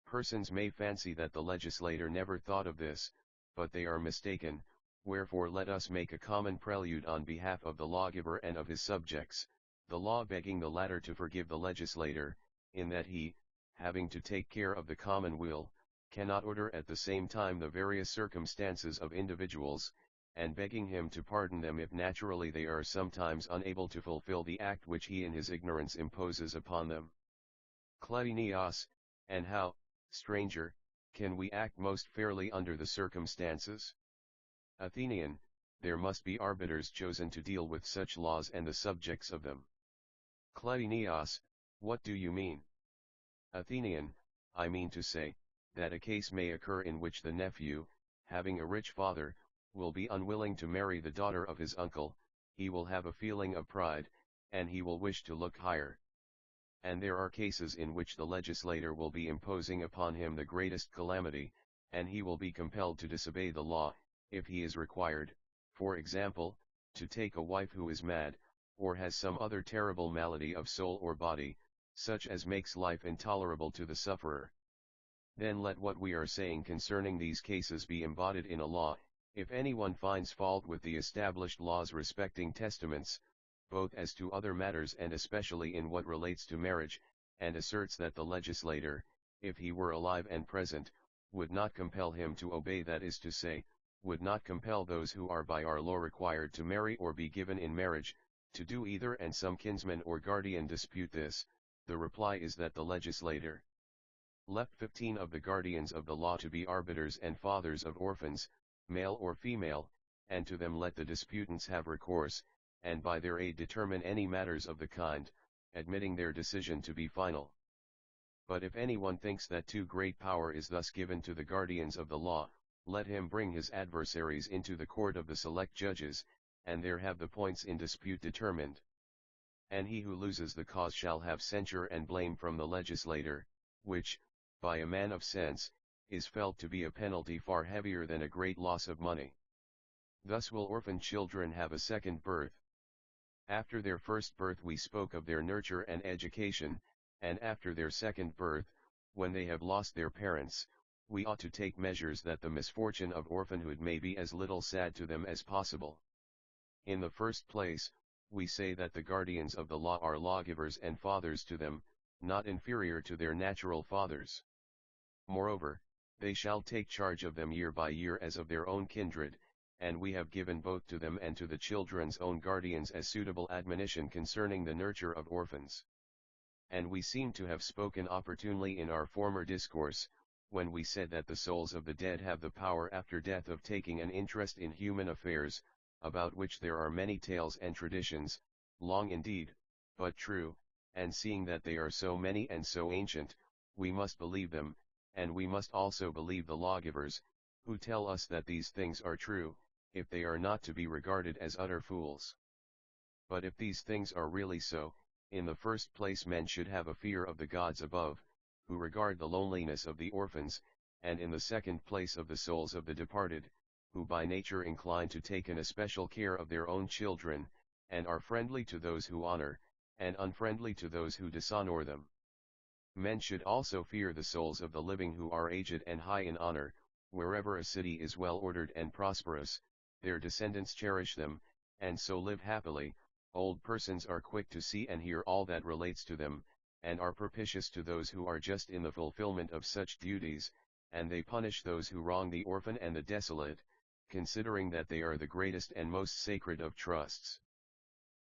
Persons may fancy that the legislator never thought of this, but they are mistaken. Wherefore let us make a common prelude on behalf of the lawgiver and of his subjects, the law begging the latter to forgive the legislator, in that he, having to take care of the common will, cannot order at the same time the various circumstances of individuals, and begging him to pardon them if naturally they are sometimes unable to fulfill the act which he in his ignorance imposes upon them. Kleinios, and how, stranger, can we act most fairly under the circumstances? Athenian, there must be arbiters chosen to deal with such laws and the subjects of them. Kleinios, what do you mean? Athenian, I mean to say, that a case may occur in which the nephew, having a rich father, will be unwilling to marry the daughter of his uncle. He will have a feeling of pride, and he will wish to look higher. And there are cases in which the legislator will be imposing upon him the greatest calamity, and he will be compelled to disobey the law, if he is required, for example, to take a wife who is mad, or has some other terrible malady of soul or body, such as makes life intolerable to the sufferer. Then let what we are saying concerning these cases be embodied in a law. If anyone finds fault with the established laws respecting testaments, both as to other matters and especially in what relates to marriage, and asserts that the legislator, if he were alive and present, would not compel him to obey, that is to say, would not compel those who are by our law required to marry or be given in marriage, to do either, and some kinsman or guardian dispute this, the reply is that the legislator left 15 of the guardians of the law to be arbiters and fathers of orphans, male or female, and to them let the disputants have recourse, and by their aid determine any matters of the kind, admitting their decision to be final. But if anyone thinks that too great power is thus given to the guardians of the law, let him bring his adversaries into the court of the select judges, and there have the points in dispute determined. And he who loses the cause shall have censure and blame from the legislator, which, by a man of sense, is felt to be a penalty far heavier than a great loss of money. Thus will orphan children have a second birth. After their first birth we spoke of their nurture and education, and after their second birth, when they have lost their parents, we ought to take measures that the misfortune of orphanhood may be as little sad to them as possible. In the first place, we say that the guardians of the law are lawgivers and fathers to them, not inferior to their natural fathers. Moreover, they shall take charge of them year by year as of their own kindred, and we have given both to them and to the children's own guardians as suitable admonition concerning the nurture of orphans. And we seem to have spoken opportunely in our former discourse, when we said that the souls of the dead have the power after death of taking an interest in human affairs, about which there are many tales and traditions, long indeed, but true, and seeing that they are so many and so ancient, we must believe them, and we must also believe the lawgivers, who tell us that these things are true, if they are not to be regarded as utter fools. But if these things are really so, in the first place men should have a fear of the gods above, who regard the loneliness of the orphans, and in the second place of the souls of the departed, who by nature incline to take an especial care of their own children, and are friendly to those who honor, and unfriendly to those who dishonor them. Men should also fear the souls of the living who are aged and high in honor, wherever a city is well ordered and prosperous, their descendants cherish them, and so live happily. Old persons are quick to see and hear all that relates to them, and are propitious to those who are just in the fulfillment of such duties, and they punish those who wrong the orphan and the desolate, considering that they are the greatest and most sacred of trusts.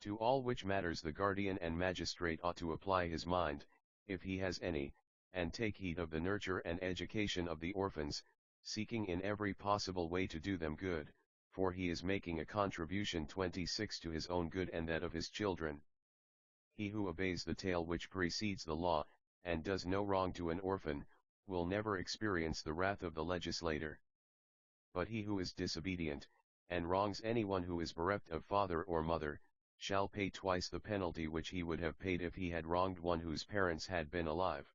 To all which matters the guardian and magistrate ought to apply his mind, if he has any, and take heed of the nurture and education of the orphans, seeking in every possible way to do them good, for he is making a contribution 26 to his own good and that of his children. He who obeys the tale which precedes the law, and does no wrong to an orphan, will never experience the wrath of the legislator. But he who is disobedient, and wrongs anyone who is bereft of father or mother, shall pay twice the penalty which he would have paid if he had wronged one whose parents had been alive.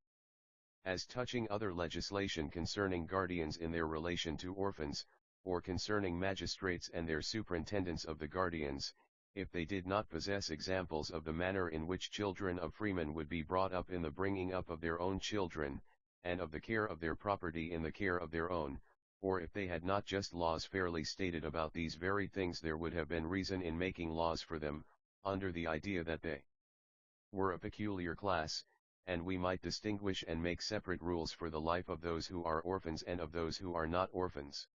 As touching other legislation concerning guardians in their relation to orphans, or concerning magistrates and their superintendence of the guardians, if they did not possess examples of the manner in which children of freemen would be brought up in the bringing up of their own children, and of the care of their property in the care of their own, or if they had not just laws fairly stated about these very things, there would have been reason in making laws for them, under the idea that they were a peculiar class, and we might distinguish and make separate rules for the life of those who are orphans and of those who are not orphans.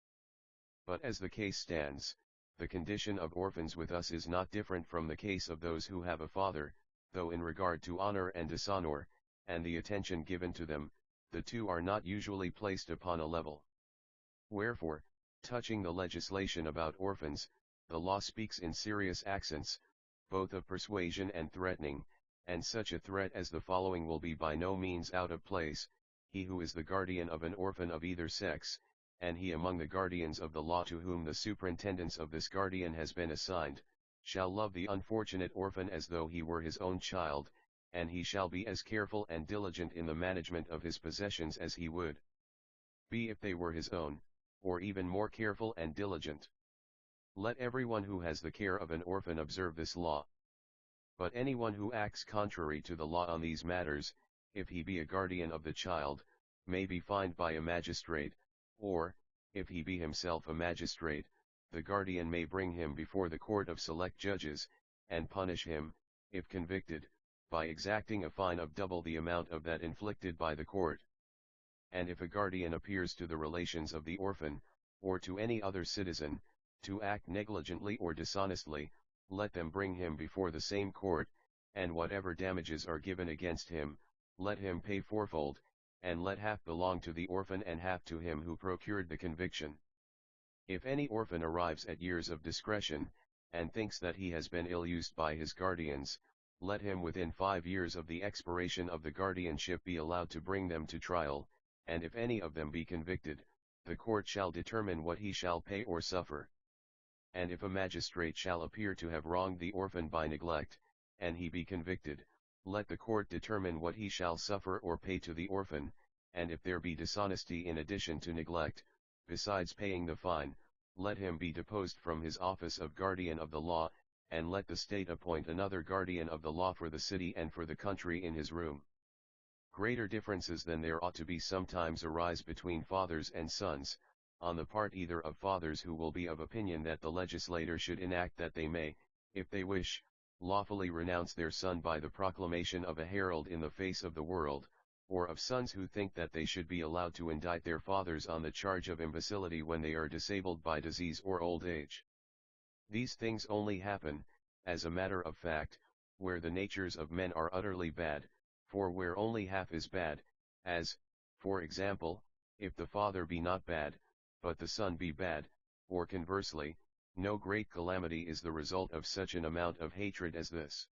But as the case stands, the condition of orphans with us is not different from the case of those who have a father, though in regard to honor and dishonor, and the attention given to them, the two are not usually placed upon a level. Wherefore, touching the legislation about orphans, the law speaks in serious accents, both of persuasion and threatening, and such a threat as the following will be by no means out of place: he who is the guardian of an orphan of either sex, and he among the guardians of the law to whom the superintendence of this guardian has been assigned, shall love the unfortunate orphan as though he were his own child, and he shall be as careful and diligent in the management of his possessions as he would be if they were his own, or even more careful and diligent. Let everyone who has the care of an orphan observe this law. But anyone who acts contrary to the law on these matters, if he be a guardian of the child, may be fined by a magistrate, or, if he be himself a magistrate, the guardian may bring him before the court of select judges, and punish him, if convicted, by exacting a fine of double the amount of that inflicted by the court. And if a guardian appears to the relations of the orphan, or to any other citizen, to act negligently or dishonestly, let them bring him before the same court, and whatever damages are given against him, let him pay fourfold, and let half belong to the orphan and half to him who procured the conviction. If any orphan arrives at years of discretion, and thinks that he has been ill-used by his guardians, let him within 5 years of the expiration of the guardianship be allowed to bring them to trial, and if any of them be convicted, the court shall determine what he shall pay or suffer. And if a magistrate shall appear to have wronged the orphan by neglect, and he be convicted, let the court determine what he shall suffer or pay to the orphan, and if there be dishonesty in addition to neglect, besides paying the fine, let him be deposed from his office of guardian of the law, and let the state appoint another guardian of the law for the city and for the country in his room. Greater differences than there ought to be sometimes arise between fathers and sons, on the part either of fathers who will be of opinion that the legislator should enact that they may, if they wish, lawfully renounce their son by the proclamation of a herald in the face of the world, or of sons who think that they should be allowed to indict their fathers on the charge of imbecility when they are disabled by disease or old age. These things only happen, as a matter of fact, where the natures of men are utterly bad, for where only half is bad, as, for example, if the father be not bad, but the son be bad, or conversely, no great calamity is the result of such an amount of hatred as this.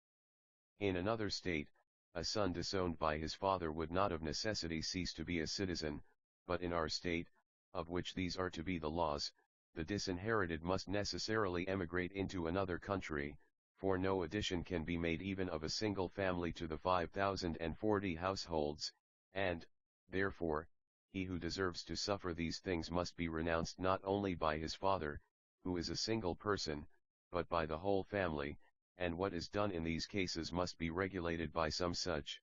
In another state, a son disowned by his father would not of necessity cease to be a citizen, but in our state, of which these are to be the laws, the disinherited must necessarily emigrate into another country, for no addition can be made even of a single family to the 5,040 households, and, therefore, he who deserves to suffer these things must be renounced not only by his father, who is a single person, but by the whole family, and what is done in these cases must be regulated by some such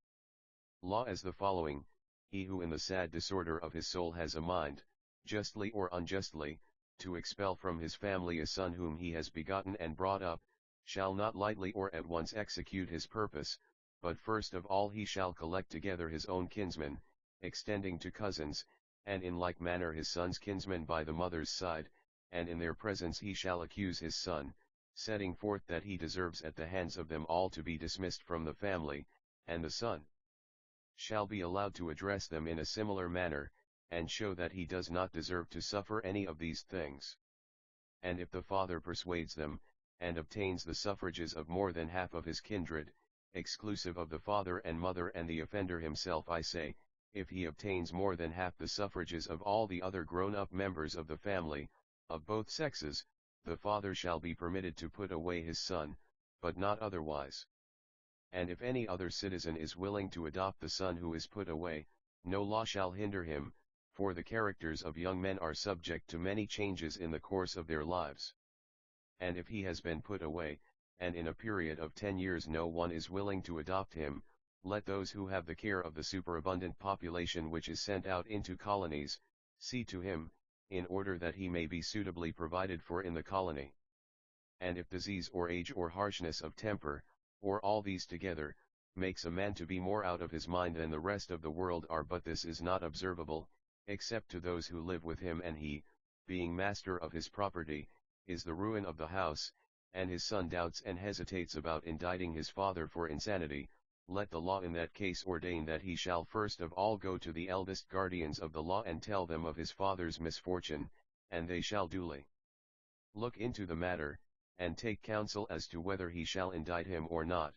law as the following: he who in the sad disorder of his soul has a mind, justly or unjustly, to expel from his family a son whom he has begotten and brought up, shall not lightly or at once execute his purpose, but first of all he shall collect together his own kinsmen, extending to cousins, and in like manner his son's kinsmen by the mother's side, and in their presence he shall accuse his son, setting forth that he deserves at the hands of them all to be dismissed from the family, and the son shall be allowed to address them in a similar manner, and show that he does not deserve to suffer any of these things. And if the father persuades them, and obtains the suffrages of more than half of his kindred, exclusive of the father and mother and the offender himself, I say, if he obtains more than half the suffrages of all the other grown-up members of the family, of both sexes, the father shall be permitted to put away his son, but not otherwise. And if any other citizen is willing to adopt the son who is put away, no law shall hinder him, for the characters of young men are subject to many changes in the course of their lives. And if he has been put away, and in a period of 10 years no one is willing to adopt him, let those who have the care of the superabundant population which is sent out into colonies, see to him, in order that he may be suitably provided for in the colony. And if disease or age or harshness of temper, or all these together, makes a man to be more out of his mind than the rest of the world are, but this is not observable, except to those who live with him, and he, being master of his property, is the ruin of the house, and his son doubts and hesitates about indicting his father for insanity, let the law in that case ordain that he shall first of all go to the eldest guardians of the law and tell them of his father's misfortune, and they shall duly look into the matter, and take counsel as to whether he shall indict him or not.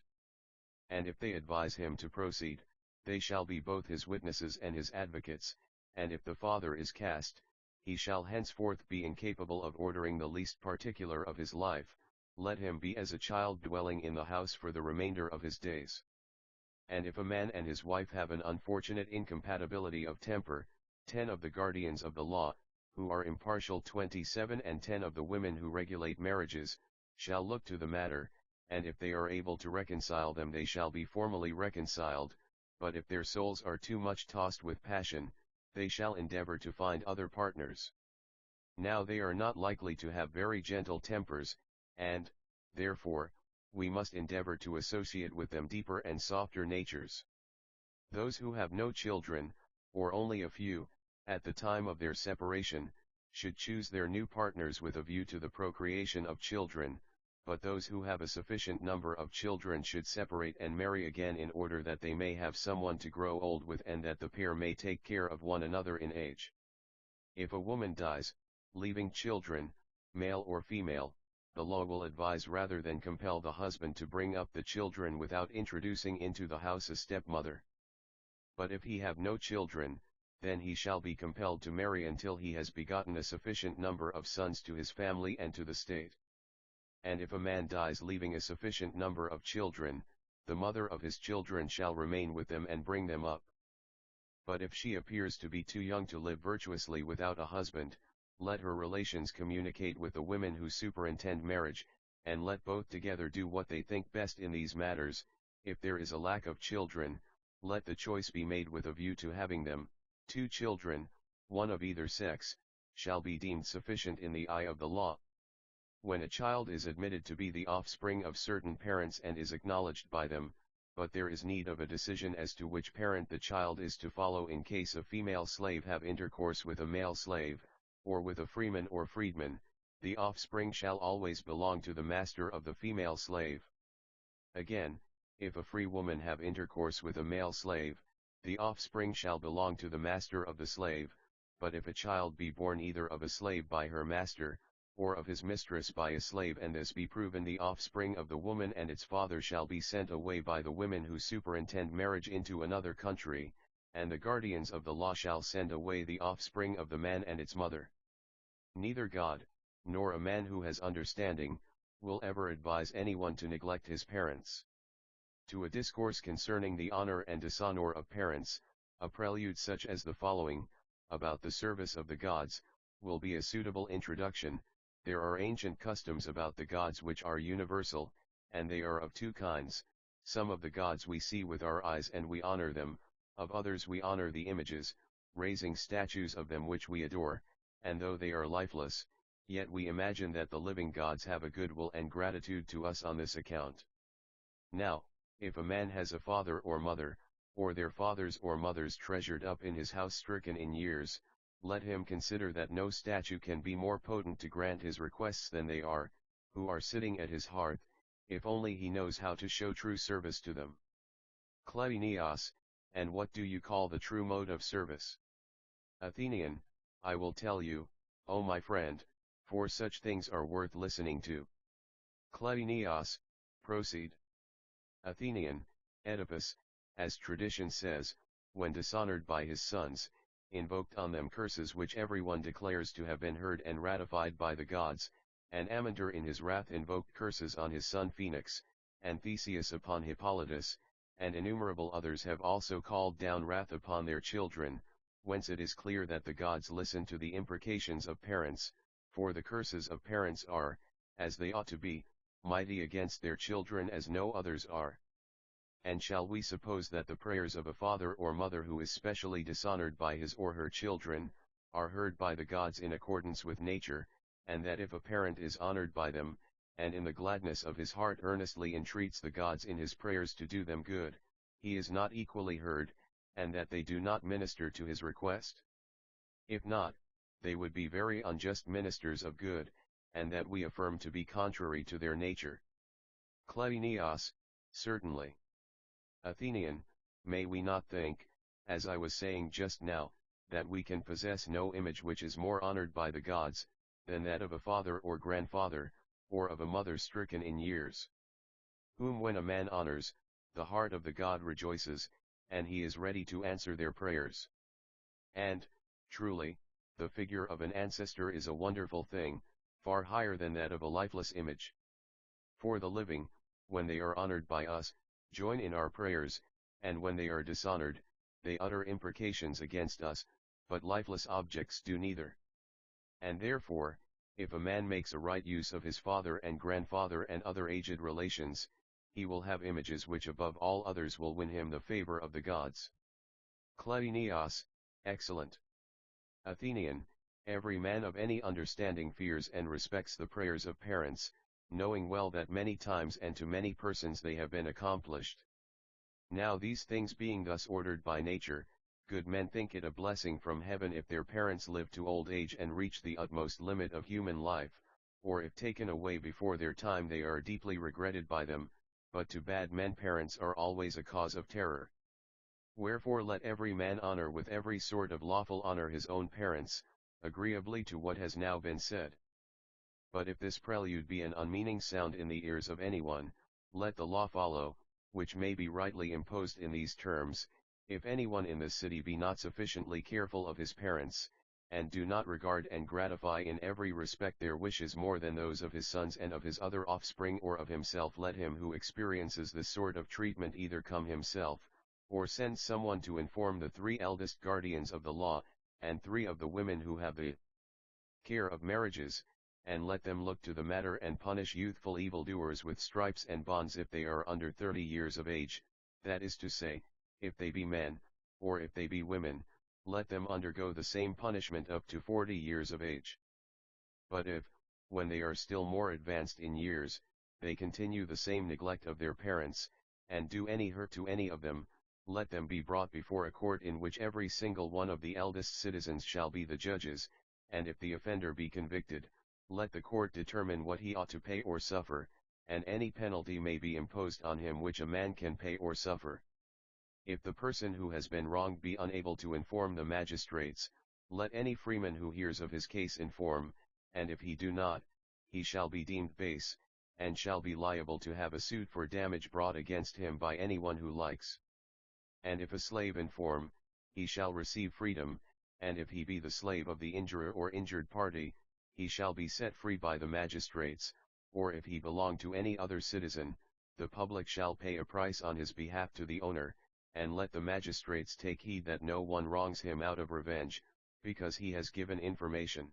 And if they advise him to proceed, they shall be both his witnesses and his advocates, and if the father is cast, he shall henceforth be incapable of ordering the least particular of his life, let him be as a child dwelling in the house for the remainder of his days. And if a man and his wife have an unfortunate incompatibility of temper, 10 of the guardians of the law, who are impartial 27, and 10 of the women who regulate marriages, shall look to the matter, and if they are able to reconcile them they shall be formally reconciled, but if their souls are too much tossed with passion, they shall endeavor to find other partners. Now they are not likely to have very gentle tempers, and, therefore, we must endeavor to associate with them deeper and softer natures. Those who have no children, or only a few, at the time of their separation, should choose their new partners with a view to the procreation of children, but those who have a sufficient number of children should separate and marry again in order that they may have someone to grow old with and that the pair may take care of one another in age. If a woman dies, leaving children, male or female, the law will advise rather than compel the husband to bring up the children without introducing into the house a stepmother. But if he have no children, then he shall be compelled to marry until he has begotten a sufficient number of sons to his family and to the state. And if a man dies leaving a sufficient number of children, the mother of his children shall remain with them and bring them up. But if she appears to be too young to live virtuously without a husband, let her relations communicate with the women who superintend marriage, and let both together do what they think best in these matters. If there is a lack of children, let the choice be made with a view to having them. 2 children, one of either sex, shall be deemed sufficient in the eye of the law. When a child is admitted to be the offspring of certain parents and is acknowledged by them, but there is need of a decision as to which parent the child is to follow in case a female slave have intercourse with a male slave, or with a freeman or freedman, the offspring shall always belong to the master of the female slave. Again, if a free woman have intercourse with a male slave, the offspring shall belong to the master of the slave, but if a child be born either of a slave by her master, or of his mistress by a slave, and this be proven the offspring of the woman, and its father shall be sent away by the women who superintend marriage into another country, and the guardians of the law shall send away the offspring of the man and its mother. Neither God, nor a man who has understanding, will ever advise anyone to neglect his parents. To a discourse concerning the honor and dishonor of parents, a prelude such as the following, about the service of the gods, will be a suitable introduction. There are ancient customs about the gods which are universal, and they are of 2 kinds. Some of the gods we see with our eyes and we honor them, of others we honor the images, raising statues of them which we adore, and though they are lifeless, yet we imagine that the living gods have a goodwill and gratitude to us on this account. Now, if a man has a father or mother, or their fathers or mothers treasured up in his house stricken in years, let him consider that no statue can be more potent to grant his requests than they are, who are sitting at his hearth, if only he knows how to show true service to them. Kleinios, and what do you call the true mode of service? Athenian, I will tell you, O my friend, for such things are worth listening to. Kleinios, proceed. Athenian, Oedipus, as tradition says, when dishonored by his sons, invoked on them curses which everyone declares to have been heard and ratified by the gods, and Amyntor in his wrath invoked curses on his son Phoenix, and Theseus upon Hippolytus, and innumerable others have also called down wrath upon their children, whence it is clear that the gods listen to the imprecations of parents, for the curses of parents are, as they ought to be, mighty against their children as no others are. And shall we suppose that the prayers of a father or mother who is specially dishonored by his or her children, are heard by the gods in accordance with nature, and that if a parent is honored by them, and in the gladness of his heart earnestly entreats the gods in his prayers to do them good, he is not equally heard, and that they do not minister to his request? If not, they would be very unjust ministers of good, and that we affirm to be contrary to their nature. Kleinios, certainly. Athenian, may we not think, as I was saying just now, that we can possess no image which is more honored by the gods, than that of a father or grandfather, or of a mother stricken in years? Whom when a man honors, the heart of the god rejoices, and he is ready to answer their prayers. And, truly, the figure of an ancestor is a wonderful thing, far higher than that of a lifeless image. For the living, when they are honored by us, join in our prayers, and when they are dishonored, they utter imprecations against us, but lifeless objects do neither. And therefore, if a man makes a right use of his father and grandfather and other aged relations, he will have images which above all others will win him the favor of the gods. Kleinios, excellent. Athenian, every man of any understanding fears and respects the prayers of parents, knowing well that many times and to many persons they have been accomplished. Now these things being thus ordered by nature, good men think it a blessing from heaven if their parents live to old age and reach the utmost limit of human life, or if taken away before their time they are deeply regretted by them, but to bad men parents are always a cause of terror. Wherefore let every man honor with every sort of lawful honor his own parents, agreeably to what has now been said. But if this prelude be an unmeaning sound in the ears of anyone, let the law follow, which may be rightly imposed in these terms: if anyone in the city be not sufficiently careful of his parents, and do not regard and gratify in every respect their wishes more than those of his sons and of his other offspring or of himself, let him who experiences this sort of treatment either come himself, or send someone to inform the 3 eldest guardians of the law, and 3 of the women who have the care of marriages, and let them look to the matter and punish youthful evildoers with stripes and bonds if they are under 30 years of age, that is to say, if they be men, or if they be women, let them undergo the same punishment up to 40 years of age. But if, when they are still more advanced in years, they continue the same neglect of their parents, and do any hurt to any of them, let them be brought before a court in which every single one of the eldest citizens shall be the judges, and if the offender be convicted, let the court determine what he ought to pay or suffer, and any penalty may be imposed on him which a man can pay or suffer. If the person who has been wronged be unable to inform the magistrates, let any freeman who hears of his case inform, and if he do not, he shall be deemed base, and shall be liable to have a suit for damage brought against him by anyone who likes. And if a slave inform, he shall receive freedom, and if he be the slave of the injurer or injured party, he shall be set free by the magistrates, or if he belong to any other citizen, the public shall pay a price on his behalf to the owner, and let the magistrates take heed that no one wrongs him out of revenge, because he has given information.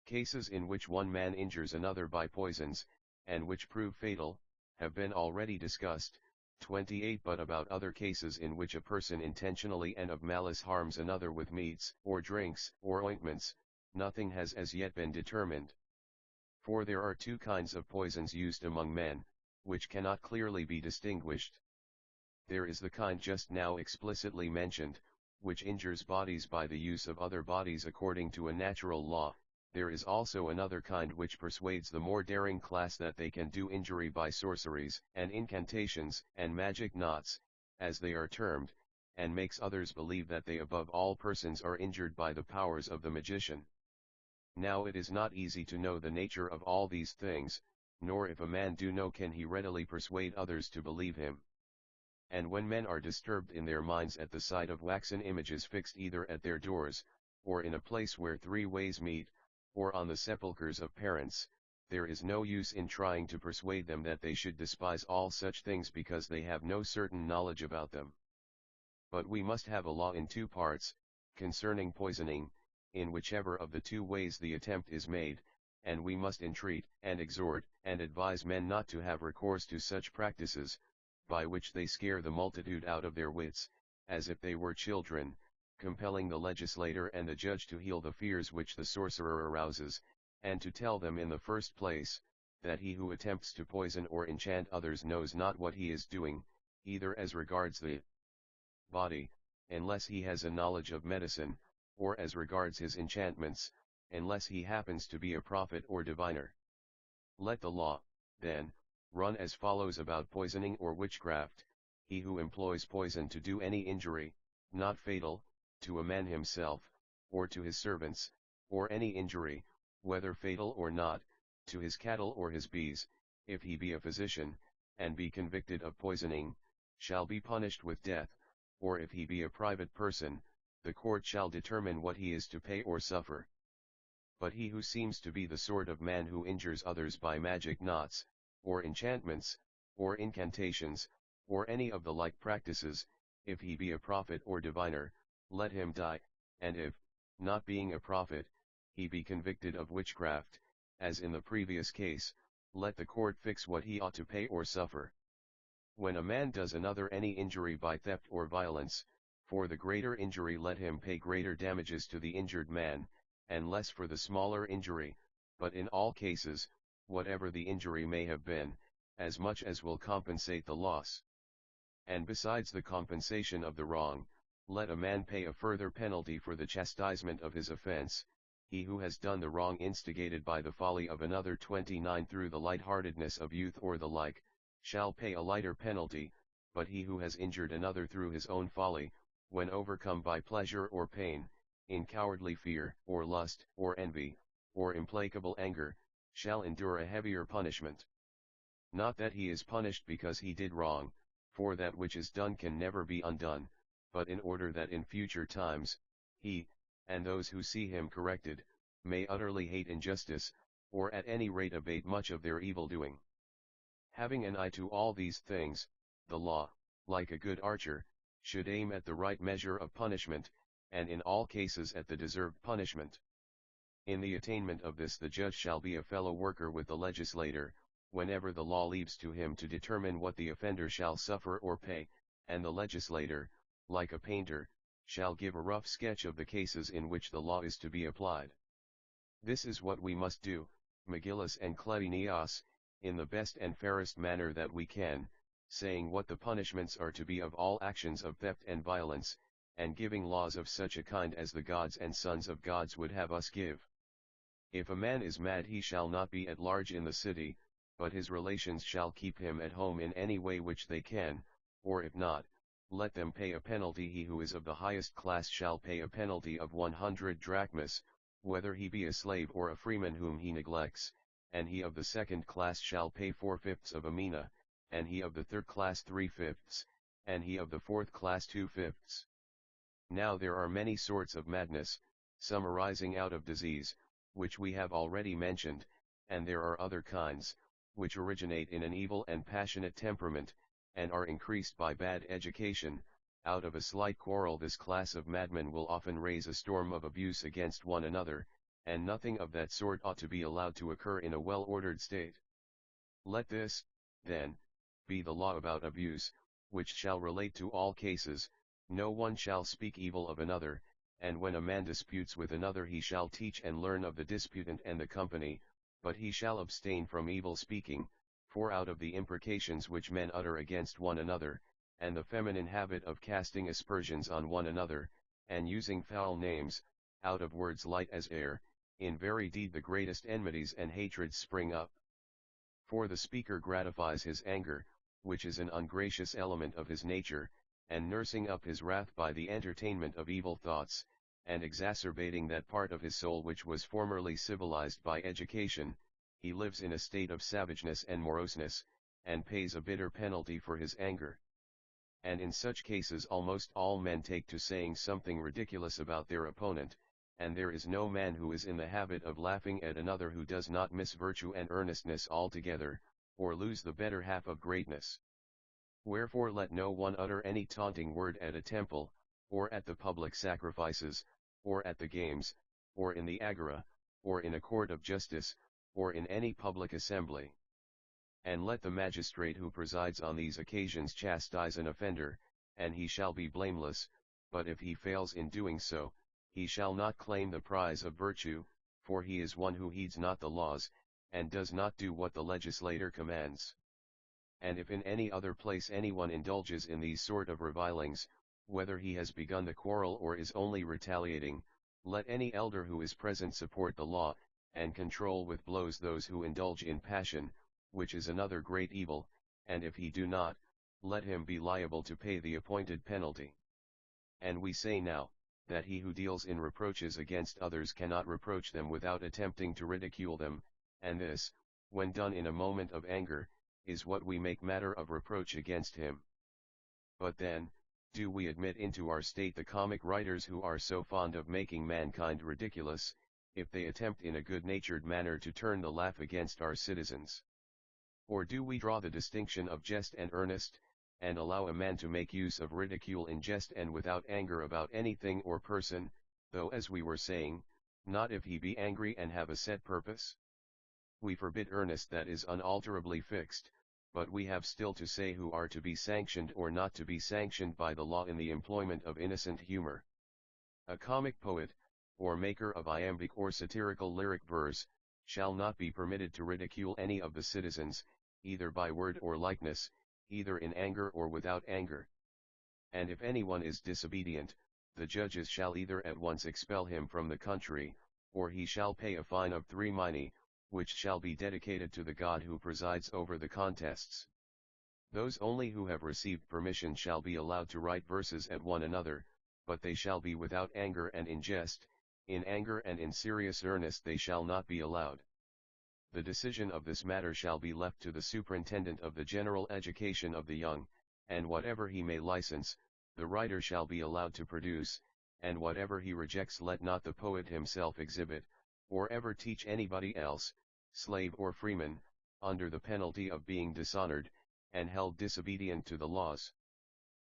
Cases in which one man injures another by poisons, and which prove fatal, have been already discussed. 28. But about other cases in which a person intentionally and of malice harms another with meats, or drinks, or ointments, nothing has as yet been determined. For there are 2 kinds of poisons used among men, which cannot clearly be distinguished. There is the kind just now explicitly mentioned, which injures bodies by the use of other bodies according to a natural law. There is also another kind which persuades the more daring class that they can do injury by sorceries, and incantations, and magic knots, as they are termed, and makes others believe that they above all persons are injured by the powers of the magician. Now it is not easy to know the nature of all these things, nor if a man do know can he readily persuade others to believe him. And when men are disturbed in their minds at the sight of waxen images fixed either at their doors, or in a place where 3 ways meet, or on the sepulchres of parents, there is no use in trying to persuade them that they should despise all such things because they have no certain knowledge about them. But we must have a law in 2 parts, concerning poisoning, in whichever of the 2 ways the attempt is made, and we must entreat, and exhort, and advise men not to have recourse to such practices, by which they scare the multitude out of their wits, as if they were children, compelling the legislator and the judge to heal the fears which the sorcerer arouses, and to tell them in the first place, that he who attempts to poison or enchant others knows not what he is doing, either as regards the body, unless he has a knowledge of medicine, or as regards his enchantments, unless he happens to be a prophet or diviner. Let the law, then, run as follows about poisoning or witchcraft: he who employs poison to do any injury, not fatal, to a man himself, or to his servants, or any injury, whether fatal or not, to his cattle or his bees, if he be a physician, and be convicted of poisoning, shall be punished with death, or if he be a private person, the court shall determine what he is to pay or suffer. But he who seems to be the sort of man who injures others by magic knots, or enchantments, or incantations, or any of the like practices, if he be a prophet or diviner, let him die, and if, not being a prophet, he be convicted of witchcraft, as in the previous case, let the court fix what he ought to pay or suffer. When a man does another any injury by theft or violence, for the greater injury let him pay greater damages to the injured man, and less for the smaller injury, but in all cases, whatever the injury may have been, as much as will compensate the loss. And besides the compensation of the wrong, let a man pay a further penalty for the chastisement of his offense. He who has done the wrong instigated by the folly of another 29 through the lightheartedness of youth or the like, shall pay a lighter penalty, but he who has injured another through his own folly, when overcome by pleasure or pain, in cowardly fear, or lust, or envy, or implacable anger, shall endure a heavier punishment. Not that he is punished because he did wrong, for that which is done can never be undone, but in order that in future times, he, and those who see him corrected, may utterly hate injustice, or at any rate abate much of their evil doing. Having an eye to all these things, the law, like a good archer, should aim at the right measure of punishment, and in all cases at the deserved punishment. In the attainment of this the judge shall be a fellow worker with the legislator, whenever the law leaves to him to determine what the offender shall suffer or pay, and the legislator, like a painter, shall give a rough sketch of the cases in which the law is to be applied. This is what we must do, Megillus and Cleinias, in the best and fairest manner that we can, saying what the punishments are to be of all actions of theft and violence, and giving laws of such a kind as the gods and sons of gods would have us give. If a man is mad he shall not be at large in the city, but his relations shall keep him at home in any way which they can, or if not, let them pay a penalty. He who is of the highest class shall pay a penalty of 100 drachmas, whether he be a slave or a freeman whom he neglects, and he of the second class shall pay 4/5 of a mina, and he of the third class 3/5, and he of the fourth class 2/5. Now there are many sorts of madness, some arising out of disease, which we have already mentioned, and there are other kinds, which originate in an evil and passionate temperament, and are increased by bad education. Out of a slight quarrel this class of madmen will often raise a storm of abuse against one another, and nothing of that sort ought to be allowed to occur in a well-ordered state. Let this, then, be the law about abuse, which shall relate to all cases. No one shall speak evil of another, and when a man disputes with another he shall teach and learn of the disputant and the company, but he shall abstain from evil speaking, for out of the imprecations which men utter against one another, and the feminine habit of casting aspersions on one another, and using foul names, out of words light as air, in very deed the greatest enmities and hatreds spring up. For the speaker gratifies his anger, which is an ungracious element of his nature, and nursing up his wrath by the entertainment of evil thoughts, and exacerbating that part of his soul which was formerly civilized by education, he lives in a state of savageness and moroseness, and pays a bitter penalty for his anger. And in such cases almost all men take to saying something ridiculous about their opponent, and there is no man who is in the habit of laughing at another who does not miss virtue and earnestness altogether, or lose the better half of greatness. Wherefore let no one utter any taunting word at a temple, or at the public sacrifices, or at the games, or in the agora, or in a court of justice, or in any public assembly. And let the magistrate who presides on these occasions chastise an offender, and he shall be blameless, but if he fails in doing so, he shall not claim the prize of virtue, for he is one who heeds not the laws, and does not do what the legislator commands. And if in any other place anyone indulges in these sort of revilings, whether he has begun the quarrel or is only retaliating, let any elder who is present support the law, and control with blows those who indulge in passion, which is another great evil, and if he do not, let him be liable to pay the appointed penalty. And we say now, that he who deals in reproaches against others cannot reproach them without attempting to ridicule them, and this, when done in a moment of anger, is what we make matter of reproach against him. But then, do we admit into our state the comic writers who are so fond of making mankind ridiculous, if they attempt in a good-natured manner to turn the laugh against our citizens? Or do we draw the distinction of jest and earnest, and allow a man to make use of ridicule in jest and without anger about anything or person, though as we were saying, not if he be angry and have a set purpose? We forbid earnest that is unalterably fixed, but we have still to say who are to be sanctioned or not to be sanctioned by the law in the employment of innocent humor. A comic poet, or maker of iambic or satirical lyric verse, shall not be permitted to ridicule any of the citizens, either by word or likeness, either in anger or without anger. And if anyone is disobedient, the judges shall either at once expel him from the country, or he shall pay a fine of 3 minae, which shall be dedicated to the god who presides over the contests. Those only who have received permission shall be allowed to write verses at one another, but they shall be without anger and in jest. In anger and in serious earnest they shall not be allowed. The decision of this matter shall be left to the superintendent of the general education of the young, and whatever he may license, the writer shall be allowed to produce, and whatever he rejects let not the poet himself exhibit, or ever teach anybody else, slave or freeman, under the penalty of being dishonored, and held disobedient to the laws.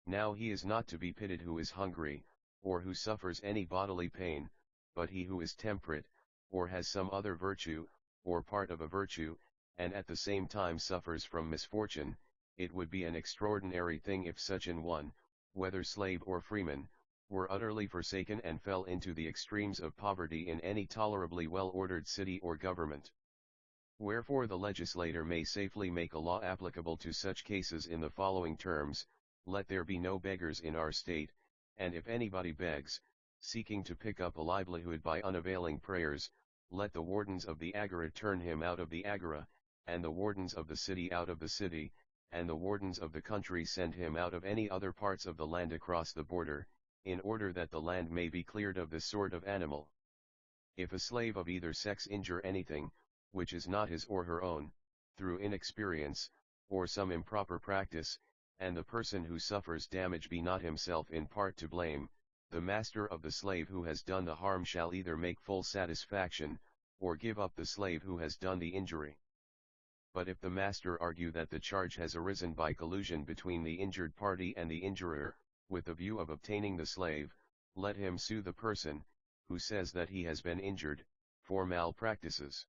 Now he is not to be pitied who is hungry, or who suffers any bodily pain, but he who is temperate, or has some other virtue, or part of a virtue, and at the same time suffers from misfortune. It would be an extraordinary thing if such an one, whether slave or freeman, were utterly forsaken and fell into the extremes of poverty in any tolerably well-ordered city or government. Wherefore the legislator may safely make a law applicable to such cases in the following terms: let there be no beggars in our state, and if anybody begs, seeking to pick up a livelihood by unavailing prayers, let the wardens of the agora turn him out of the agora, and the wardens of the city out of the city, and the wardens of the country send him out of any other parts of the land across the border, in order that the land may be cleared of this sort of animal. If a slave of either sex injure anything, which is not his or her own, through inexperience, or some improper practice, and the person who suffers damage be not himself in part to blame, the master of the slave who has done the harm shall either make full satisfaction, or give up the slave who has done the injury. But if the master argue that the charge has arisen by collusion between the injured party and the injurer, with the view of obtaining the slave, let him sue the person, who says that he has been injured, for malpractices.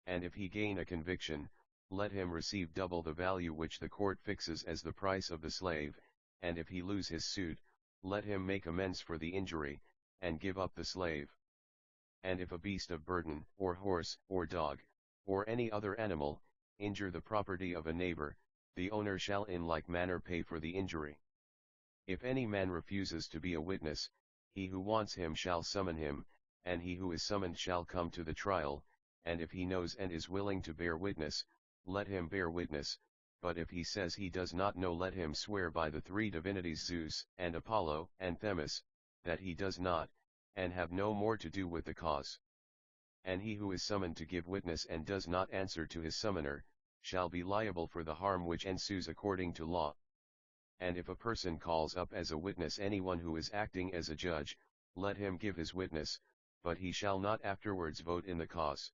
And if he gain a conviction, let him receive double the value which the court fixes as the price of the slave, and if he lose his suit, let him make amends for the injury, and give up the slave. And if a beast of burden, or horse, or dog, or any other animal, injure the property of a neighbor, the owner shall in like manner pay for the injury. If any man refuses to be a witness, he who wants him shall summon him, and he who is summoned shall come to the trial, and if he knows and is willing to bear witness, let him bear witness, but if he says he does not know, let him swear by the 3 divinities Zeus, and Apollo, and Themis, that he does not, and have no more to do with the cause. And he who is summoned to give witness and does not answer to his summoner, shall be liable for the harm which ensues according to law. And if a person calls up as a witness anyone who is acting as a judge, let him give his witness, but he shall not afterwards vote in the cause.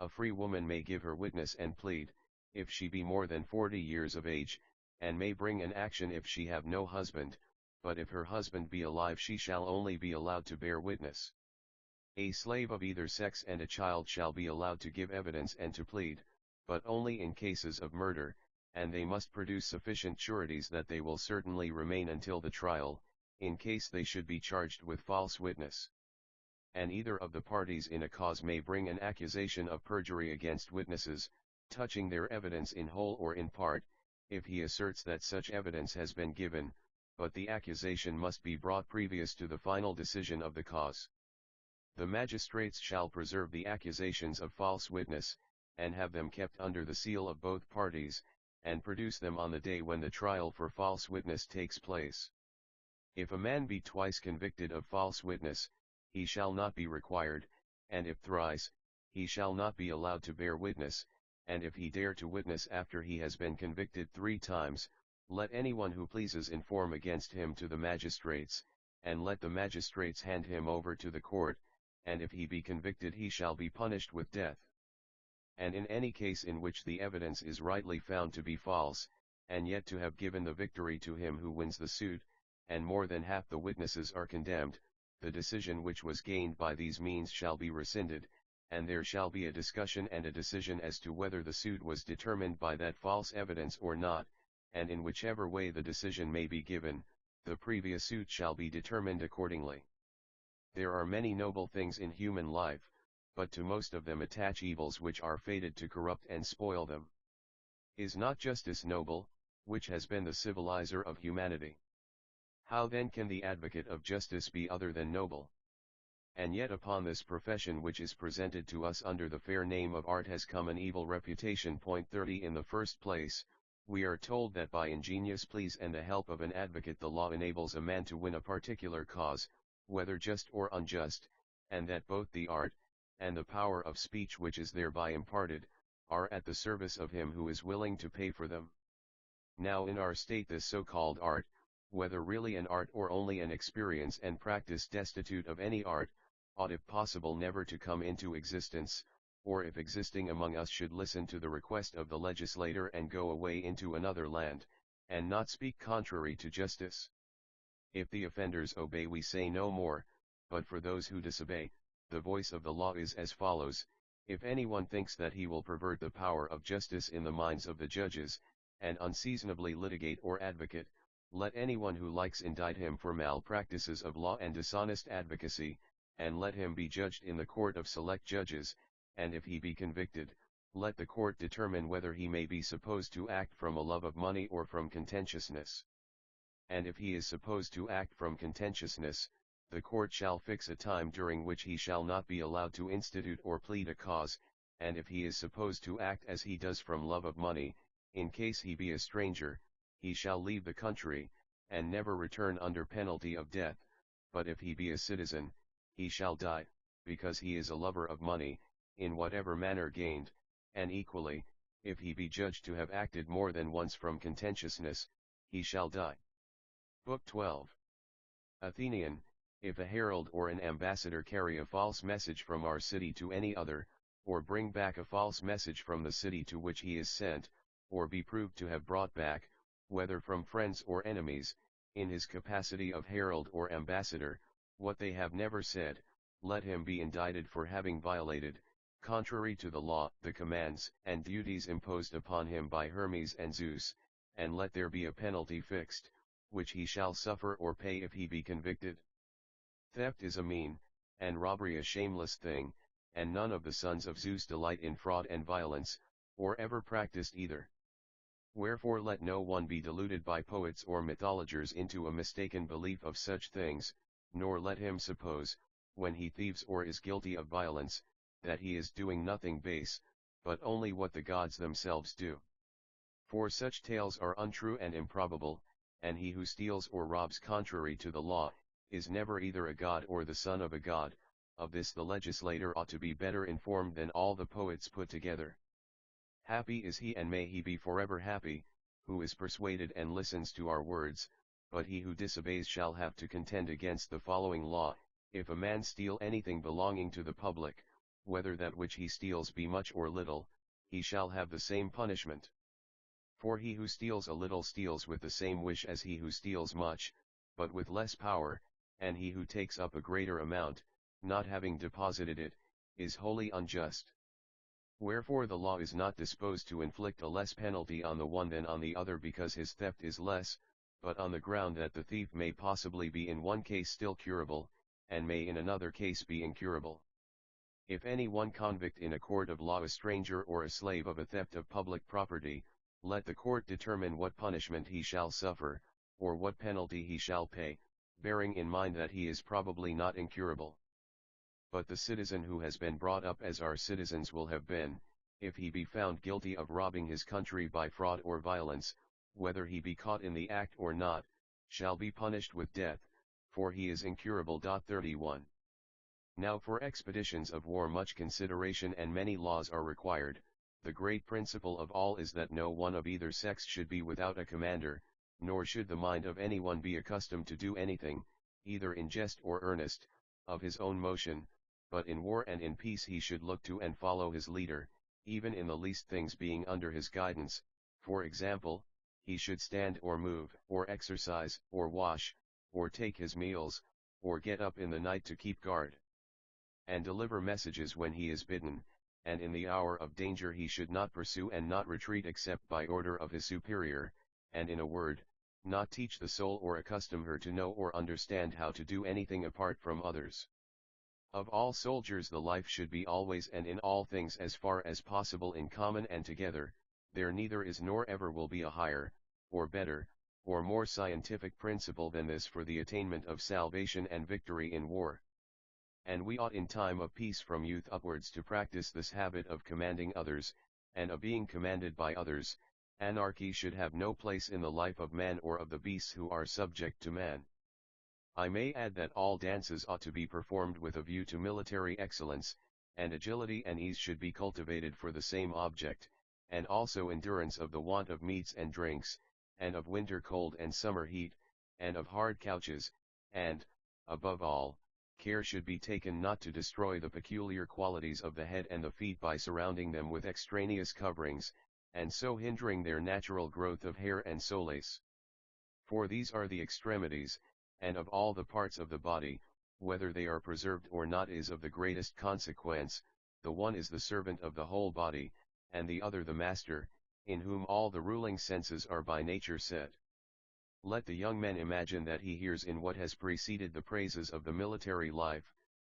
A free woman may give her witness and plead, if she be more than 40 years of age, and may bring an action if she have no husband, but if her husband be alive she shall only be allowed to bear witness. A slave of either sex and a child shall be allowed to give evidence and to plead, but only in cases of murder, and they must produce sufficient sureties that they will certainly remain until the trial, in case they should be charged with false witness. And either of the parties in a cause may bring an accusation of perjury against witnesses, touching their evidence in whole or in part, if he asserts that such evidence has been given, but the accusation must be brought previous to the final decision of the cause. The magistrates shall preserve the accusations of false witness, and have them kept under the seal of both parties, and produce them on the day when the trial for false witness takes place. If a man be twice convicted of false witness, he shall not be required, and if thrice, he shall not be allowed to bear witness, and if he dare to witness after he has been convicted 3 times, let anyone who pleases inform against him to the magistrates, and let the magistrates hand him over to the court, and if he be convicted he shall be punished with death. And in any case in which the evidence is rightly found to be false, and yet to have given the victory to him who wins the suit, and more than half the witnesses are condemned, the decision which was gained by these means shall be rescinded, and there shall be a discussion and a decision as to whether the suit was determined by that false evidence or not, and in whichever way the decision may be given, the previous suit shall be determined accordingly. There are many noble things in human life, but to most of them attach evils which are fated to corrupt and spoil them. Is not justice noble, which has been the civilizer of humanity? How then can the advocate of justice be other than noble? And yet upon this profession which is presented to us under the fair name of art has come an evil reputation. Point 30. In the first place, we are told that by ingenious pleas and the help of an advocate the law enables a man to win a particular cause, whether just or unjust, and that both the art, and the power of speech which is thereby imparted, are at the service of him who is willing to pay for them. Now in our state this so-called art, whether really an art or only an experience and practice destitute of any art, ought if possible never to come into existence, or if existing among us should listen to the request of the legislator and go away into another land, and not speak contrary to justice. If the offenders obey we say no more, but for those who disobey, the voice of the law is as follows: if anyone thinks that he will pervert the power of justice in the minds of the judges, and unseasonably litigate or advocate, let anyone who likes indict him for malpractices of law and dishonest advocacy, and let him be judged in the court of select judges, and if he be convicted, let the court determine whether he may be supposed to act from a love of money or from contentiousness. And if he is supposed to act from contentiousness, the court shall fix a time during which he shall not be allowed to institute or plead a cause, and if he is supposed to act as he does from love of money, in case he be a stranger, he shall leave the country, and never return under penalty of death, but if he be a citizen, he shall die, because he is a lover of money, in whatever manner gained, and equally, if he be judged to have acted more than once from contentiousness, he shall die. Book 12. Athenian, if a herald or an ambassador carry a false message from our city to any other, or bring back a false message from the city to which he is sent, or be proved to have brought back, whether from friends or enemies, in his capacity of herald or ambassador, what they have never said, let him be indicted for having violated, contrary to the law, the commands and duties imposed upon him by Hermes and Zeus, and let there be a penalty fixed, which he shall suffer or pay if he be convicted. Theft is a mean, and robbery a shameless thing, and none of the sons of Zeus delight in fraud and violence, or ever practiced either. Wherefore let no one be deluded by poets or mythologers into a mistaken belief of such things, nor let him suppose, when he thieves or is guilty of violence, that he is doing nothing base, but only what the gods themselves do. For such tales are untrue and improbable, and he who steals or robs contrary to the law, is never either a god or the son of a god. Of this the legislator ought to be better informed than all the poets put together. Happy is he, and may he be forever happy, who is persuaded and listens to our words, but he who disobeys shall have to contend against the following law: if a man steal anything belonging to the public, whether that which he steals be much or little, he shall have the same punishment. For he who steals a little steals with the same wish as he who steals much, but with less power, and he who takes up a greater amount, not having deposited it, is wholly unjust. Wherefore the law is not disposed to inflict a less penalty on the one than on the other because his theft is less, but on the ground that the thief may possibly be in one case still curable, and may in another case be incurable. If any one convict in a court of law a stranger or a slave of a theft of public property, let the court determine what punishment he shall suffer, or what penalty he shall pay, bearing in mind that he is probably not incurable. But the citizen who has been brought up as our citizens will have been, if he be found guilty of robbing his country by fraud or violence, whether he be caught in the act or not, shall be punished with death, for he is incurable. 31. Now for expeditions of war much consideration and many laws are required. The great principle of all is that no one of either sex should be without a commander, nor should the mind of anyone be accustomed to do anything, either in jest or earnest, of his own motion, but in war and in peace he should look to and follow his leader, even in the least things being under his guidance. For example, he should stand or move, or exercise, or wash, or take his meals, or get up in the night to keep guard, and deliver messages when he is bidden, and in the hour of danger he should not pursue and not retreat except by order of his superior, and in a word, not teach the soul or accustom her to know or understand how to do anything apart from others. Of all soldiers the life should be always and in all things as far as possible in common and together. There neither is nor ever will be a higher, or better, or more scientific principle than this for the attainment of salvation and victory in war. And we ought in time of peace from youth upwards to practice this habit of commanding others, and of being commanded by others. Anarchy should have no place in the life of man or of the beasts who are subject to man. I may add that all dances ought to be performed with a view to military excellence, and agility and ease should be cultivated for the same object, and also endurance of the want of meats and drinks, and of winter cold and summer heat, and of hard couches, and, above all, care should be taken not to destroy the peculiar qualities of the head and the feet by surrounding them with extraneous coverings, and so hindering their natural growth of hair and solace. For these are the extremities, and of all the parts of the body, whether they are preserved or not is of the greatest consequence. The one is the servant of the whole body, and the other the master, in whom all the ruling senses are by nature set. Let the young man imagine that he hears in what has preceded the praises of the military life.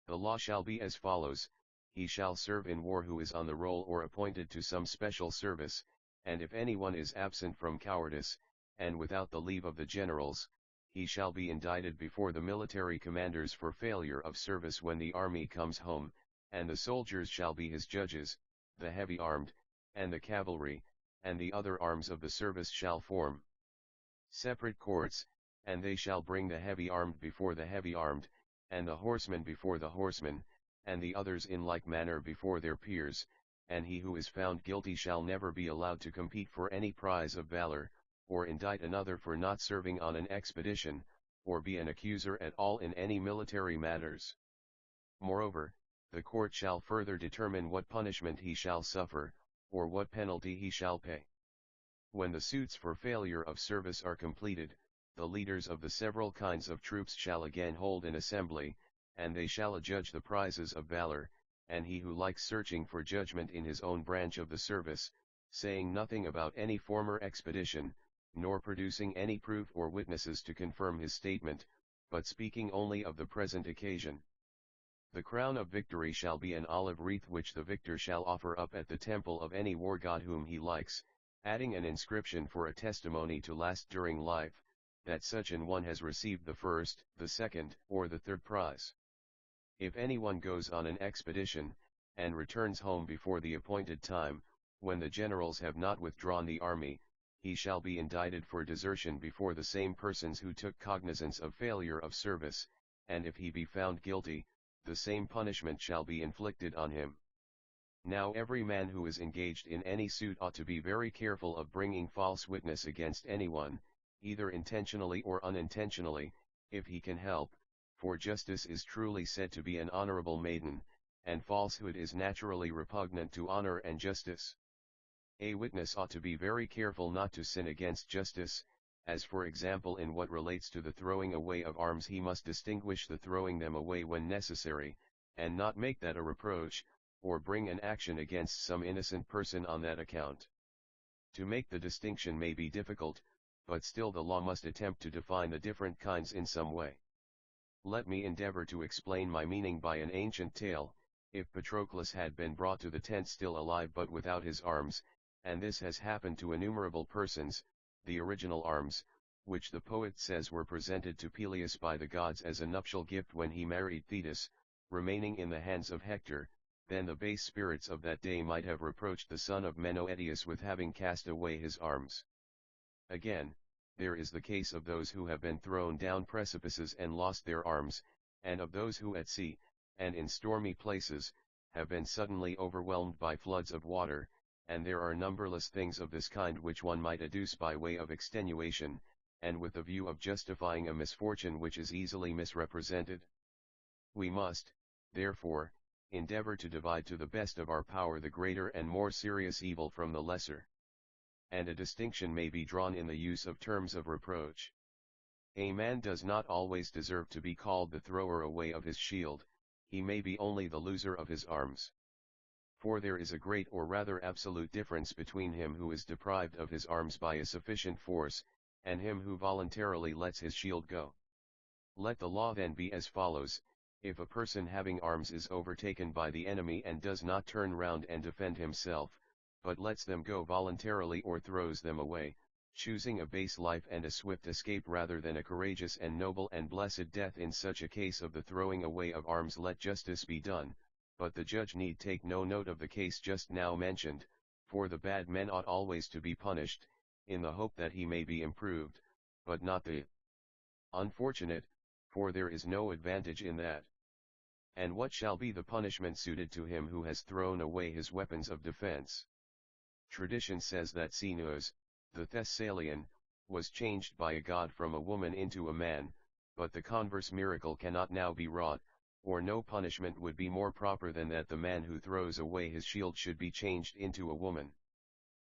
The law shall be as follows: he shall serve in war who is on the roll or appointed to some special service, and if anyone is absent from cowardice, and without the leave of the generals, he shall be indicted before the military commanders for failure of service when the army comes home, and the soldiers shall be his judges. The heavy armed, and the cavalry, and the other arms of the service shall form separate courts, and they shall bring the heavy armed before the heavy armed, and the horsemen before the horsemen, and the others in like manner before their peers, and he who is found guilty shall never be allowed to compete for any prize of valor, or indict another for not serving on an expedition, or be an accuser at all in any military matters. Moreover, the court shall further determine what punishment he shall suffer, or what penalty he shall pay. When the suits for failure of service are completed, the leaders of the several kinds of troops shall again hold an assembly, and they shall adjudge the prizes of valor, and he who likes searching for judgment in his own branch of the service, saying nothing about any former expedition, nor producing any proof or witnesses to confirm his statement, but speaking only of the present occasion. The crown of victory shall be an olive wreath which the victor shall offer up at the temple of any war god whom he likes, adding an inscription for a testimony to last during life, that such an one has received the first, the second, or the third prize. If anyone goes on an expedition, and returns home before the appointed time, when the generals have not withdrawn the army, he shall be indicted for desertion before the same persons who took cognizance of failure of service, and if he be found guilty, the same punishment shall be inflicted on him. Now every man who is engaged in any suit ought to be very careful of bringing false witness against anyone, either intentionally or unintentionally, if he can help, for justice is truly said to be an honorable maiden, and falsehood is naturally repugnant to honor and justice. A witness ought to be very careful not to sin against justice, as for example in what relates to the throwing away of arms he must distinguish the throwing them away when necessary, and not make that a reproach, or bring an action against some innocent person on that account. To make the distinction may be difficult, but still the law must attempt to define the different kinds in some way. Let me endeavor to explain my meaning by an ancient tale. If Patroclus had been brought to the tent still alive but without his arms, and this has happened to innumerable persons, the original arms, which the poet says were presented to Peleus by the gods as a nuptial gift when he married Thetis, remaining in the hands of Hector, then the base spirits of that day might have reproached the son of Menœtius with having cast away his arms. Again, there is the case of those who have been thrown down precipices and lost their arms, and of those who at sea, and in stormy places, have been suddenly overwhelmed by floods of water, and there are numberless things of this kind which one might adduce by way of extenuation, and with the view of justifying a misfortune which is easily misrepresented. We must, therefore, endeavor to divide to the best of our power the greater and more serious evil from the lesser. And a distinction may be drawn in the use of terms of reproach. A man does not always deserve to be called the thrower away of his shield, he may be only the loser of his arms. For there is a great or rather absolute difference between him who is deprived of his arms by a sufficient force, and him who voluntarily lets his shield go. Let the law then be as follows: if a person having arms is overtaken by the enemy and does not turn round and defend himself, but lets them go voluntarily or throws them away, choosing a base life and a swift escape rather than a courageous and noble and blessed death. In such a case of the throwing away of arms, let justice be done, but the judge need take no note of the case just now mentioned, for the bad man ought always to be punished, in the hope that he may be improved, but not the unfortunate, for there is no advantage in that. And what shall be the punishment suited to him who has thrown away his weapons of defense? Tradition says that Ceneus, the Thessalian, was changed by a god from a woman into a man, but the converse miracle cannot now be wrought, or no punishment would be more proper than that the man who throws away his shield should be changed into a woman.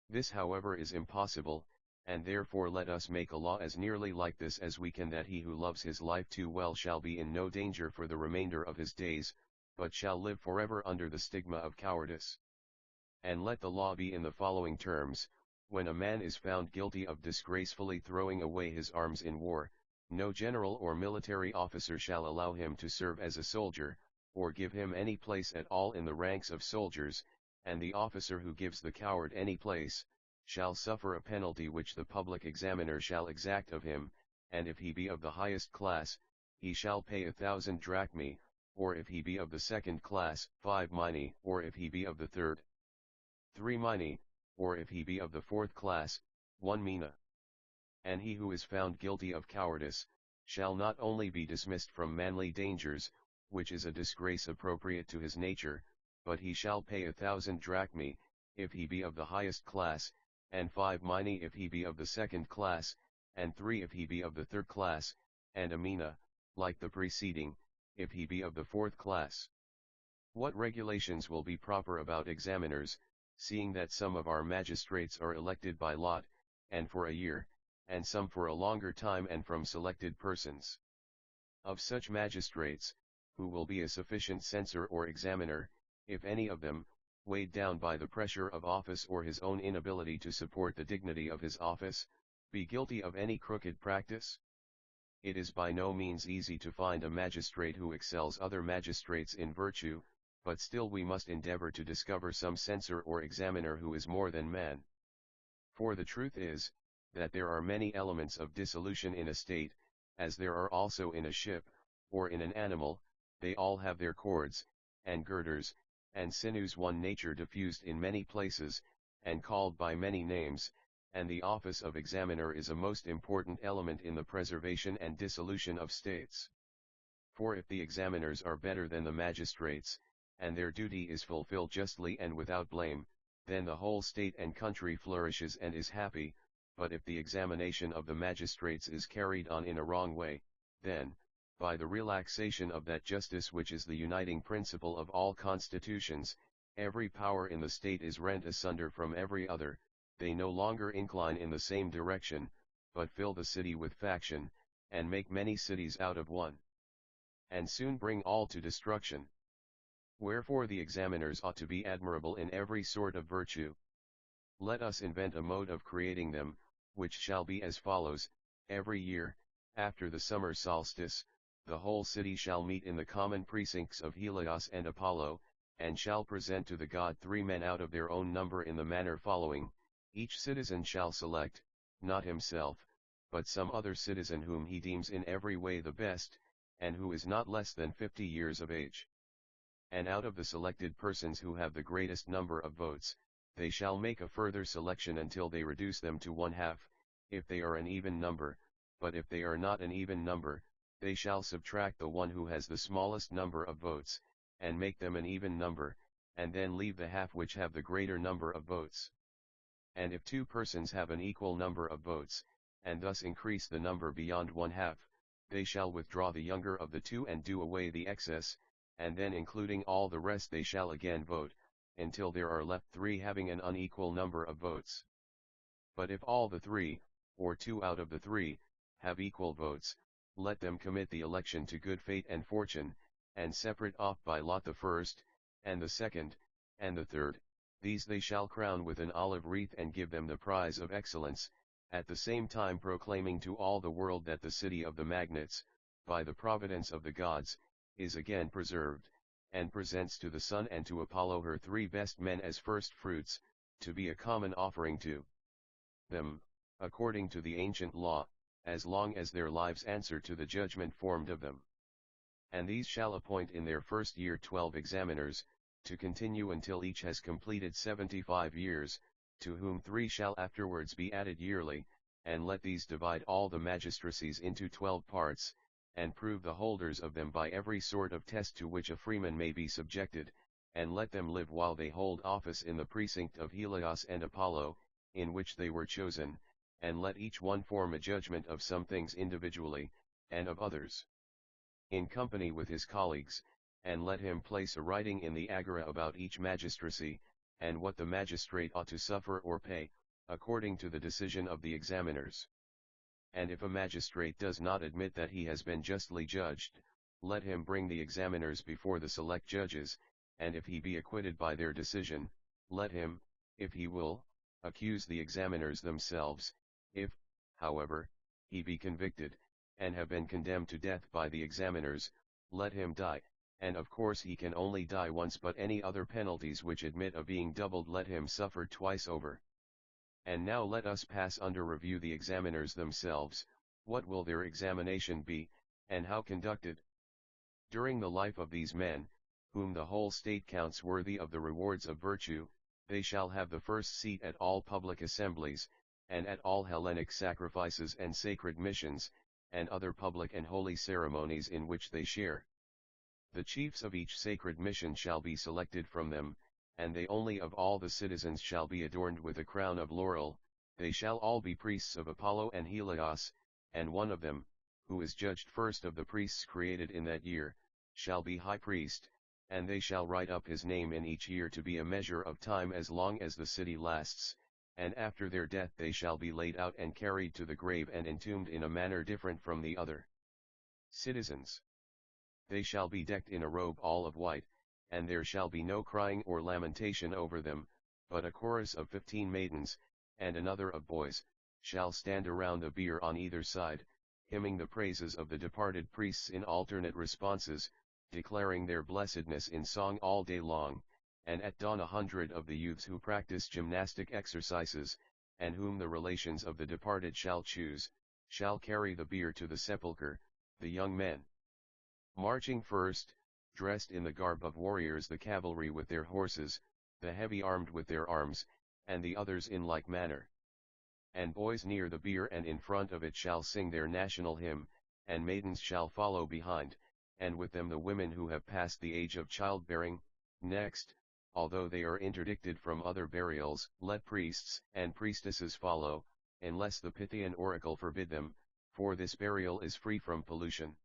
This however is impossible, and therefore let us make a law as nearly like this as we can, that he who loves his life too well shall be in no danger for the remainder of his days, but shall live forever under the stigma of cowardice. And let the law be in the following terms: when a man is found guilty of disgracefully throwing away his arms in war, no general or military officer shall allow him to serve as a soldier, or give him any place at all in the ranks of soldiers, and the officer who gives the coward any place, shall suffer a penalty which the public examiner shall exact of him, and if he be of the highest class, he shall pay 1,000 drachmae, or if he be of the second class, 5 minae, or if he be of the third, 3 minae, or if he be of the fourth class, 1 mina. And he who is found guilty of cowardice, shall not only be dismissed from manly dangers, which is a disgrace appropriate to his nature, but he shall pay 1,000 drachmae, if he be of the highest class, and 5 minae if he be of the second class, and 3 if he be of the third class, and a mina, like the preceding, if he be of the fourth class. What regulations will be proper about examiners, seeing that some of our magistrates are elected by lot, and for a year, and some for a longer time and from selected persons? Of such magistrates, who will be a sufficient censor or examiner, if any of them, weighed down by the pressure of office or his own inability to support the dignity of his office, be guilty of any crooked practice? It is by no means easy to find a magistrate who excels other magistrates in virtue, but still we must endeavor to discover some censor or examiner who is more than man. For the truth is, that there are many elements of dissolution in a state, as there are also in a ship, or in an animal. They all have their cords, and girders, and sinews, one nature diffused in many places, and called by many names, and the office of examiner is a most important element in the preservation and dissolution of states. For if the examiners are better than the magistrates, and their duty is fulfilled justly and without blame, then the whole state and country flourishes and is happy. But if the examination of the magistrates is carried on in a wrong way, then, by the relaxation of that justice which is the uniting principle of all constitutions, every power in the state is rent asunder from every other. They no longer incline in the same direction, but fill the city with faction, and make many cities out of one, and soon bring all to destruction. Wherefore the examiners ought to be admirable in every sort of virtue. Let us invent a mode of creating them, which shall be as follows: every year, after the summer solstice, the whole city shall meet in the common precincts of Helios and Apollo, and shall present to the god 3 men out of their own number in the manner following. Each citizen shall select, not himself, but some other citizen whom he deems in every way the best, and who is not less than 50 years of age. And out of the selected persons who have the greatest number of votes, they shall make a further selection until they reduce them to 1/2, if they are an even number. But if they are not an even number, they shall subtract the one who has the smallest number of votes, and make them an even number, and then leave the half which have the greater number of votes. And if 2 persons have an equal number of votes, and thus increase the number beyond 1/2, they shall withdraw the younger of the 2 and do away the excess, and then including all the rest they shall again vote, until there are left 3 having an unequal number of votes. But if all the 3, or 2 out of the 3, have equal votes, let them commit the election to good fate and fortune, and separate off by lot the first, and the second, and the third. These they shall crown with an olive wreath and give them the prize of excellence, at the same time proclaiming to all the world that the city of the magnates, by the providence of the gods, is again preserved, and presents to the sun and to Apollo her 3 best men as first fruits, to be a common offering to them. according to the ancient law, as long as their lives answer to the judgment formed of them. And these shall appoint in their first year 12 examiners, to continue until each has completed 75 years, to whom 3 shall afterwards be added yearly, and let these divide all the magistracies into 12 parts, and prove the holders of them by every sort of test to which a freeman may be subjected, and let them live while they hold office in the precinct of Helios and Apollo, in which they were chosen, and let each one form a judgment of some things individually, and of others in company with his colleagues, and let him place a writing in the agora about each magistracy, and what the magistrate ought to suffer or pay, according to the decision of the examiners. And if a magistrate does not admit that he has been justly judged, let him bring the examiners before the select judges, and if he be acquitted by their decision, let him, if he will, accuse the examiners themselves. If, however, he be convicted, and have been condemned to death by the examiners, let him die, and of course he can only die once, but any other penalties which admit of being doubled let him suffer twice over. And now let us pass under review the examiners themselves. What will their examination be, and how conducted? During the life of these men, whom the whole state counts worthy of the rewards of virtue, they shall have the first seat at all public assemblies, and at all Hellenic sacrifices and sacred missions, and other public and holy ceremonies in which they share. The chiefs of each sacred mission shall be selected from them, and they only of all the citizens shall be adorned with a crown of laurel. They shall all be priests of Apollo and Helios, and one of them, who is judged first of the priests created in that year, shall be high priest, and they shall write up his name in each year to be a measure of time as long as the city lasts, and after their death they shall be laid out and carried to the grave and entombed in a manner different from the other citizens. They shall be decked in a robe all of white, and there shall be no crying or lamentation over them, but a chorus of 15 maidens, and another of boys, shall stand around a bier on either side, hymning the praises of the departed priests in alternate responses, declaring their blessedness in song all day long. And at dawn 100 of the youths who practice gymnastic exercises, and whom the relations of the departed shall choose, shall carry the bier to the sepulchre, the young men marching first, dressed in the garb of warriors, the cavalry with their horses, the heavy armed with their arms, and the others in like manner. And boys near the bier and in front of it shall sing their national hymn, and maidens shall follow behind, and with them the women who have passed the age of childbearing. Next, although they are interdicted from other burials, let priests and priestesses follow, unless the Pythian oracle forbid them, for this burial is free from pollution.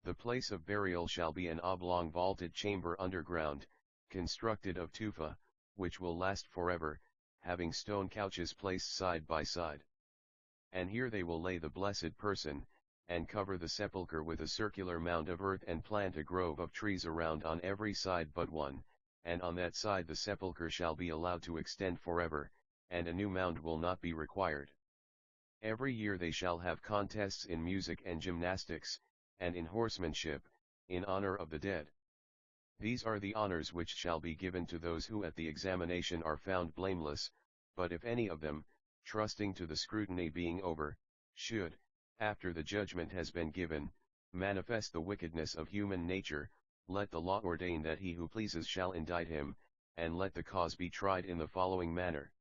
The place of burial shall be an oblong vaulted chamber underground, constructed of tufa, which will last forever, having stone couches placed side by side. And here they will lay the blessed person, and cover the sepulchre with a circular mound of earth, and plant a grove of trees around on every side but one, and on that side the sepulchre shall be allowed to extend forever, and a new mound will not be required. Every year they shall have contests in music and gymnastics, and in horsemanship, in honor of the dead. These are the honors which shall be given to those who at the examination are found blameless, but if any of them, trusting to the scrutiny being over, should, after the judgment has been given, manifest the wickedness of human nature, let the law ordain that he who pleases shall indict him, and let the cause be tried in the following manner.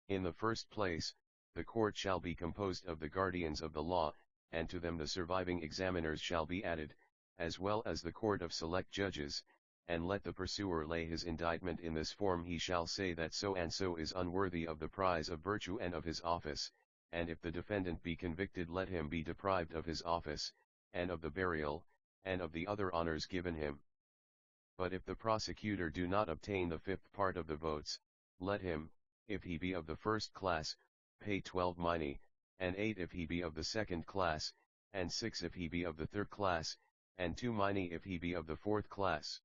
In the first place, the court shall be composed of the guardians of the law, and to them the surviving examiners shall be added, as well as the court of select judges, and let the pursuer lay his indictment in this form: he shall say that so and so is unworthy of the prize of virtue and of his office, and if the defendant be convicted let him be deprived of his office, and of the burial, and of the other honors given him. But if the prosecutor do not obtain the 5th part of the votes, let him, if he be of the 1st class, pay 12 minae, and 8 if he be of the 2nd class, and 6 if he be of the 3rd class, and 2 minae if he be of the 4th class.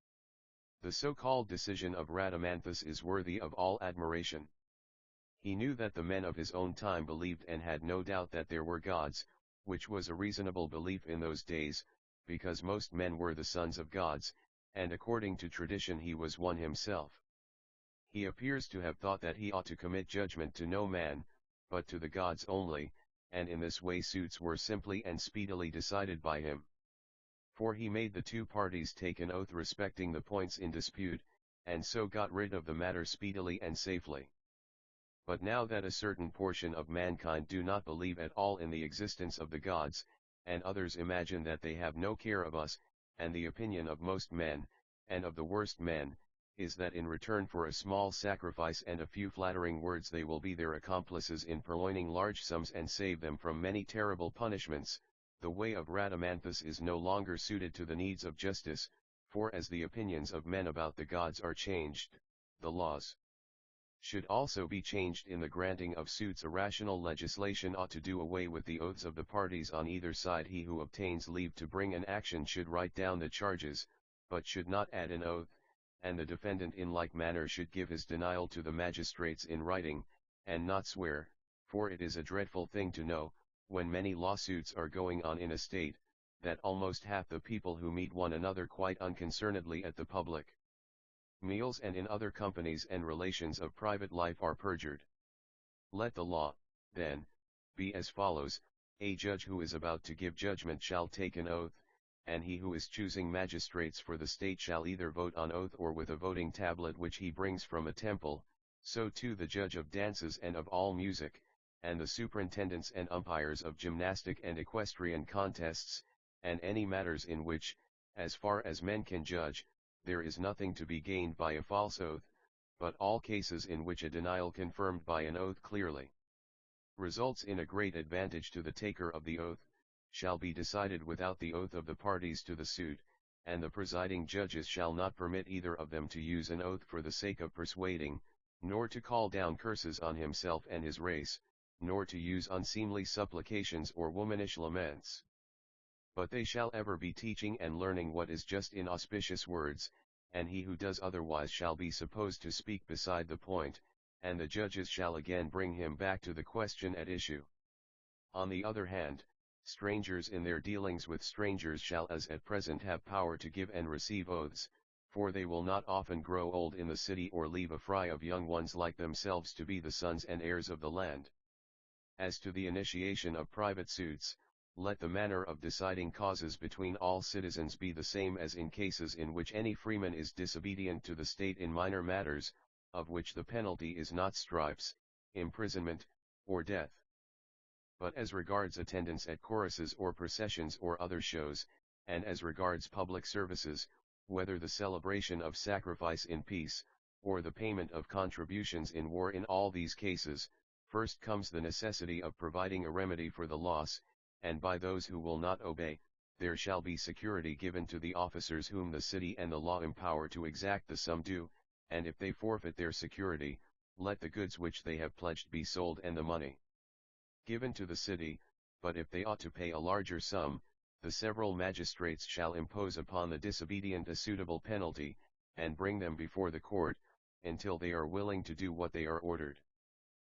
The so-called decision of Rhadamanthus is worthy of all admiration. He knew that the men of his own time believed and had no doubt that there were gods, which was a reasonable belief in those days, because most men were the sons of gods, and according to tradition he was one himself. He appears to have thought that he ought to commit judgment to no man, but to the gods only, and in this way suits were simply and speedily decided by him. For he made the two parties take an oath respecting the points in dispute, and so got rid of the matter speedily and safely. But now that a certain portion of mankind do not believe at all in the existence of the gods, and others imagine that they have no care of us, and the opinion of most men, and of the worst men, is that in return for a small sacrifice and a few flattering words they will be their accomplices in purloining large sums and save them from many terrible punishments, the way of Rhadamanthus is no longer suited to the needs of justice, for as the opinions of men about the gods are changed, the laws should also be changed in the granting of suits. A rational legislation ought to do away with the oaths of the parties on either side. He who obtains leave to bring an action should write down the charges, but should not add an oath, and the defendant in like manner should give his denial to the magistrates in writing, and not swear, for it is a dreadful thing to know, when many lawsuits are going on in a state, that almost half the people who meet one another quite unconcernedly at the public meals and in other companies and relations of private life are perjured. Let the law, then, be as follows: a judge who is about to give judgment shall take an oath, and he who is choosing magistrates for the state shall either vote on oath or with a voting tablet which he brings from a temple, so too the judge of dances and of all music, and the superintendents and umpires of gymnastic and equestrian contests, and any matters in which, as far as men can judge, there is nothing to be gained by a false oath, but all cases in which a denial confirmed by an oath clearly results in a great advantage to the taker of the oath, shall be decided without the oath of the parties to the suit, and the presiding judges shall not permit either of them to use an oath for the sake of persuading, nor to call down curses on himself and his race, nor to use unseemly supplications or womanish laments. But they shall ever be teaching and learning what is just in auspicious words, and he who does otherwise shall be supposed to speak beside the point, and the judges shall again bring him back to the question at issue. On the other hand, strangers in their dealings with strangers shall as at present have power to give and receive oaths, for they will not often grow old in the city or leave a fry of young ones like themselves to be the sons and heirs of the land. As to the initiation of private suits, let the manner of deciding causes between all citizens be the same as in cases in which any freeman is disobedient to the state in minor matters, of which the penalty is not stripes, imprisonment, or death. But as regards attendance at choruses or processions or other shows, and as regards public services, whether the celebration of sacrifice in peace, or the payment of contributions in war, in all these cases, first comes the necessity of providing a remedy for the loss, and by those who will not obey, there shall be security given to the officers whom the city and the law empower to exact the sum due, and if they forfeit their security, let the goods which they have pledged be sold and the money given to the city. But if they ought to pay a larger sum, the several magistrates shall impose upon the disobedient a suitable penalty, and bring them before the court, until they are willing to do what they are ordered.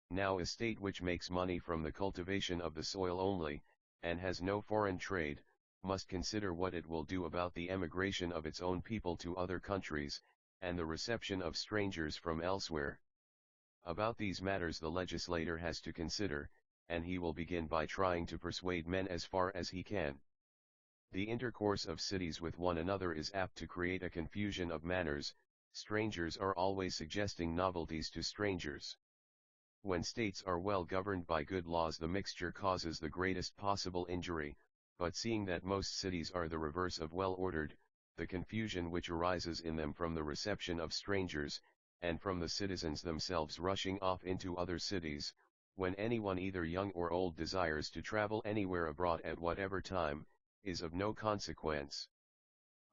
Now a state which makes money from the cultivation of the soil only, and has no foreign trade, must consider what it will do about the emigration of its own people to other countries, and the reception of strangers from elsewhere. About these matters the legislator has to consider, and he will begin by trying to persuade men as far as he can. The intercourse of cities with one another is apt to create a confusion of manners. Strangers are always suggesting novelties to strangers. When states are well governed by good laws, the mixture causes the greatest possible injury, but seeing that most cities are the reverse of well ordered, the confusion which arises in them from the reception of strangers, and from the citizens themselves rushing off into other cities, when anyone either young or old desires to travel anywhere abroad at whatever time, is of no consequence.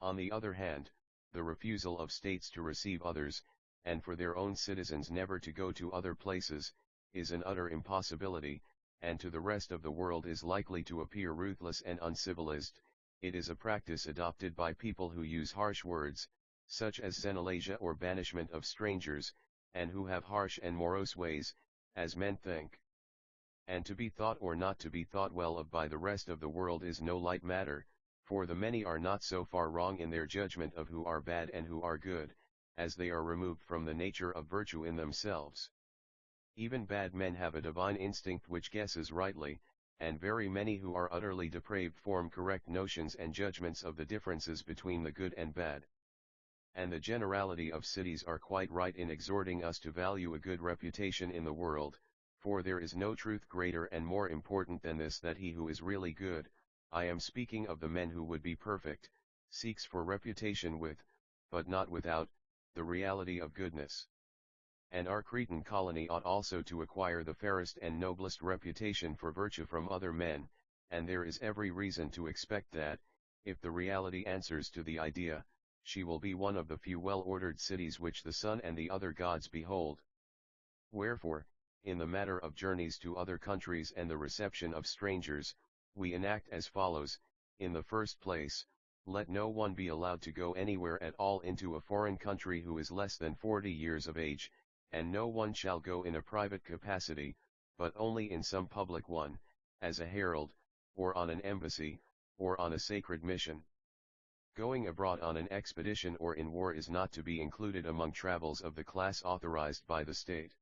On the other hand, the refusal of states to receive others, and for their own citizens never to go to other places, is an utter impossibility, and to the rest of the world is likely to appear ruthless and uncivilized. It is a practice adopted by people who use harsh words, such as xenalasia or banishment of strangers, and who have harsh and morose ways, as men think. And to be thought or not to be thought well of by the rest of the world is no light matter, for the many are not so far wrong in their judgment of who are bad and who are good, as they are removed from the nature of virtue in themselves. Even bad men have a divine instinct which guesses rightly, and very many who are utterly depraved form correct notions and judgments of the differences between the good and bad. And the generality of cities are quite right in exhorting us to value a good reputation in the world, for there is no truth greater and more important than this, that he who is really good, I am speaking of the men who would be perfect, seeks for reputation with, but not without, the reality of goodness. And our Cretan colony ought also to acquire the fairest and noblest reputation for virtue from other men, and there is every reason to expect that, if the reality answers to the idea, she will be one of the few well-ordered cities which the sun and the other gods behold. Wherefore, in the matter of journeys to other countries and the reception of strangers, we enact as follows: in the first place, let no one be allowed to go anywhere at all into a foreign country who is less than 40 years of age, and no one shall go in a private capacity, but only in some public one, as a herald, or on an embassy, or on a sacred mission. Going abroad on an expedition or in war is not to be included among travels of the class authorized by the state.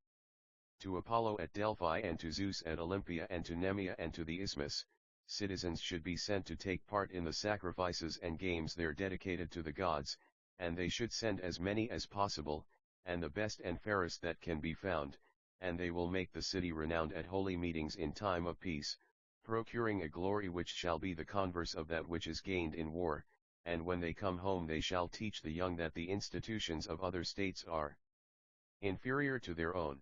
To Apollo at Delphi and to Zeus at Olympia and to Nemea and to the Isthmus, citizens should be sent to take part in the sacrifices and games there dedicated to the gods, and they should send as many as possible, and the best and fairest that can be found, and they will make the city renowned at holy meetings in time of peace, procuring a glory which shall be the converse of that which is gained in war, and when they come home they shall teach the young that the institutions of other states are inferior to their own.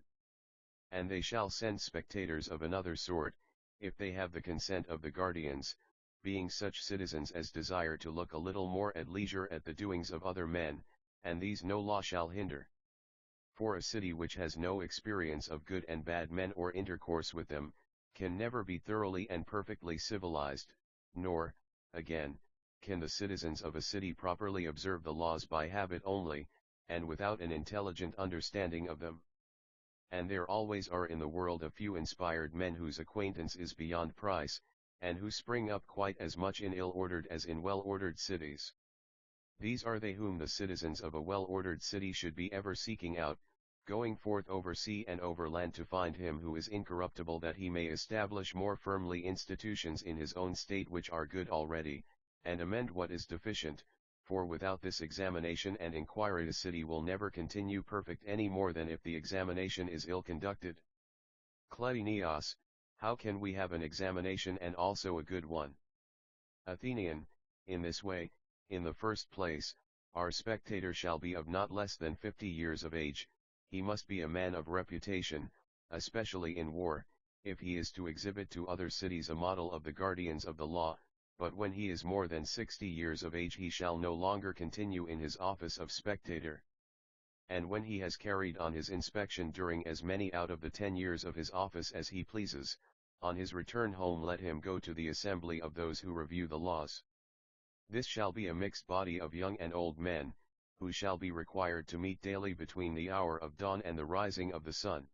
And they shall send spectators of another sort, if they have the consent of the guardians, being such citizens as desire to look a little more at leisure at the doings of other men, and these no law shall hinder. For a city which has no experience of good and bad men or intercourse with them, can never be thoroughly and perfectly civilized, nor, again, can the citizens of a city properly observe the laws by habit only, and without an intelligent understanding of them. And there always are in the world a few inspired men whose acquaintance is beyond price, and who spring up quite as much in ill-ordered as in well-ordered cities. These are they whom the citizens of a well-ordered city should be ever seeking out, going forth over sea and over land to find him who is incorruptible, that he may establish more firmly institutions in his own state which are good already, and amend what is deficient, for without this examination and inquiry a city will never continue perfect any more than if the examination is ill conducted. Cleinias, how can we have an examination and also a good one? Athenian, in this way, in the first place, our spectator shall be of not less than 50 years of age, he must be a man of reputation, especially in war, if he is to exhibit to other cities a model of the guardians of the law, but when he is more than 60 years of age he shall no longer continue in his office of spectator. And when he has carried on his inspection during as many out of the 10 years of his office as he pleases, on his return home let him go to the assembly of those who review the laws. This shall be a mixed body of young and old men, who shall be required to meet daily between the hour of dawn and the rising of the sun.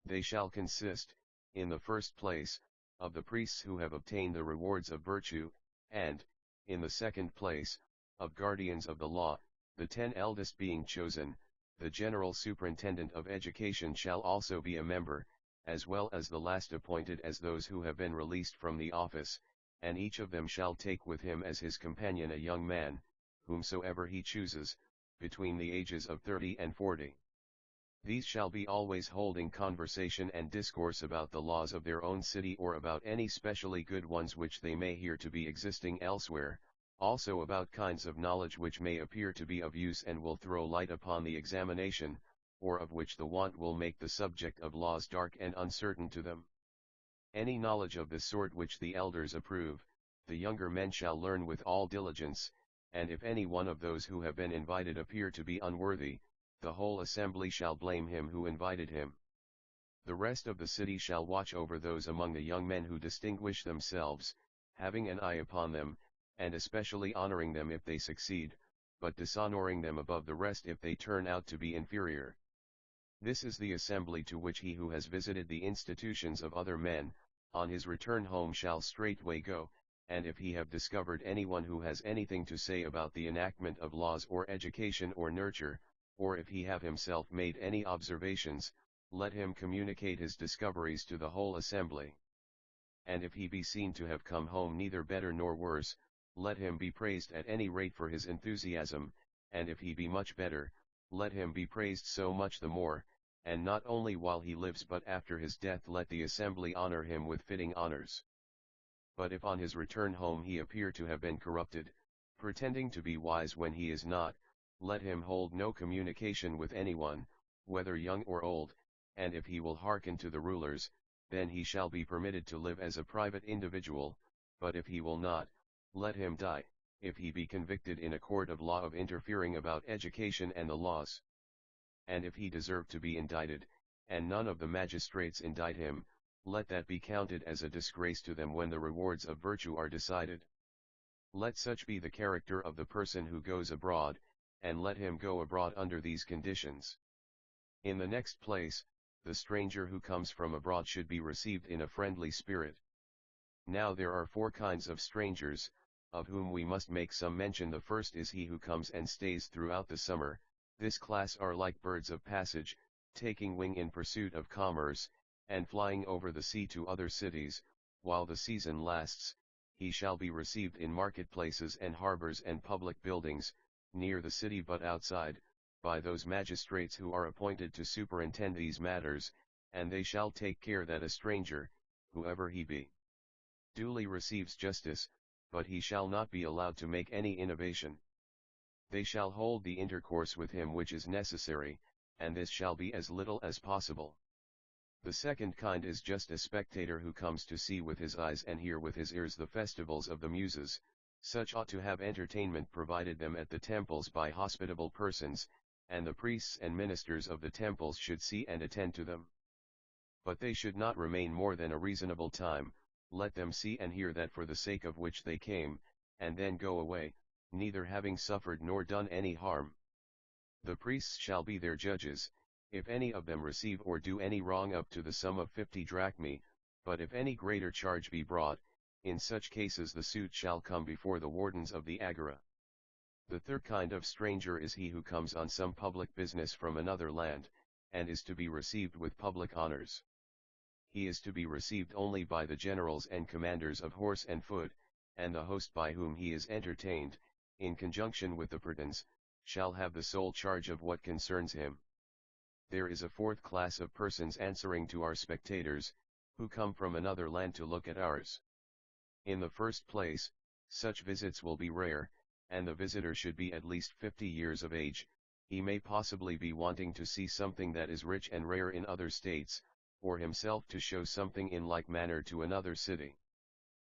They shall consist, in the first place, of the priests who have obtained the rewards of virtue, and, in the second place, of guardians of the law, the 10 eldest being chosen. The general superintendent of education shall also be a member, as well as the last appointed as those who have been released from the office, and each of them shall take with him as his companion a young man, whomsoever he chooses, between the ages of 30 and 40. These shall be always holding conversation and discourse about the laws of their own city or about any specially good ones which they may hear to be existing elsewhere, also about kinds of knowledge which may appear to be of use and will throw light upon the examination, or of which the want will make the subject of laws dark and uncertain to them. Any knowledge of this sort which the elders approve, the younger men shall learn with all diligence, and if any one of those who have been invited appear to be unworthy, the whole assembly shall blame him who invited him. The rest of the city shall watch over those among the young men who distinguish themselves, having an eye upon them, and especially honoring them if they succeed, but dishonoring them above the rest if they turn out to be inferior. This is the assembly to which he who has visited the institutions of other men, on his return home shall straightway go, and if he have discovered anyone who has anything to say about the enactment of laws or education or nurture, or if he have himself made any observations, let him communicate his discoveries to the whole assembly. And if he be seen to have come home neither better nor worse, let him be praised at any rate for his enthusiasm, and if he be much better, let him be praised so much the more, and not only while he lives but after his death let the assembly honor him with fitting honors. But if on his return home he appear to have been corrupted, pretending to be wise when he is not, let him hold no communication with anyone, whether young or old, and if he will hearken to the rulers, then he shall be permitted to live as a private individual, but if he will not, let him die, if he be convicted in a court of law of interfering about education and the laws. And if he deserve to be indicted, and none of the magistrates indict him, let that be counted as a disgrace to them when the rewards of virtue are decided. Let such be the character of the person who goes abroad, and let him go abroad under these conditions. In the next place, the stranger who comes from abroad should be received in a friendly spirit. Now there are 4 kinds of strangers, of whom we must make some mention. The first is he who comes and stays throughout the summer. This class are like birds of passage, taking wing in pursuit of commerce, and flying over the sea to other cities. While the season lasts, he shall be received in marketplaces and harbors and public buildings, near the city but outside, by those magistrates who are appointed to superintend these matters, and they shall take care that a stranger, whoever he be, duly receives justice, but he shall not be allowed to make any innovation. They shall hold the intercourse with him which is necessary, and this shall be as little as possible. The second kind is just a spectator who comes to see with his eyes and hear with his ears the festivals of the Muses. Such ought to have entertainment provided them at the temples by hospitable persons, and the priests and ministers of the temples should see and attend to them. But they should not remain more than a reasonable time, let them see and hear that for the sake of which they came, and then go away, neither having suffered nor done any harm. The priests shall be their judges, if any of them receive or do any wrong up to the sum of 50 drachmae, but if any greater charge be brought, in such cases the suit shall come before the wardens of the agora. The third kind of stranger is he who comes on some public business from another land, and is to be received with public honors. He is to be received only by the generals and commanders of horse and foot, and the host by whom he is entertained, in conjunction with the prytons, shall have the sole charge of what concerns him. There is a fourth class of persons answering to our spectators, who come from another land to look at ours. In the first place, such visits will be rare, and the visitor should be at least 50 years of age. He may possibly be wanting to see something that is rich and rare in other states, or himself to show something in like manner to another city.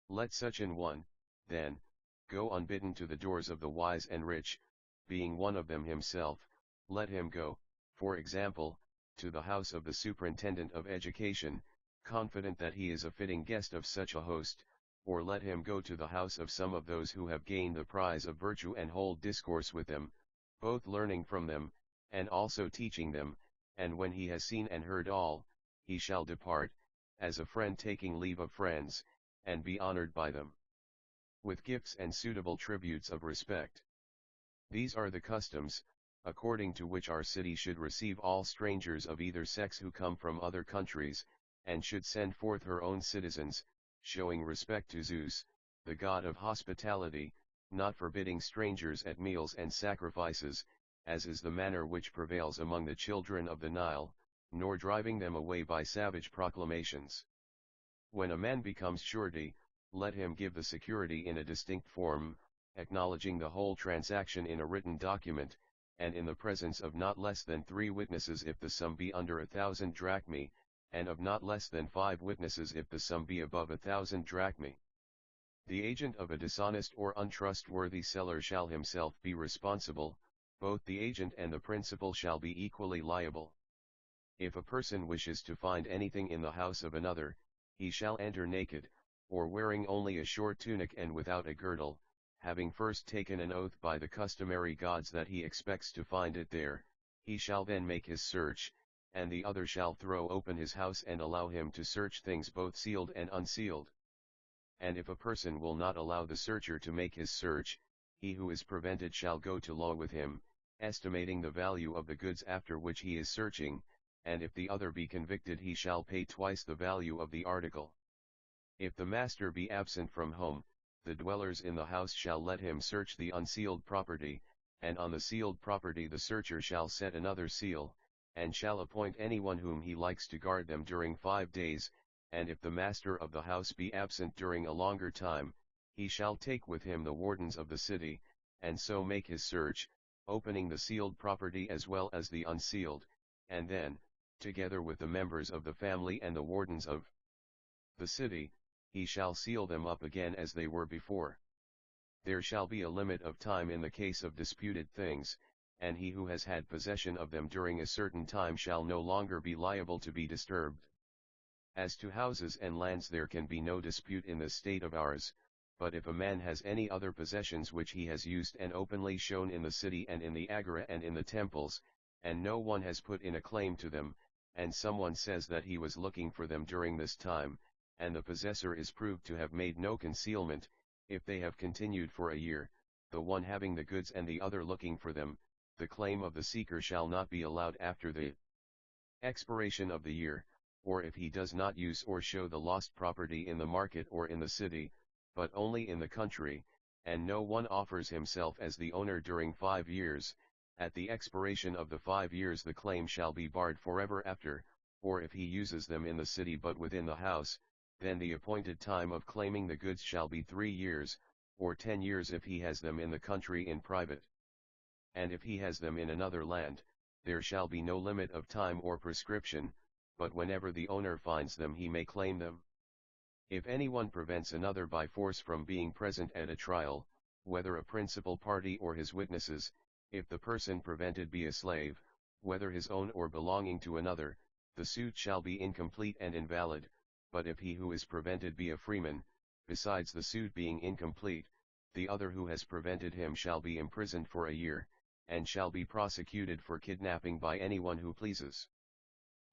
Let such an one, then, go unbidden to the doors of the wise and rich, being one of them himself. Let him go, for example, to the house of the superintendent of education, confident that he is a fitting guest of such a host, or let him go to the house of some of those who have gained the prize of virtue and hold discourse with them, both learning from them, and also teaching them, and when he has seen and heard all, he shall depart, as a friend taking leave of friends, and be honored by them with gifts and suitable tributes of respect. These are the customs, according to which our city should receive all strangers of either sex who come from other countries, and should send forth her own citizens, showing respect to Zeus, the god of hospitality, not forbidding strangers at meals and sacrifices, as is the manner which prevails among the children of the Nile, nor driving them away by savage proclamations. When a man becomes surety, let him give the security in a distinct form, acknowledging the whole transaction in a written document, and in the presence of not less than 3 witnesses if the sum be under 1,000 drachmae, and of not less than 5 witnesses if the sum be above 1,000 drachmae. The agent of a dishonest or untrustworthy seller shall himself be responsible, both the agent and the principal shall be equally liable. If a person wishes to find anything in the house of another, he shall enter naked, or wearing only a short tunic and without a girdle, having first taken an oath by the customary gods that he expects to find it there. He shall then make his search, and the other shall throw open his house and allow him to search things both sealed and unsealed. And if a person will not allow the searcher to make his search, he who is prevented shall go to law with him, estimating the value of the goods after which he is searching, and if the other be convicted he shall pay twice the value of the article. If the master be absent from home, the dwellers in the house shall let him search the unsealed property, and on the sealed property the searcher shall set another seal, and shall appoint anyone whom he likes to guard them during 5 days, and if the master of the house be absent during a longer time, he shall take with him the wardens of the city, and so make his search, opening the sealed property as well as the unsealed, and then, together with the members of the family and the wardens of the city, he shall seal them up again as they were before. There shall be a limit of time in the case of disputed things, and he who has had possession of them during a certain time shall no longer be liable to be disturbed. As to houses and lands there can be no dispute in this state of ours, but if a man has any other possessions which he has used and openly shown in the city and in the agora and in the temples, and no one has put in a claim to them, and someone says that he was looking for them during this time, and the possessor is proved to have made no concealment, if they have continued for a year, the one having the goods and the other looking for them, the claim of the seeker shall not be allowed after the expiration of the year, or if he does not use or show the lost property in the market or in the city, but only in the country, and no one offers himself as the owner during 5 years, at the expiration of the 5 years the claim shall be barred forever after, or if he uses them in the city but within the house, then the appointed time of claiming the goods shall be 3 years, or 10 years if he has them in the country in private. And if he has them in another land, there shall be no limit of time or prescription, but whenever the owner finds them he may claim them. If anyone prevents another by force from being present at a trial, whether a principal party or his witnesses, if the person prevented be a slave, whether his own or belonging to another, the suit shall be incomplete and invalid, but if he who is prevented be a freeman, besides the suit being incomplete, the other who has prevented him shall be imprisoned for a year, and shall be prosecuted for kidnapping by anyone who pleases.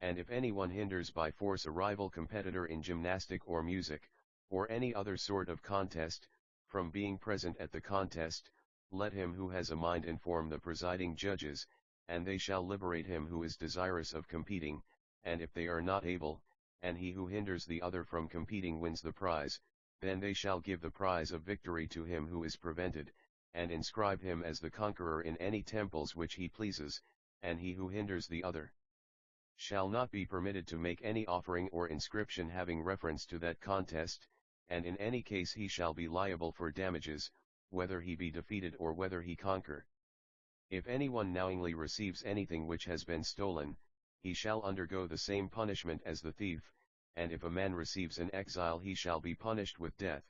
And if anyone hinders by force a rival competitor in gymnastic or music, or any other sort of contest, from being present at the contest, let him who has a mind inform the presiding judges, and they shall liberate him who is desirous of competing, and if they are not able, and he who hinders the other from competing wins the prize, then they shall give the prize of victory to him who is prevented, and inscribe him as the conqueror in any temples which he pleases, and he who hinders the other shall not be permitted to make any offering or inscription having reference to that contest, and in any case he shall be liable for damages, whether he be defeated or whether he conquer. If anyone knowingly receives anything which has been stolen, he shall undergo the same punishment as the thief, and if a man receives an exile he shall be punished with death.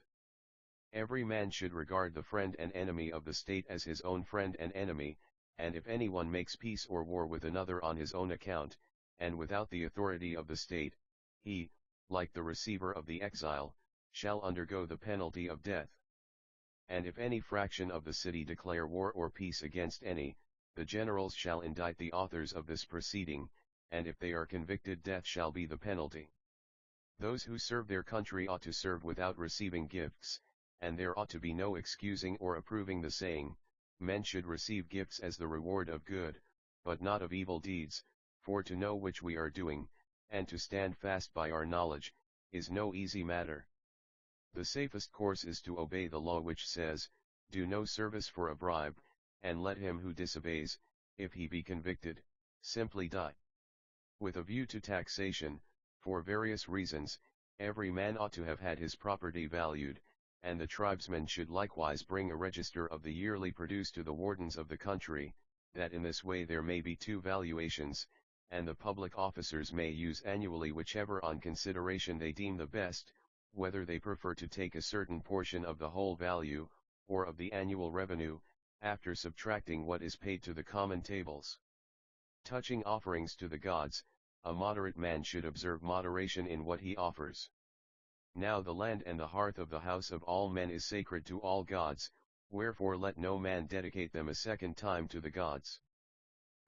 Every man should regard the friend and enemy of the state as his own friend and enemy, and if anyone makes peace or war with another on his own account, and without the authority of the state, he, like the receiver of the exile, shall undergo the penalty of death. And if any fraction of the city declare war or peace against any, the generals shall indict the authors of this proceeding, and if they are convicted death shall be the penalty. Those who serve their country ought to serve without receiving gifts, and there ought to be no excusing or approving the saying, men should receive gifts as the reward of good, but not of evil deeds, for to know which we are doing, and to stand fast by our knowledge, is no easy matter. The safest course is to obey the law which says, do no service for a bribe, and let him who disobeys, if he be convicted, simply die. With a view to taxation, for various reasons, every man ought to have had his property valued, and the tribesmen should likewise bring a register of the yearly produce to the wardens of the country, that in this way there may be 2 valuations, and the public officers may use annually whichever on consideration they deem the best, whether they prefer to take a certain portion of the whole value, or of the annual revenue, after subtracting what is paid to the common tables. Touching offerings to the gods, a moderate man should observe moderation in what he offers. Now the land and the hearth of the house of all men is sacred to all gods, wherefore let no man dedicate them a second time to the gods.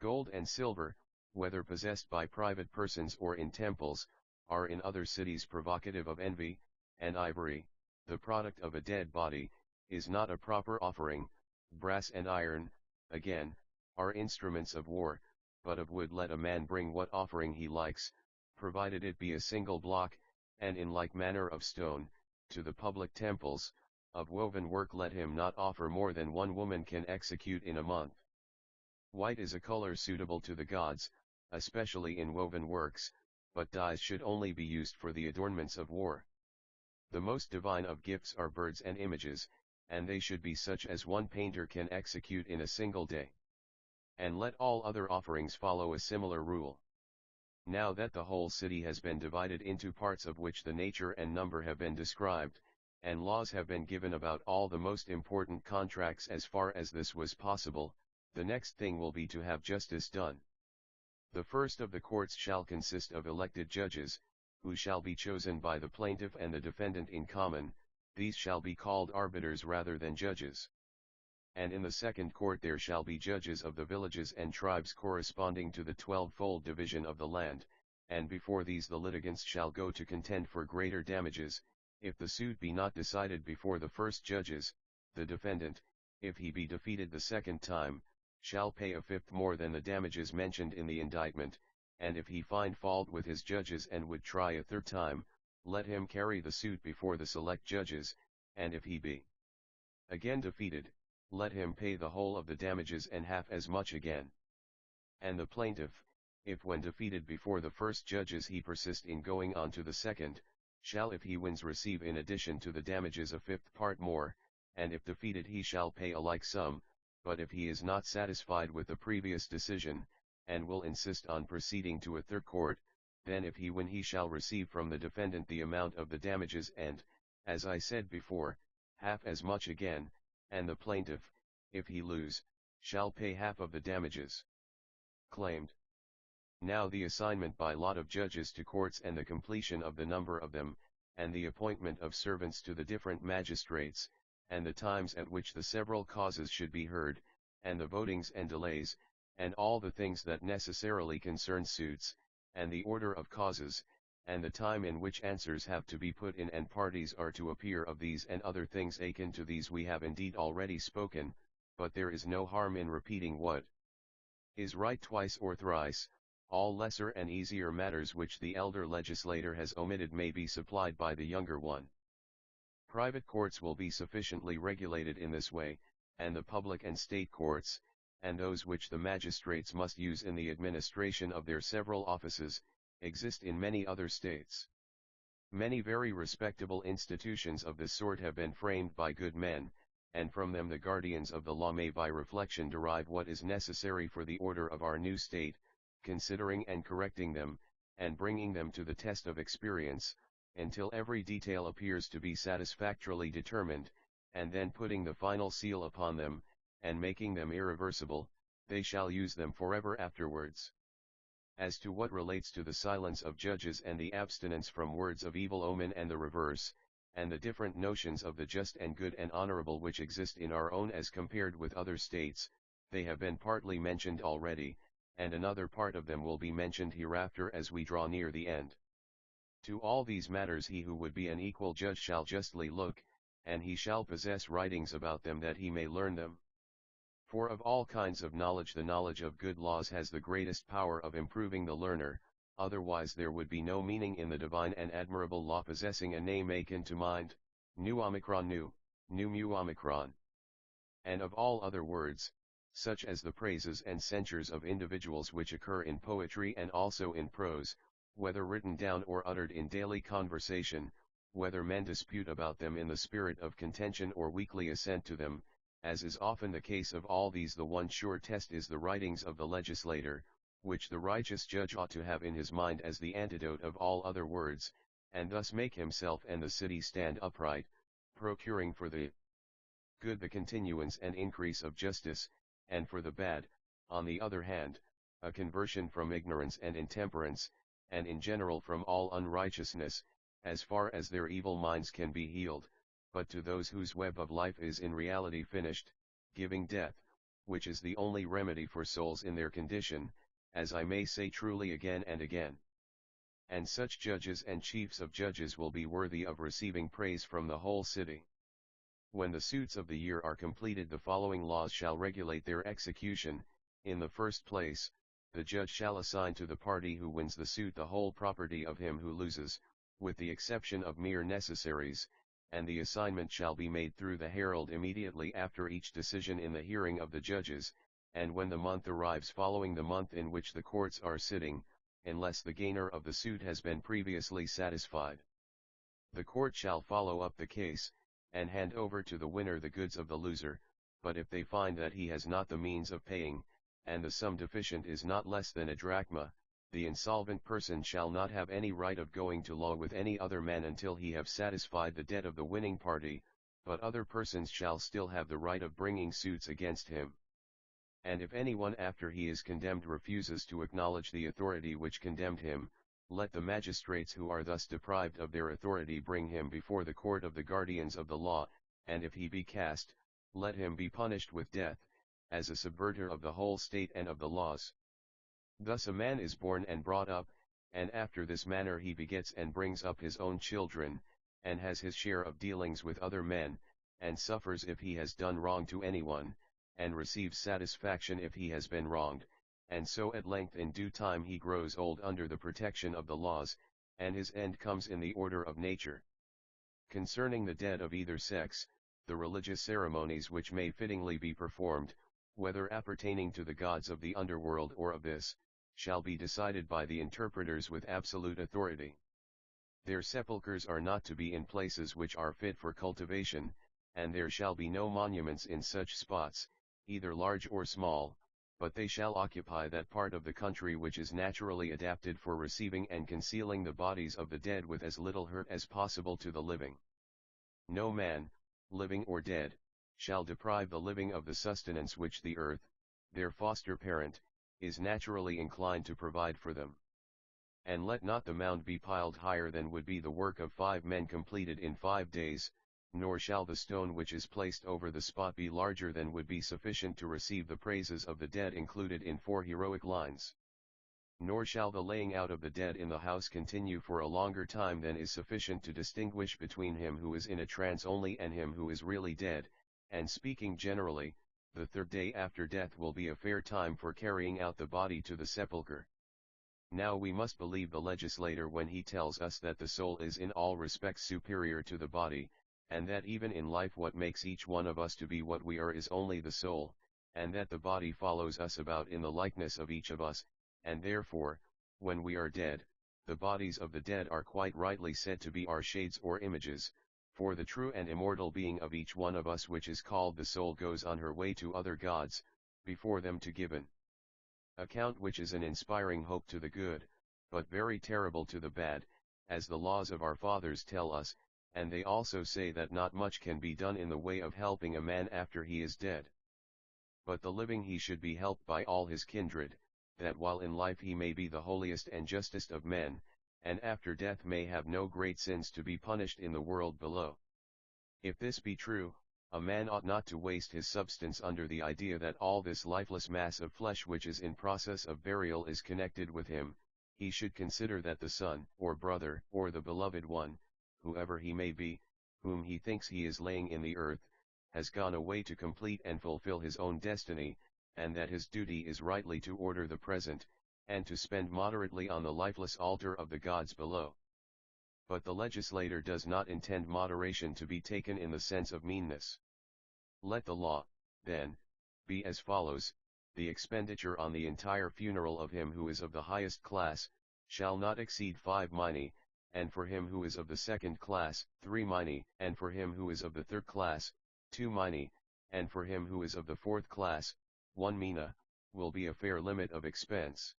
Gold and silver, whether possessed by private persons or in temples, are in other cities provocative of envy, and ivory, the product of a dead body, is not a proper offering. Brass and iron, again, are instruments of war, but of wood let a man bring what offering he likes, provided it be a single block, and in like manner of stone, to the public temples, of woven work let him not offer more than one woman can execute in a month. White is a color suitable to the gods, especially in woven works, but dyes should only be used for the adornments of war. The most divine of gifts are birds and images, and they should be such as one painter can execute in a single day. And let all other offerings follow a similar rule. Now that the whole city has been divided into parts of which the nature and number have been described, and laws have been given about all the most important contracts as far as this was possible, the next thing will be to have justice done. The first of the courts shall consist of elected judges, who shall be chosen by the plaintiff and the defendant in common. These shall be called arbiters rather than judges. And in the second court there shall be judges of the villages and tribes corresponding to the 12-fold division of the land, and before these the litigants shall go to contend for greater damages. If the suit be not decided before the first judges, the defendant, if he be defeated the second time, shall pay a fifth more than the damages mentioned in the indictment, and if he find fault with his judges and would try a third time, let him carry the suit before the select judges, and if he be again defeated, let him pay the whole of the damages and half as much again. And the plaintiff, if when defeated before the first judges he persist in going on to the second, shall if he wins receive in addition to the damages a fifth part more, and if defeated he shall pay a like sum. But if he is not satisfied with the previous decision, and will insist on proceeding to a third court, then if he win he shall receive from the defendant the amount of the damages and, as I said before, half as much again, and the plaintiff, if he lose, shall pay half of the damages claimed. Now the assignment by lot of judges to courts and the completion of the number of them, and the appointment of servants to the different magistrates, and the times at which the several causes should be heard, and the votings and delays, and all the things that necessarily concern suits, and the order of causes, and the time in which answers have to be put in and parties are to appear, of these and other things akin to these we have indeed already spoken, but there is no harm in repeating what is right twice or thrice. All lesser and easier matters which the elder legislator has omitted may be supplied by the younger one. Private courts will be sufficiently regulated in this way, and the public and state courts, and those which the magistrates must use in the administration of their several offices, exist in many other states. Many very respectable institutions of this sort have been framed by good men, and from them the guardians of the law may by reflection derive what is necessary for the order of our new state, considering and correcting them, and bringing them to the test of experience, until every detail appears to be satisfactorily determined, and then putting the final seal upon them, and making them irreversible, they shall use them forever afterwards. As to what relates to the silence of judges and the abstinence from words of evil omen and the reverse, and the different notions of the just and good and honorable which exist in our own as compared with other states, they have been partly mentioned already, and another part of them will be mentioned hereafter as we draw near the end. To all these matters he who would be an equal judge shall justly look, and he shall possess writings about them that he may learn them. For of all kinds of knowledge the knowledge of good laws has the greatest power of improving the learner, otherwise there would be no meaning in the divine and admirable law possessing a name akin to mind, nu omicron nu, nu mu omicron. And of all other words, such as the praises and censures of individuals which occur in poetry and also in prose, whether written down or uttered in daily conversation, whether men dispute about them in the spirit of contention or weakly assent to them, as is often the case of all these, the one sure test is the writings of the legislator, which the righteous judge ought to have in his mind as the antidote of all other words, and thus make himself and the city stand upright, procuring for the good the continuance and increase of justice, and for the bad, on the other hand, a conversion from ignorance and intemperance, and in general from all unrighteousness, as far as their evil minds can be healed, but to those whose web of life is in reality finished, giving death, which is the only remedy for souls in their condition, as I may say truly again and again. And such judges and chiefs of judges will be worthy of receiving praise from the whole city. When the suits of the year are completed, the following laws shall regulate their execution. In the first place, the judge shall assign to the party who wins the suit the whole property of him who loses, with the exception of mere necessaries, and the assignment shall be made through the herald immediately after each decision in the hearing of the judges, and when the month arrives following the month in which the courts are sitting, unless the gainer of the suit has been previously satisfied. The court shall follow up the case, and hand over to the winner the goods of the loser, but if they find that he has not the means of paying, and the sum deficient is not less than a drachma, the insolvent person shall not have any right of going to law with any other man until he have satisfied the debt of the winning party, but other persons shall still have the right of bringing suits against him. And if anyone after he is condemned refuses to acknowledge the authority which condemned him, let the magistrates who are thus deprived of their authority bring him before the court of the guardians of the law, and if he be cast, let him be punished with death, as a subverter of the whole state and of the laws. Thus a man is born and brought up, and after this manner he begets and brings up his own children, and has his share of dealings with other men, and suffers if he has done wrong to anyone, and receives satisfaction if he has been wronged, and so at length in due time he grows old under the protection of the laws, and his end comes in the order of nature. Concerning the dead of either sex, the religious ceremonies which may fittingly be performed, whether appertaining to the gods of the underworld or of this, shall be decided by the interpreters with absolute authority. Their sepulchres are not to be in places which are fit for cultivation, and there shall be no monuments in such spots, either large or small, but they shall occupy that part of the country which is naturally adapted for receiving and concealing the bodies of the dead with as little hurt as possible to the living. No man, living or dead, shall deprive the living of the sustenance which the earth, their foster parent, is naturally inclined to provide for them. And let not the mound be piled higher than would be the work of 5 men completed in 5 days, nor shall the stone which is placed over the spot be larger than would be sufficient to receive the praises of the dead included in 4 heroic lines. Nor shall the laying out of the dead in the house continue for a longer time than is sufficient to distinguish between him who is in a trance only and him who is really dead, and speaking generally, the 3rd day after death will be a fair time for carrying out the body to the sepulchre. Now we must believe the legislator when he tells us that the soul is in all respects superior to the body, and that even in life what makes each one of us to be what we are is only the soul, and that the body follows us about in the likeness of each of us, and therefore, when we are dead, the bodies of the dead are quite rightly said to be our shades or images, for the true and immortal being of each one of us which is called the soul goes on her way to other gods, before them to give an account which is an inspiring hope to the good, but very terrible to the bad, as the laws of our fathers tell us, and they also say that not much can be done in the way of helping a man after he is dead. But the living he should be helped by all his kindred, that while in life he may be the holiest and justest of men, and after death may have no great sins to be punished in the world below. If this be true, a man ought not to waste his substance under the idea that all this lifeless mass of flesh which is in process of burial is connected with him. He should consider that the son, or brother, or the beloved one, whoever he may be, whom he thinks he is laying in the earth, has gone away to complete and fulfill his own destiny, and that his duty is rightly to order the present, and to spend moderately on the lifeless altar of the gods below. But the legislator does not intend moderation to be taken in the sense of meanness. Let the law, then, be as follows: the expenditure on the entire funeral of him who is of the highest class, shall not exceed 5 minae, and for him who is of the second class, 3 minae, and for him who is of the third class, 2 minae, and for him who is of the fourth class, 1 mina, will be a fair limit of expense.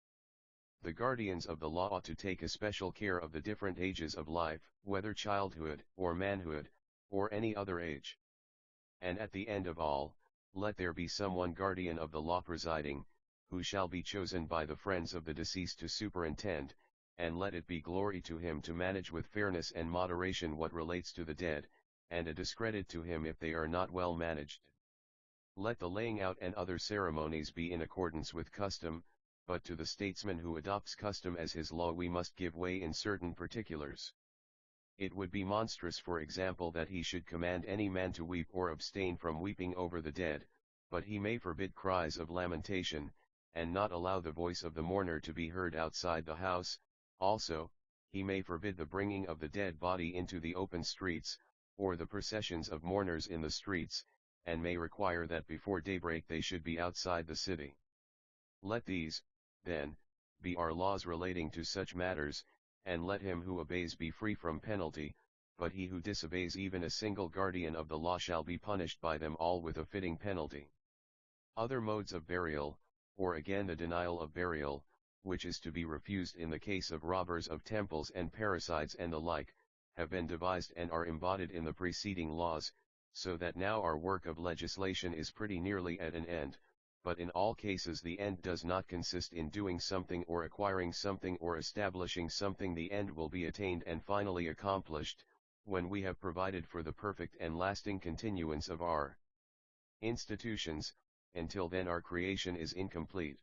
The guardians of the law ought to take especial care of the different ages of life, whether childhood, or manhood, or any other age. And at the end of all, let there be someone guardian of the law presiding, who shall be chosen by the friends of the deceased to superintend, and let it be glory to him to manage with fairness and moderation what relates to the dead, and a discredit to him if they are not well managed. Let the laying out and other ceremonies be in accordance with custom, but to the statesman who adopts custom as his law we must give way in certain particulars. It would be monstrous, for example, that he should command any man to weep or abstain from weeping over the dead, but he may forbid cries of lamentation, and not allow the voice of the mourner to be heard outside the house. Also, he may forbid the bringing of the dead body into the open streets, or the processions of mourners in the streets, and may require that before daybreak they should be outside the city. Let these, then, be our laws relating to such matters, and let him who obeys be free from penalty, but he who disobeys even a single guardian of the law shall be punished by them all with a fitting penalty. Other modes of burial, or again the denial of burial, which is to be refused in the case of robbers of temples and parricides and the like, have been devised and are embodied in the preceding laws, so that now our work of legislation is pretty nearly at an end, but in all cases the end does not consist in doing something or acquiring something or establishing something. The end will be attained and finally accomplished, when we have provided for the perfect and lasting continuance of our institutions. Until then our creation is incomplete.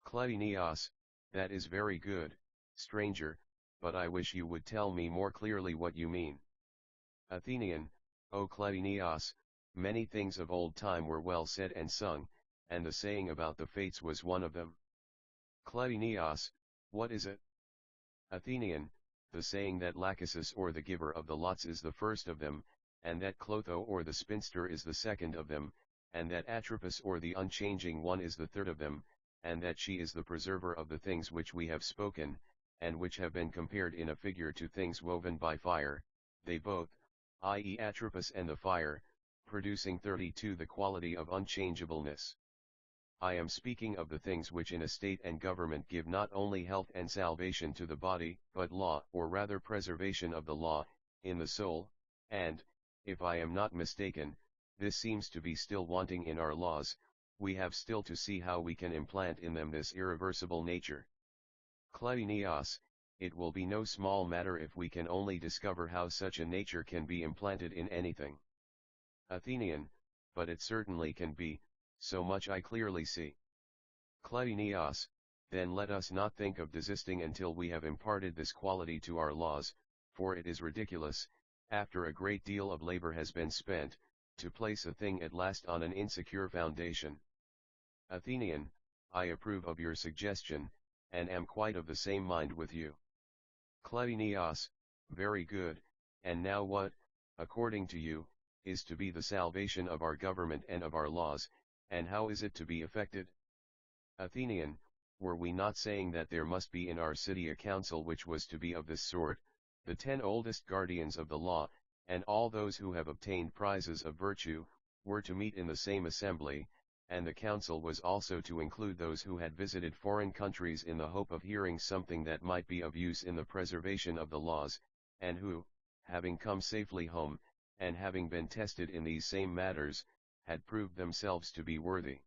Kleinios, that is very good, stranger, but I wish you would tell me more clearly what you mean. Athenian, O Kleinios, many things of old time were well said and sung, and the saying about the fates was one of them. Kleinios, what is it? Athenian, the saying that Lachesis or the giver of the lots is the first of them, and that Clotho or the spinster is the second of them, and that Atropos or the unchanging one is the third of them, and that she is the preserver of the things which we have spoken, and which have been compared in a figure to things woven by fire, they both, i.e. Atropos and the fire, producing 32 the quality of unchangeableness. I am speaking of the things which in a state and government give not only health and salvation to the body, but law, or rather preservation of the law, in the soul, and, if I am not mistaken, this seems to be still wanting in our laws. We have still to see how we can implant in them this irreversible nature. Kleinios, it will be no small matter if we can only discover how such a nature can be implanted in anything. Athenian, but it certainly can be, so much I clearly see. Kleinios, then let us not think of desisting until we have imparted this quality to our laws, for it is ridiculous, after a great deal of labor has been spent, to place a thing at last on an insecure foundation. Athenian, I approve of your suggestion, and am quite of the same mind with you. Kleinios, very good, and now what, according to you, is to be the salvation of our government and of our laws, and how is it to be effected? Athenian, were we not saying that there must be in our city a council which was to be of this sort, the 10 oldest guardians of the law, and all those who have obtained prizes of virtue, were to meet in the same assembly, and the council was also to include those who had visited foreign countries in the hope of hearing something that might be of use in the preservation of the laws, and who, having come safely home, and having been tested in these same matters, had proved themselves to be worthy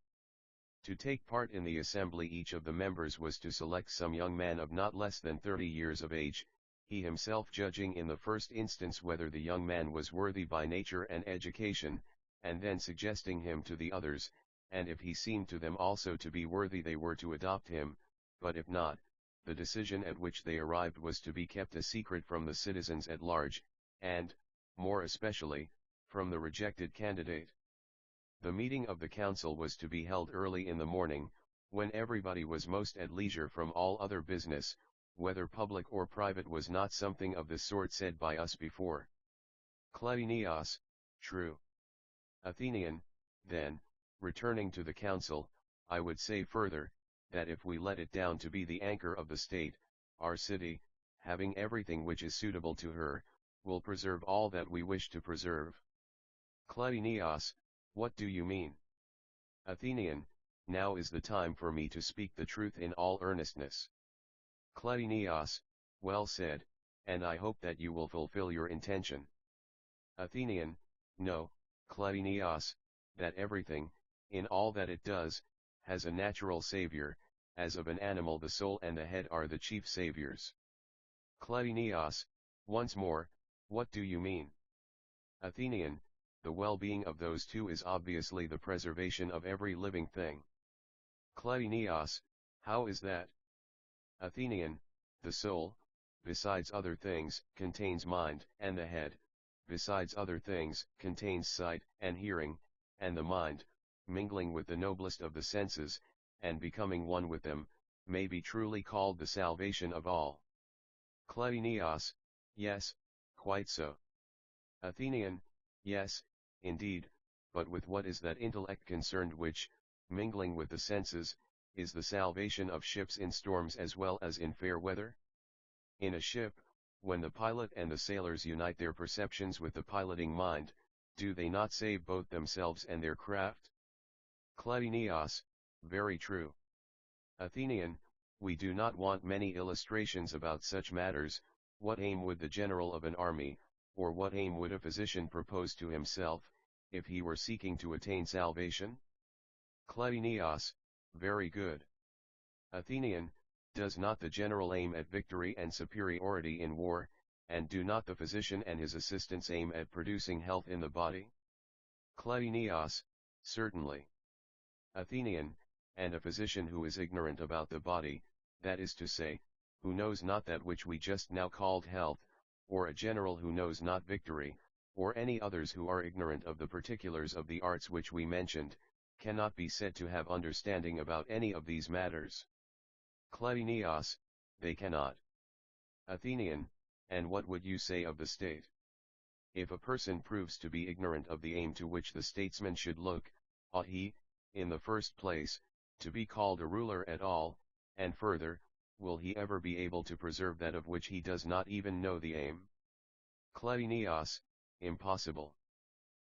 to take part in the assembly. Each of the members was to select some young man of not less than 30 years of age, he himself judging in the first instance whether the young man was worthy by nature and education, and then suggesting him to the others, and if he seemed to them also to be worthy they were to adopt him, but if not, the decision at which they arrived was to be kept a secret from the citizens at large, and, more especially, from the rejected candidate. The meeting of the council was to be held early in the morning, when everybody was most at leisure from all other business, whether public or private was not something of this sort said by us before. Kleinios, true. Athenian, then, returning to the council, I would say further, that if we let it down to be the anchor of the state, our city, having everything which is suitable to her, will preserve all that we wish to preserve. Kleinios, what do you mean? Athenian, now is the time for me to speak the truth in all earnestness. Kleinios, well said, and I hope that you will fulfill your intention. Athenian, no, Kleinios, that everything, in all that it does, has a natural savior, as of an animal the soul and the head are the chief saviors. Kleinios, once more, what do you mean? Athenian, the well-being of those two is obviously the preservation of every living thing. Kleinios, how is that? Athenian, the soul, besides other things, contains mind, and the head, besides other things, contains sight and hearing, and the mind, mingling with the noblest of the senses, and becoming one with them, may be truly called the salvation of all. Cleinias, yes, quite so. Athenian, yes, indeed, but with what is that intellect concerned which, mingling with the senses, is the salvation of ships in storms as well as in fair weather? In a ship, when the pilot and the sailors unite their perceptions with the piloting mind, do they not save both themselves and their craft? Cleinias, very true. Athenian, we do not want many illustrations about such matters. What aim would the general of an army, or what aim would a physician propose to himself, if he were seeking to attain salvation? Cleinias, very good. Athenian, does not the general aim at victory and superiority in war, and do not the physician and his assistants aim at producing health in the body? Cleinias, certainly. Athenian, and a physician who is ignorant about the body, that is to say, who knows not that which we just now called health, or a general who knows not victory, or any others who are ignorant of the particulars of the arts which we mentioned, cannot be said to have understanding about any of these matters. Cleinias, they cannot. Athenian, and what would you say of the state? If a person proves to be ignorant of the aim to which the statesman should look, ought he, in the first place, to be called a ruler at all, and further, will he ever be able to preserve that of which he does not even know the aim? Cleinias, impossible.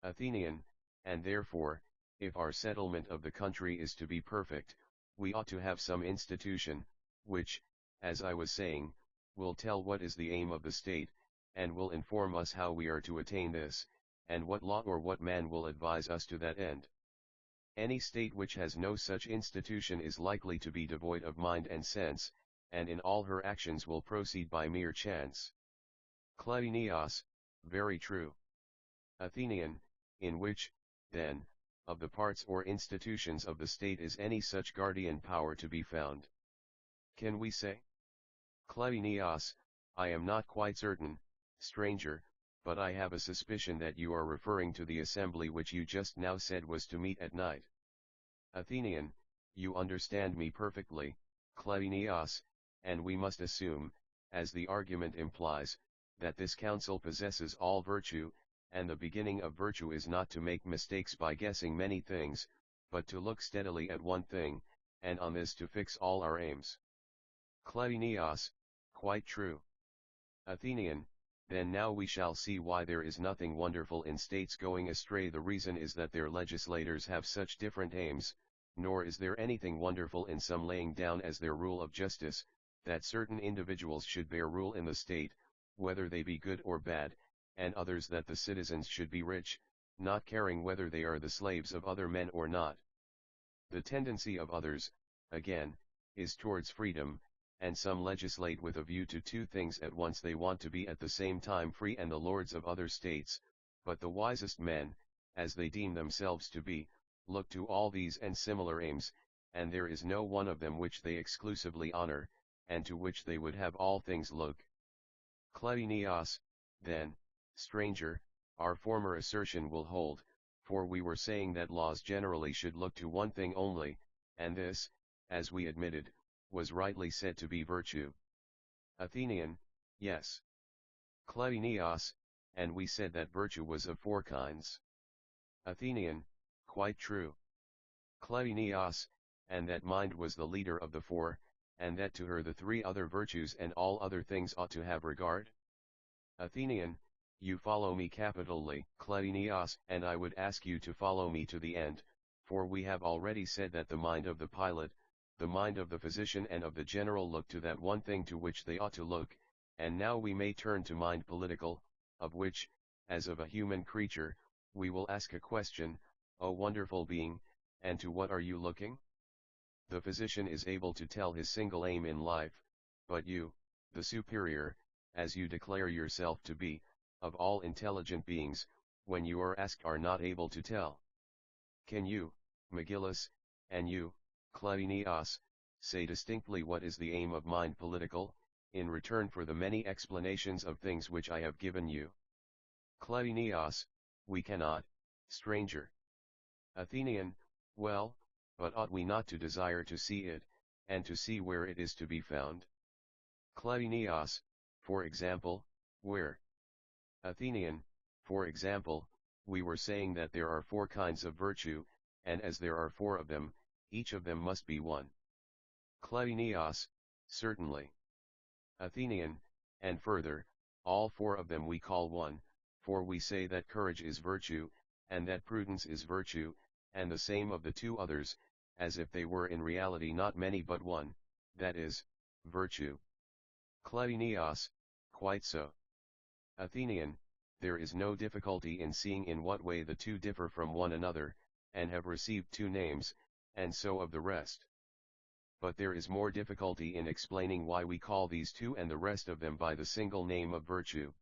Athenian, and therefore, if our settlement of the country is to be perfect, we ought to have some institution, which, as I was saying, will tell what is the aim of the state, and will inform us how we are to attain this, and what law or what man will advise us to that end. Any state which has no such institution is likely to be devoid of mind and sense, and in all her actions will proceed by mere chance. Cleinias, very true. Athenian, in which, then, of the parts or institutions of the state is any such guardian power to be found? Can we say? Cleinias, I am not quite certain, stranger, but I have a suspicion that you are referring to the assembly which you just now said was to meet at night. Athenian, you understand me perfectly, Cleinias, and we must assume, as the argument implies, that this council possesses all virtue, and the beginning of virtue is not to make mistakes by guessing many things, but to look steadily at one thing, and on this to fix all our aims. Cleinias, quite true. Athenian, then now we shall see why there is nothing wonderful in states going astray. The reason is that their legislators have such different aims, nor is there anything wonderful in some laying down as their rule of justice, that certain individuals should bear rule in the state, whether they be good or bad, and others that the citizens should be rich, not caring whether they are the slaves of other men or not. The tendency of others, again, is towards freedom, and some legislate with a view to two things at once. They want to be at the same time free and the lords of other states, but the wisest men, as they deem themselves to be, look to all these and similar aims, and there is no one of them which they exclusively honor, and to which they would have all things look. Cleinias, then, stranger, our former assertion will hold, for we were saying that laws generally should look to one thing only, and this, as we admitted, was rightly said to be virtue. Athenian, yes. Cleinias, and we said that virtue was of four kinds. Athenian, quite true. Cleinias, and that mind was the leader of the four, and that to her the three other virtues and all other things ought to have regard? Athenian, you follow me capitally, Cleinias, and I would ask you to follow me to the end, for we have already said that the mind of the pilot, the mind of the physician and of the general look to that one thing to which they ought to look, and now we may turn to mind political, of which, as of a human creature, we will ask a question, O wonderful being, and to what are you looking? The physician is able to tell his single aim in life, but you, the superior, as you declare yourself to be, of all intelligent beings, when you are asked are not able to tell. Can you, Megillus, and you, Cleinias, say distinctly what is the aim of mind political, in return for the many explanations of things which I have given you? Cleinias, we cannot, stranger. Athenian, well, but ought we not to desire to see it, and to see where it is to be found? Cleinias, for example, where? Athenian, for example, we were saying that there are 4 kinds of virtue, and as there are 4 of them, each of them must be one. Cleinias, certainly. Athenian, and further, all 4 of them we call one, for we say that courage is virtue, and that prudence is virtue, and the same of the 2 others, as if they were in reality not many but one, that is, virtue. Cleinias, quite so. Athenian, there is no difficulty in seeing in what way the 2 differ from one another, and have received 2 names, and so of the rest. But there is more difficulty in explaining why we call these 2 and the rest of them by the single name of virtue.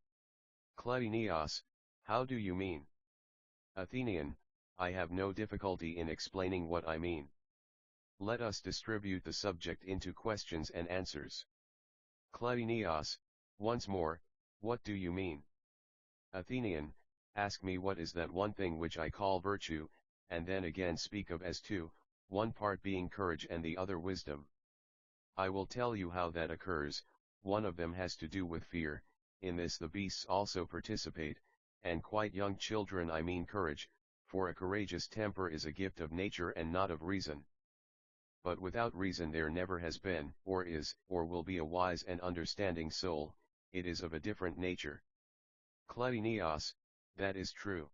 Cleinias, how do you mean? Athenian, I have no difficulty in explaining what I mean. Let us distribute the subject into questions and answers. Cleinias, once more, what do you mean? Athenian, ask me what is that one thing which I call virtue, and then again speak of as 2, one part being courage and the other wisdom. I will tell you how that occurs. One of them has to do with fear, in this the beasts also participate, and quite young children I mean courage, for a courageous temper is a gift of nature and not of reason. But without reason there never has been, or is, or will be a wise and understanding soul, it is of a different nature. Cleinias, that is true.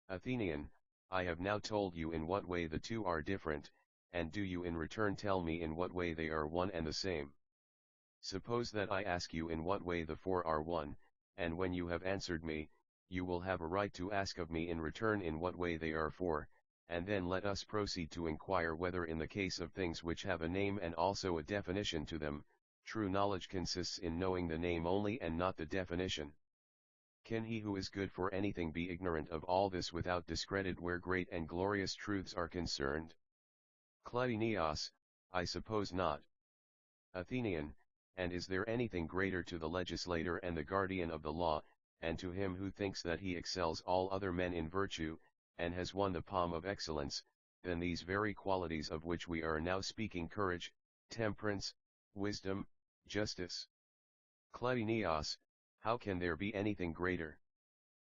Athenian, I have now told you in what way the 2 are different, and do you in return tell me in what way they are one and the same? Suppose that I ask you in what way the 4 are one, and when you have answered me, you will have a right to ask of me in return in what way they are 4, and then let us proceed to inquire whether in the case of things which have a name and also a definition to them, true knowledge consists in knowing the name only and not the definition. Can he who is good for anything be ignorant of all this without discredit where great and glorious truths are concerned? Cleinias, I suppose not. Athenian, and is there anything greater to the legislator and the guardian of the law, and to him who thinks that he excels all other men in virtue, and has won the palm of excellence, than these very qualities of which we are now speaking: courage, temperance, wisdom, justice? Cleinias, how can there be anything greater?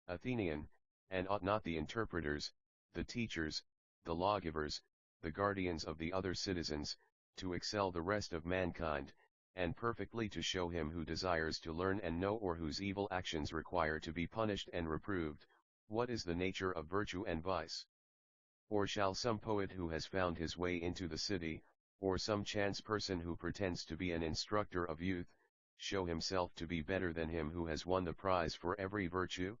Athenian, and ought not the interpreters, the teachers, the lawgivers, the guardians of the other citizens, to excel the rest of mankind, and perfectly to show him who desires to learn and know, or whose evil actions require to be punished and reproved, what is the nature of virtue and vice? Or shall some poet who has found his way into the city, or some chance person who pretends to be an instructor of youth, show himself to be better than him who has won the prize for every virtue?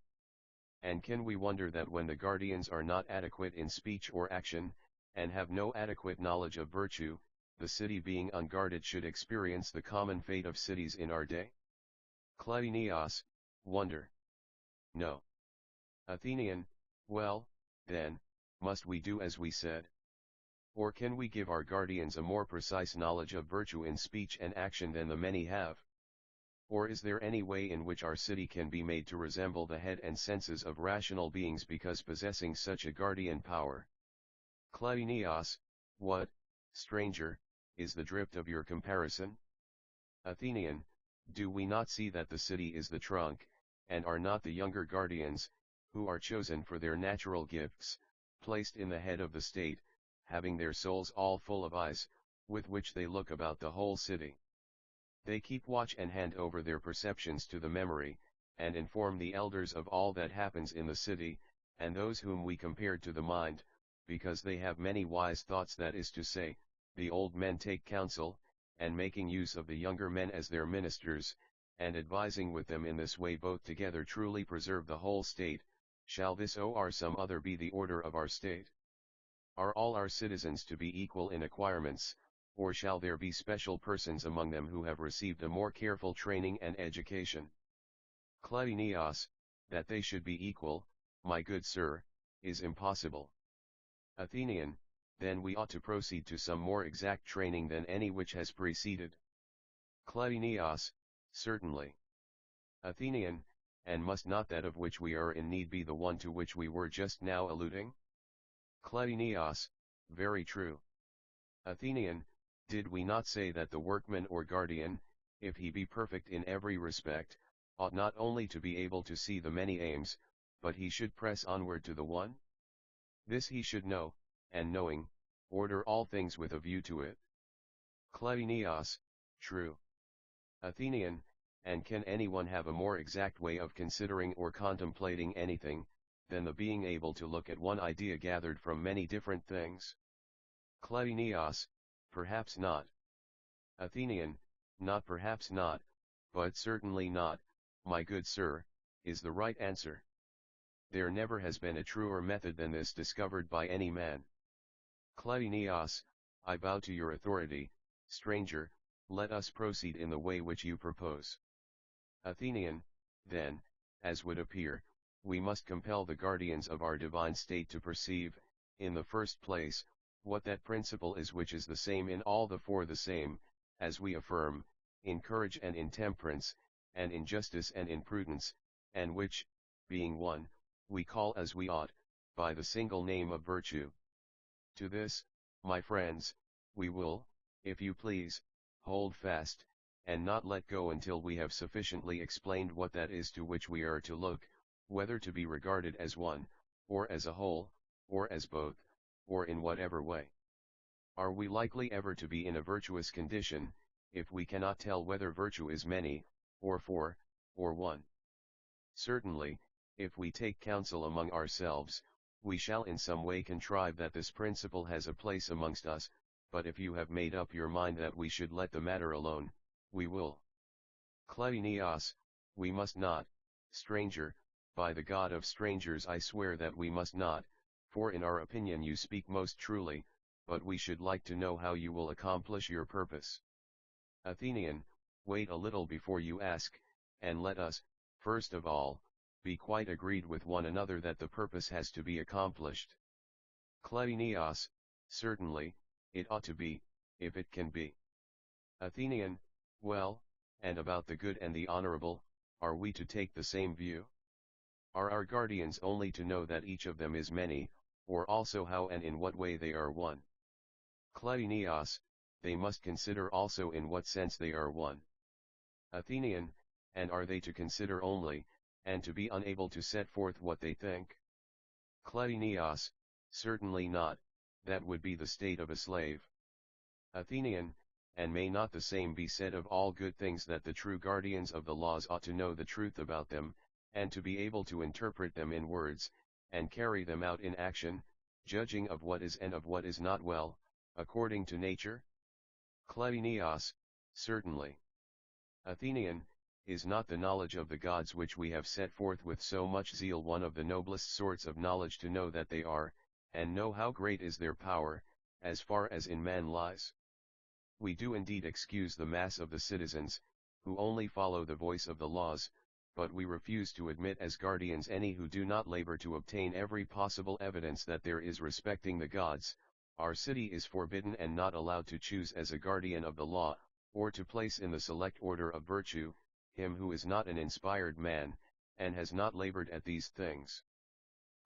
And can we wonder that when the guardians are not adequate in speech or action, and have no adequate knowledge of virtue, the city being unguarded should experience the common fate of cities in our day? Cleinias, wonder? No. Athenian, well, then, must we do as we said? Or can we give our guardians a more precise knowledge of virtue in speech and action than the many have? Or is there any way in which our city can be made to resemble the head and senses of rational beings because possessing such a guardian power? Cleinias, what, stranger, is the drift of your comparison? Athenian, do we not see that the city is the trunk, and are not the younger guardians, who are chosen for their natural gifts, placed in the head of the state, having their souls all full of eyes, with which they look about the whole city? They keep watch and hand over their perceptions to the memory, and inform the elders of all that happens in the city, and those whom we compared to the mind, because they have many wise thoughts, that is to say, the old men take counsel, and making use of the younger men as their ministers, and advising with them in this way both together truly preserve the whole state. Shall this or some other be the order of our state? Are all our citizens to be equal in acquirements, or shall there be special persons among them who have received a more careful training and education? Cleinias, that they should be equal, my good sir, is impossible. Athenian, then we ought to proceed to some more exact training than any which has preceded. Cleinias, certainly. Athenian, and must not that of which we are in need be the one to which we were just now alluding? Cleinias, Very true. Athenian, did we not say that the workman or guardian, if he be perfect in every respect, ought not only to be able to see the many aims, but he should press onward to the one? This he should know, and knowing, order all things with a view to it. Cleinias, true. Athenian, and can anyone have a more exact way of considering or contemplating anything, than the being able to look at one idea gathered from many different things? Cleinias, perhaps not. Athenian, not perhaps not, but certainly not, my good sir, is the right answer. There never has been a truer method than this discovered by any man. Cleinias, I bow to your authority. Stranger, let us proceed in the way which you propose. Athenian, then, as would appear, we must compel the guardians of our divine state to perceive, in the first place, what that principle is which is the same in all the four, the same, as we affirm, in courage and in temperance, and in justice and in prudence, and which, being one, we call as we ought, by the single name of virtue. To this, my friends, we will, if you please, hold fast, and not let go until we have sufficiently explained what that is to which we are to look, whether to be regarded as one, or as a whole, or as both, or in whatever way. Are we likely ever to be in a virtuous condition, if we cannot tell whether virtue is many, or four, or one? Certainly, if we take counsel among ourselves, we shall in some way contrive that this principle has a place amongst us, but if you have made up your mind that we should let the matter alone, we will. Cleinias, we must not. Stranger, by the God of strangers I swear that we must not, for in our opinion you speak most truly, but we should like to know how you will accomplish your purpose. Athenian, wait a little before you ask, and let us, first of all, be quite agreed with one another that the purpose has to be accomplished. Cleinias, certainly, it ought to be, if it can be. Athenian, well, and about the good and the honorable, are we to take the same view? Are our guardians only to know that each of them is many, or also how and in what way they are one? Cleinias, they must consider also in what sense they are one. Athenian, and are they to consider only, and to be unable to set forth what they think? Cleinias, certainly not, that would be the state of a slave. Athenian, and may not the same be said of all good things, that the true guardians of the laws ought to know the truth about them, and to be able to interpret them in words, and carry them out in action, judging of what is and of what is not well, according to nature? Cleinias, certainly. Athenian, is not the knowledge of the gods which we have set forth with so much zeal one of the noblest sorts of knowledge, to know that they are, and know how great is their power, as far as in man lies? We do indeed excuse the mass of the citizens, who only follow the voice of the laws, but we refuse to admit as guardians any who do not labor to obtain every possible evidence that there is respecting the gods. Our city is forbidden and not allowed to choose as a guardian of the law, or to place in the select order of virtue, him who is not an inspired man, and has not labored at these things.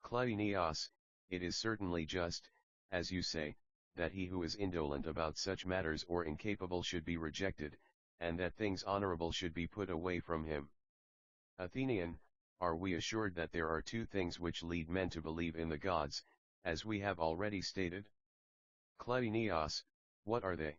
Cleinias, it is certainly just, as you say, that he who is indolent about such matters or incapable should be rejected, and that things honorable should be put away from him. Athenian, are we assured that there are two things which lead men to believe in the gods, as we have already stated? Cleinias, what are they?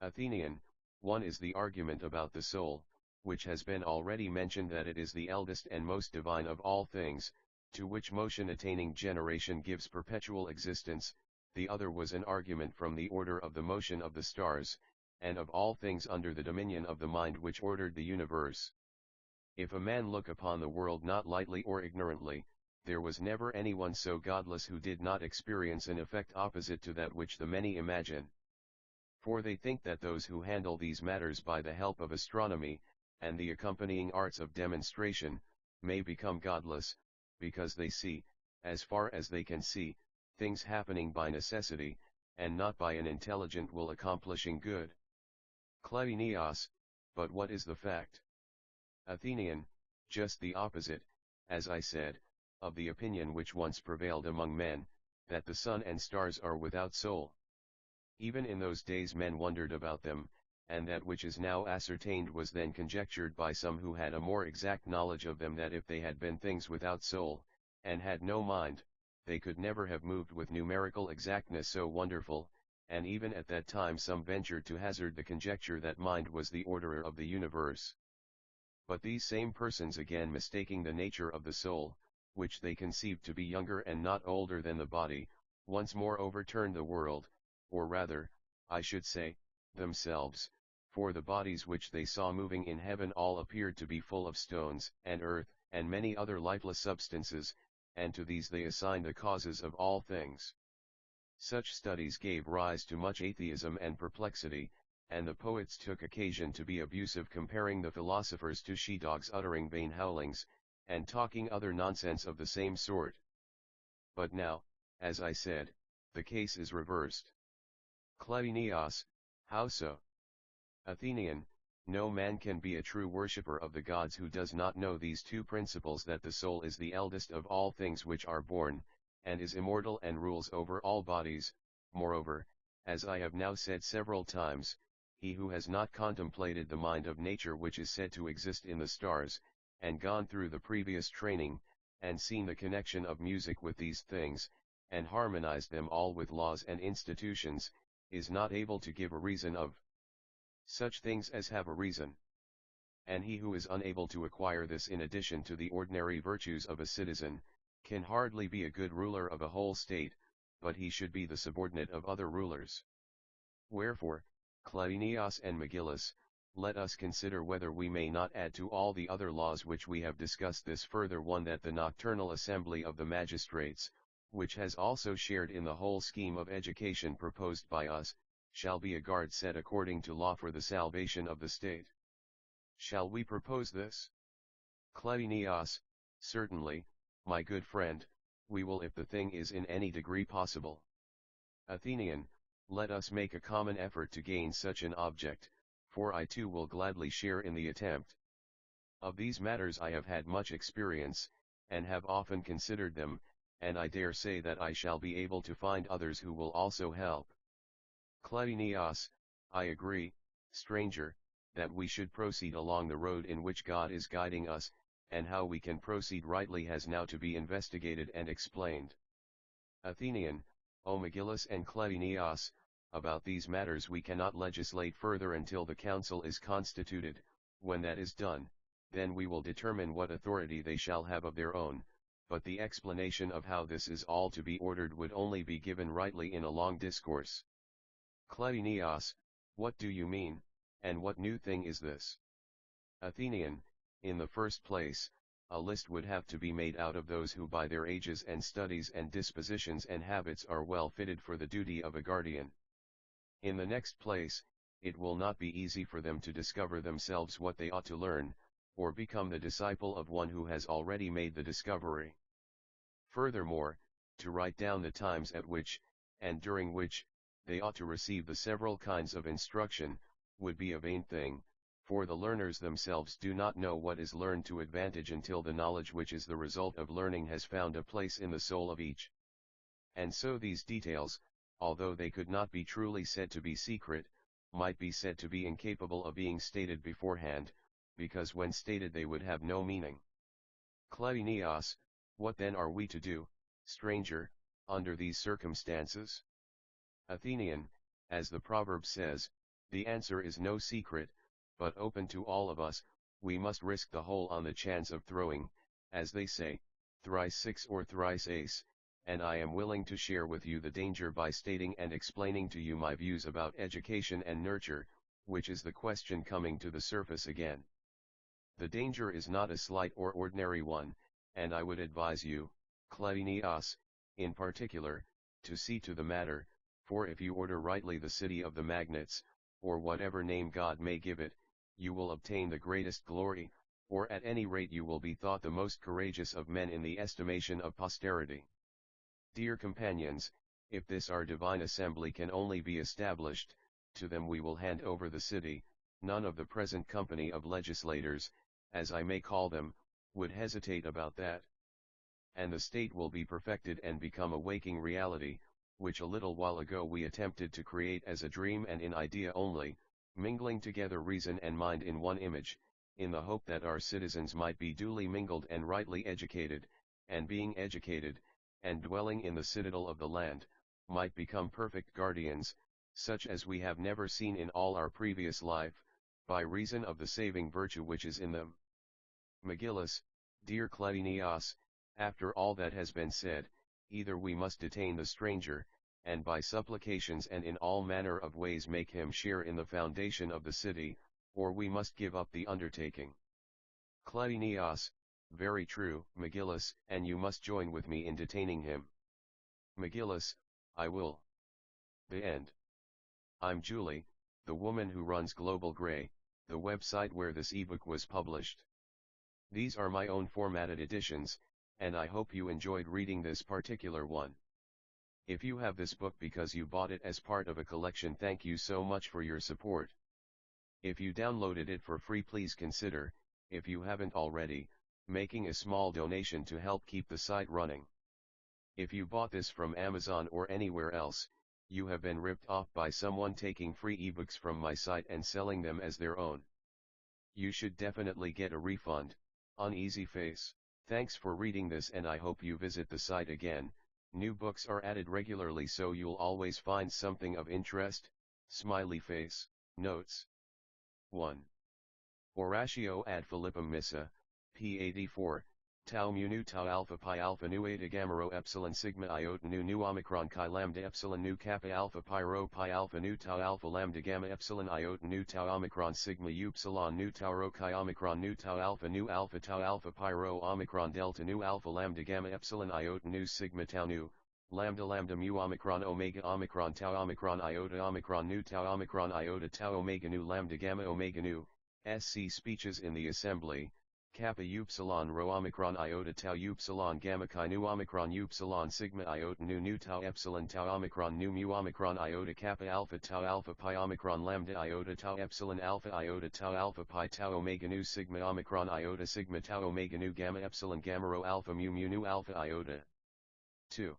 Athenian, one is the argument about the soul, which has been already mentioned, that it is the eldest and most divine of all things, to which motion attaining generation gives perpetual existence. The other was an argument from the order of the motion of the stars, and of all things under the dominion of the mind which ordered the universe. If a man look upon the world not lightly or ignorantly, there was never anyone so godless who did not experience an effect opposite to that which the many imagine. For they think that those who handle these matters by the help of astronomy, and the accompanying arts of demonstration, may become godless, because they see, as far as they can see, things happening by necessity, and not by an intelligent will accomplishing good. Cleinias, but what is the fact? Athenian, just the opposite, as I said, of the opinion which once prevailed among men, that the sun and stars are without soul. Even in those days men wondered about them, and that which is now ascertained was then conjectured by some who had a more exact knowledge of them, that if they had been things without soul, and had no mind, they could never have moved with numerical exactness so wonderful, and even at that time some ventured to hazard the conjecture that mind was the orderer of the universe. But these same persons, again mistaking the nature of the soul, which they conceived to be younger and not older than the body, once more overturned the world, or rather, I should say, themselves, for the bodies which they saw moving in heaven all appeared to be full of stones, and earth, and many other lifeless substances, and to these they assigned the causes of all things. Such studies gave rise to much atheism and perplexity, and the poets took occasion to be abusive, comparing the philosophers to she-dogs uttering vain howlings, and talking other nonsense of the same sort. But now, as I said, the case is reversed. Cleinias, how so? Athenian, no man can be a true worshipper of the gods who does not know these two principles, that the soul is the eldest of all things which are born, and is immortal and rules over all bodies. Moreover, as I have now said several times, he who has not contemplated the mind of nature which is said to exist in the stars, and gone through the previous training, and seen the connection of music with these things, and harmonized them all with laws and institutions, is not able to give a reason of such things as have a reason. And he who is unable to acquire this in addition to the ordinary virtues of a citizen, can hardly be a good ruler of a whole state, but he should be the subordinate of other rulers. Wherefore, Cleinias and Megillus, let us consider whether we may not add to all the other laws which we have discussed this further one, that the nocturnal assembly of the magistrates, which has also shared in the whole scheme of education proposed by us, shall be a guard set according to law for the salvation of the state. Shall we propose this? Cleinias, certainly, my good friend, we will, if the thing is in any degree possible. Athenian, let us make a common effort to gain such an object, for I too will gladly share in the attempt. Of these matters I have had much experience, and have often considered them, and I dare say that I shall be able to find others who will also help. Cleinias, I agree, stranger, that we should proceed along the road in which God is guiding us, and how we can proceed rightly has now to be investigated and explained. Athenian, O Megillus and Cleinias, about these matters we cannot legislate further until the council is constituted. When that is done, then we will determine what authority they shall have of their own, but the explanation of how this is all to be ordered would only be given rightly in a long discourse. Cleinias, what do you mean, and what new thing is this? Athenian, in the first place, a list would have to be made out of those who by their ages and studies and dispositions and habits are well fitted for the duty of a guardian. In the next place, it will not be easy for them to discover themselves what they ought to learn, or become the disciple of one who has already made the discovery. Furthermore, to write down the times at which, and during which, they ought to receive the several kinds of instruction, would be a vain thing, for the learners themselves do not know what is learned to advantage until the knowledge which is the result of learning has found a place in the soul of each. And so these details, although they could not be truly said to be secret, might be said to be incapable of being stated beforehand, because when stated they would have no meaning. Cleinias, what then are we to do, stranger, under these circumstances? Athenian, as the proverb says, the answer is no secret, but open to all of us. We must risk the whole on the chance of throwing, as they say, thrice six or thrice ace, and I am willing to share with you the danger by stating and explaining to you my views about education and nurture, which is the question coming to the surface again. The danger is not a slight or ordinary one, and I would advise you, Cleinias, in particular, to see to the matter, for if you order rightly the city of the magnates, or whatever name God may give it, you will obtain the greatest glory, or at any rate you will be thought the most courageous of men in the estimation of posterity. Dear companions, if this our divine assembly can only be established, to them we will hand over the city. None of the present company of legislators, as I may call them, would hesitate about that. and the state will be perfected and become a waking reality, which a little while ago we attempted to create as a dream and in idea only, mingling together reason and mind in one image, in the hope that our citizens might be duly mingled and rightly educated, and being educated, and dwelling in the citadel of the land, might become perfect guardians, such as we have never seen in all our previous life, by reason of the saving virtue which is in them. Megillus, dear Cleinias, after all that has been said, either we must detain the stranger, and by supplications and in all manner of ways make him share in the foundation of the city, or we must give up the undertaking. Cleinias, very true, Megillus, and you must join with me in detaining him. Megillus, I will. The end. I'm Julie, the woman who runs Global Grey, the website where this ebook was published. These are my own formatted editions, and I hope you enjoyed reading this particular one. If you have this book because you bought it as part of a collection, thank you so much for your support. If you downloaded it for free, please consider, if you haven't already, making a small donation to help keep the site running. If you bought this from Amazon or anywhere else, you have been ripped off by someone taking free ebooks from my site and selling them as their own. You should definitely get a refund. Uneasy face. Thanks for reading this, and I hope you visit the site again. New books are added regularly, so you'll always find something of interest. Smiley face. Notes. 1. Oratio ad Philippum Missa, P.3, tau mu nu tau alpha pi alpha nu eta gamma rho epsilon sigma iota nu omicron chi lambda epsilon nu kappa alpha pi rho pi alpha nu tau alpha lambda gamma epsilon iota nu tau omicron sigma upsilon nu tau rho chi omicron nu tau alpha pi rho omicron delta nu alpha lambda gamma epsilon iota nu sigma tau nu lambda mu omicron tau omicron iota nu tau omega nu lambda gamma omega nu. SC speeches in the assembly. Kappa upsilon rho omicron iota tau upsilon gamma chi nu omicron upsilon sigma iota nu tau epsilon tau omicron nu mu omicron iota kappa alpha pi omicron lambda iota tau epsilon alpha pi tau omega nu sigma omicron iota sigma tau omega nu gamma epsilon gamma rho alpha mu nu alpha iota. 2.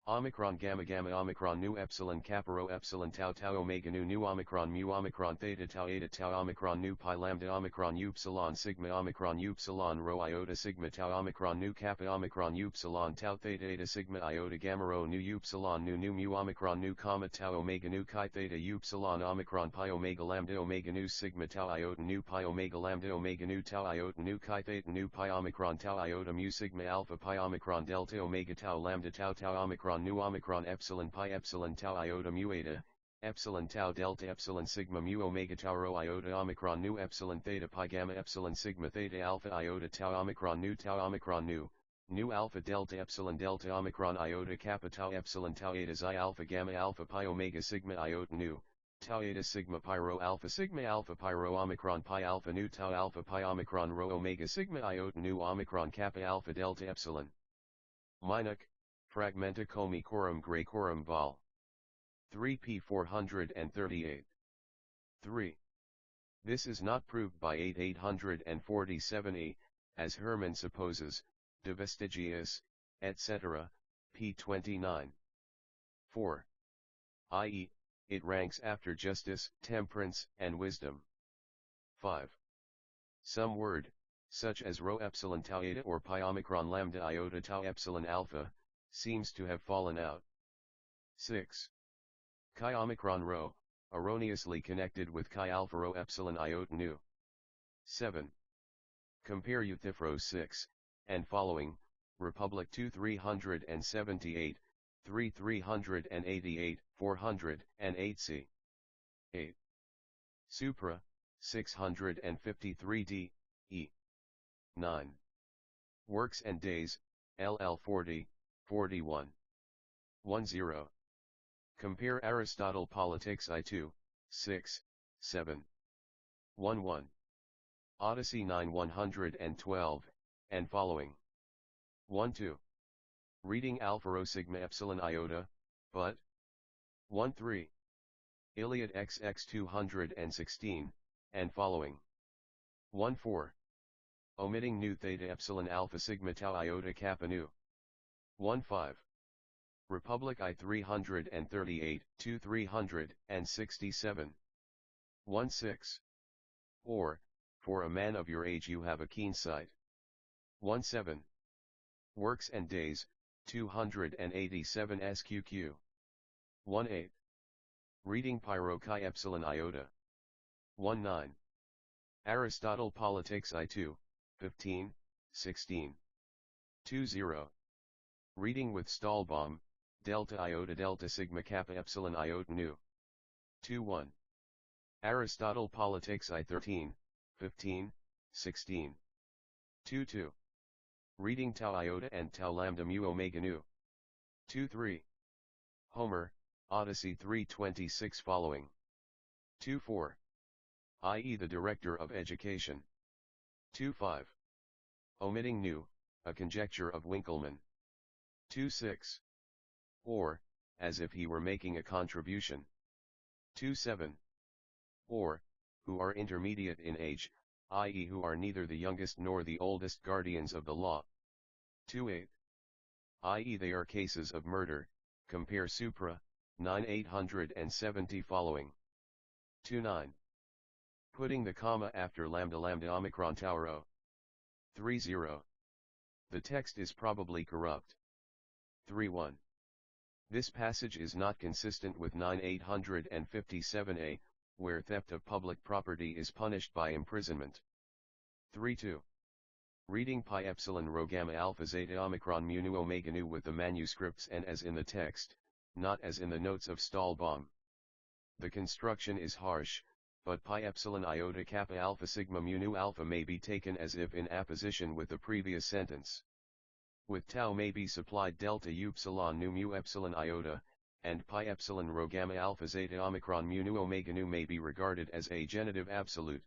Omicron gamma omicron nu epsilon kappa rho epsilon tau omega nu omicron mu omicron theta tau eta tau omicron nu pi lambda omicron upsilon sigma omicron upsilon rho iota sigma tau omicron nu kappa omicron upsilon tau theta eta sigma iota gamma rho nu upsilon nu mu omicron nu comma tau omega nu chi theta upsilon omicron pi omega omega nu sigma tau iota nu pi omega lambda omega nu tau iota nu chi theta nu pi omicron tau iota mu sigma alpha pi omicron delta omega tau lambda tau omicron nu omicron epsilon pi epsilon tau iota mu eta, epsilon tau delta epsilon sigma mu omega tau rho iota omicron nu epsilon theta pi gamma epsilon sigma theta alpha iota tau omicron nu alpha delta omicron iota kappa tau epsilon tau eta xi alpha gamma alpha pi omega sigma iota nu, tau eta sigma pi rho alpha pi rho omicron pi alpha nu tau alpha pi omicron rho omega sigma iota nu omicron kappa alpha delta epsilon. Minuk, Fragmenta comi coram grae coram vol. 3 p. 438. 3. This is not proved by 847e, as Hermann supposes, de vestigiis, etc., p. 29. 4. I.e., it ranks after justice, temperance, and wisdom. 5. Some word, such as rho epsilon tau eta or pi omicron lambda iota tau epsilon alpha, seems to have fallen out. 6. Chi omicron rho, erroneously connected with chi alpha rho epsilon iota nu. 7. Compare Euthyphro 6, and following, Republic 2 378, 3 388, 408c. 8. Supra, 653d, e. 9. Works and Days, LL 40, 41. 10. Compare Aristotle Politics I2, 6, 7. 11. Odyssey 9 112, and following. 12. Reading Alpha Rho Sigma Epsilon Iota, but 13. Iliad XX 216, and following. 14. omitting nu theta epsilon alpha sigma tau iota kappa nu. 1-5. Republic I 338, 367. 1-6. Or, for a man of your age you have a keen sight. 1-7. Works and Days, 287 SQQ. 1-8. Reading Pyro Chi Epsilon Iota. 1-9. Aristotle Politics I2, 15, 16. 2-0. Reading with Stahlbaum, Delta Iota Delta Sigma Kappa Epsilon Iota Nu. 2-1. Aristotle Politics I13, 15, 16. 2-2. Reading Tau Iota and Tau Lambda Mu Omega Nu. 2-3. Homer, Odyssey 3:26 following. 2-4. i.e. the Director of Education. 2-5. Omitting Nu, a conjecture of Winckelmann. 2-6. Or, as if he were making a contribution. 2-7. Or, who are intermediate in age, i.e. who are neither the youngest nor the oldest guardians of the law. 2-8. i.e. they are cases of murder, compare Supra, 9:870 following. 2-9. Putting the comma after lambda lambda omicron tau rho. 3-0. The text is probably corrupt. 3-1. This passage is not consistent with 9:857a, where theft of public property is punished by imprisonment. 3-2. Reading pi epsilon rho gamma alpha zeta omicron mu nu omega nu with the manuscripts and as in the text, not as in the notes of Stahlbaum. The construction is harsh, but pi epsilon iota kappa alpha sigma mu nu alpha may be taken as if in apposition with the previous sentence. With tau may be supplied delta upsilon nu mu epsilon iota, and pi epsilon rho gamma alpha zeta omicron mu nu omega nu may be regarded as a genitive absolute.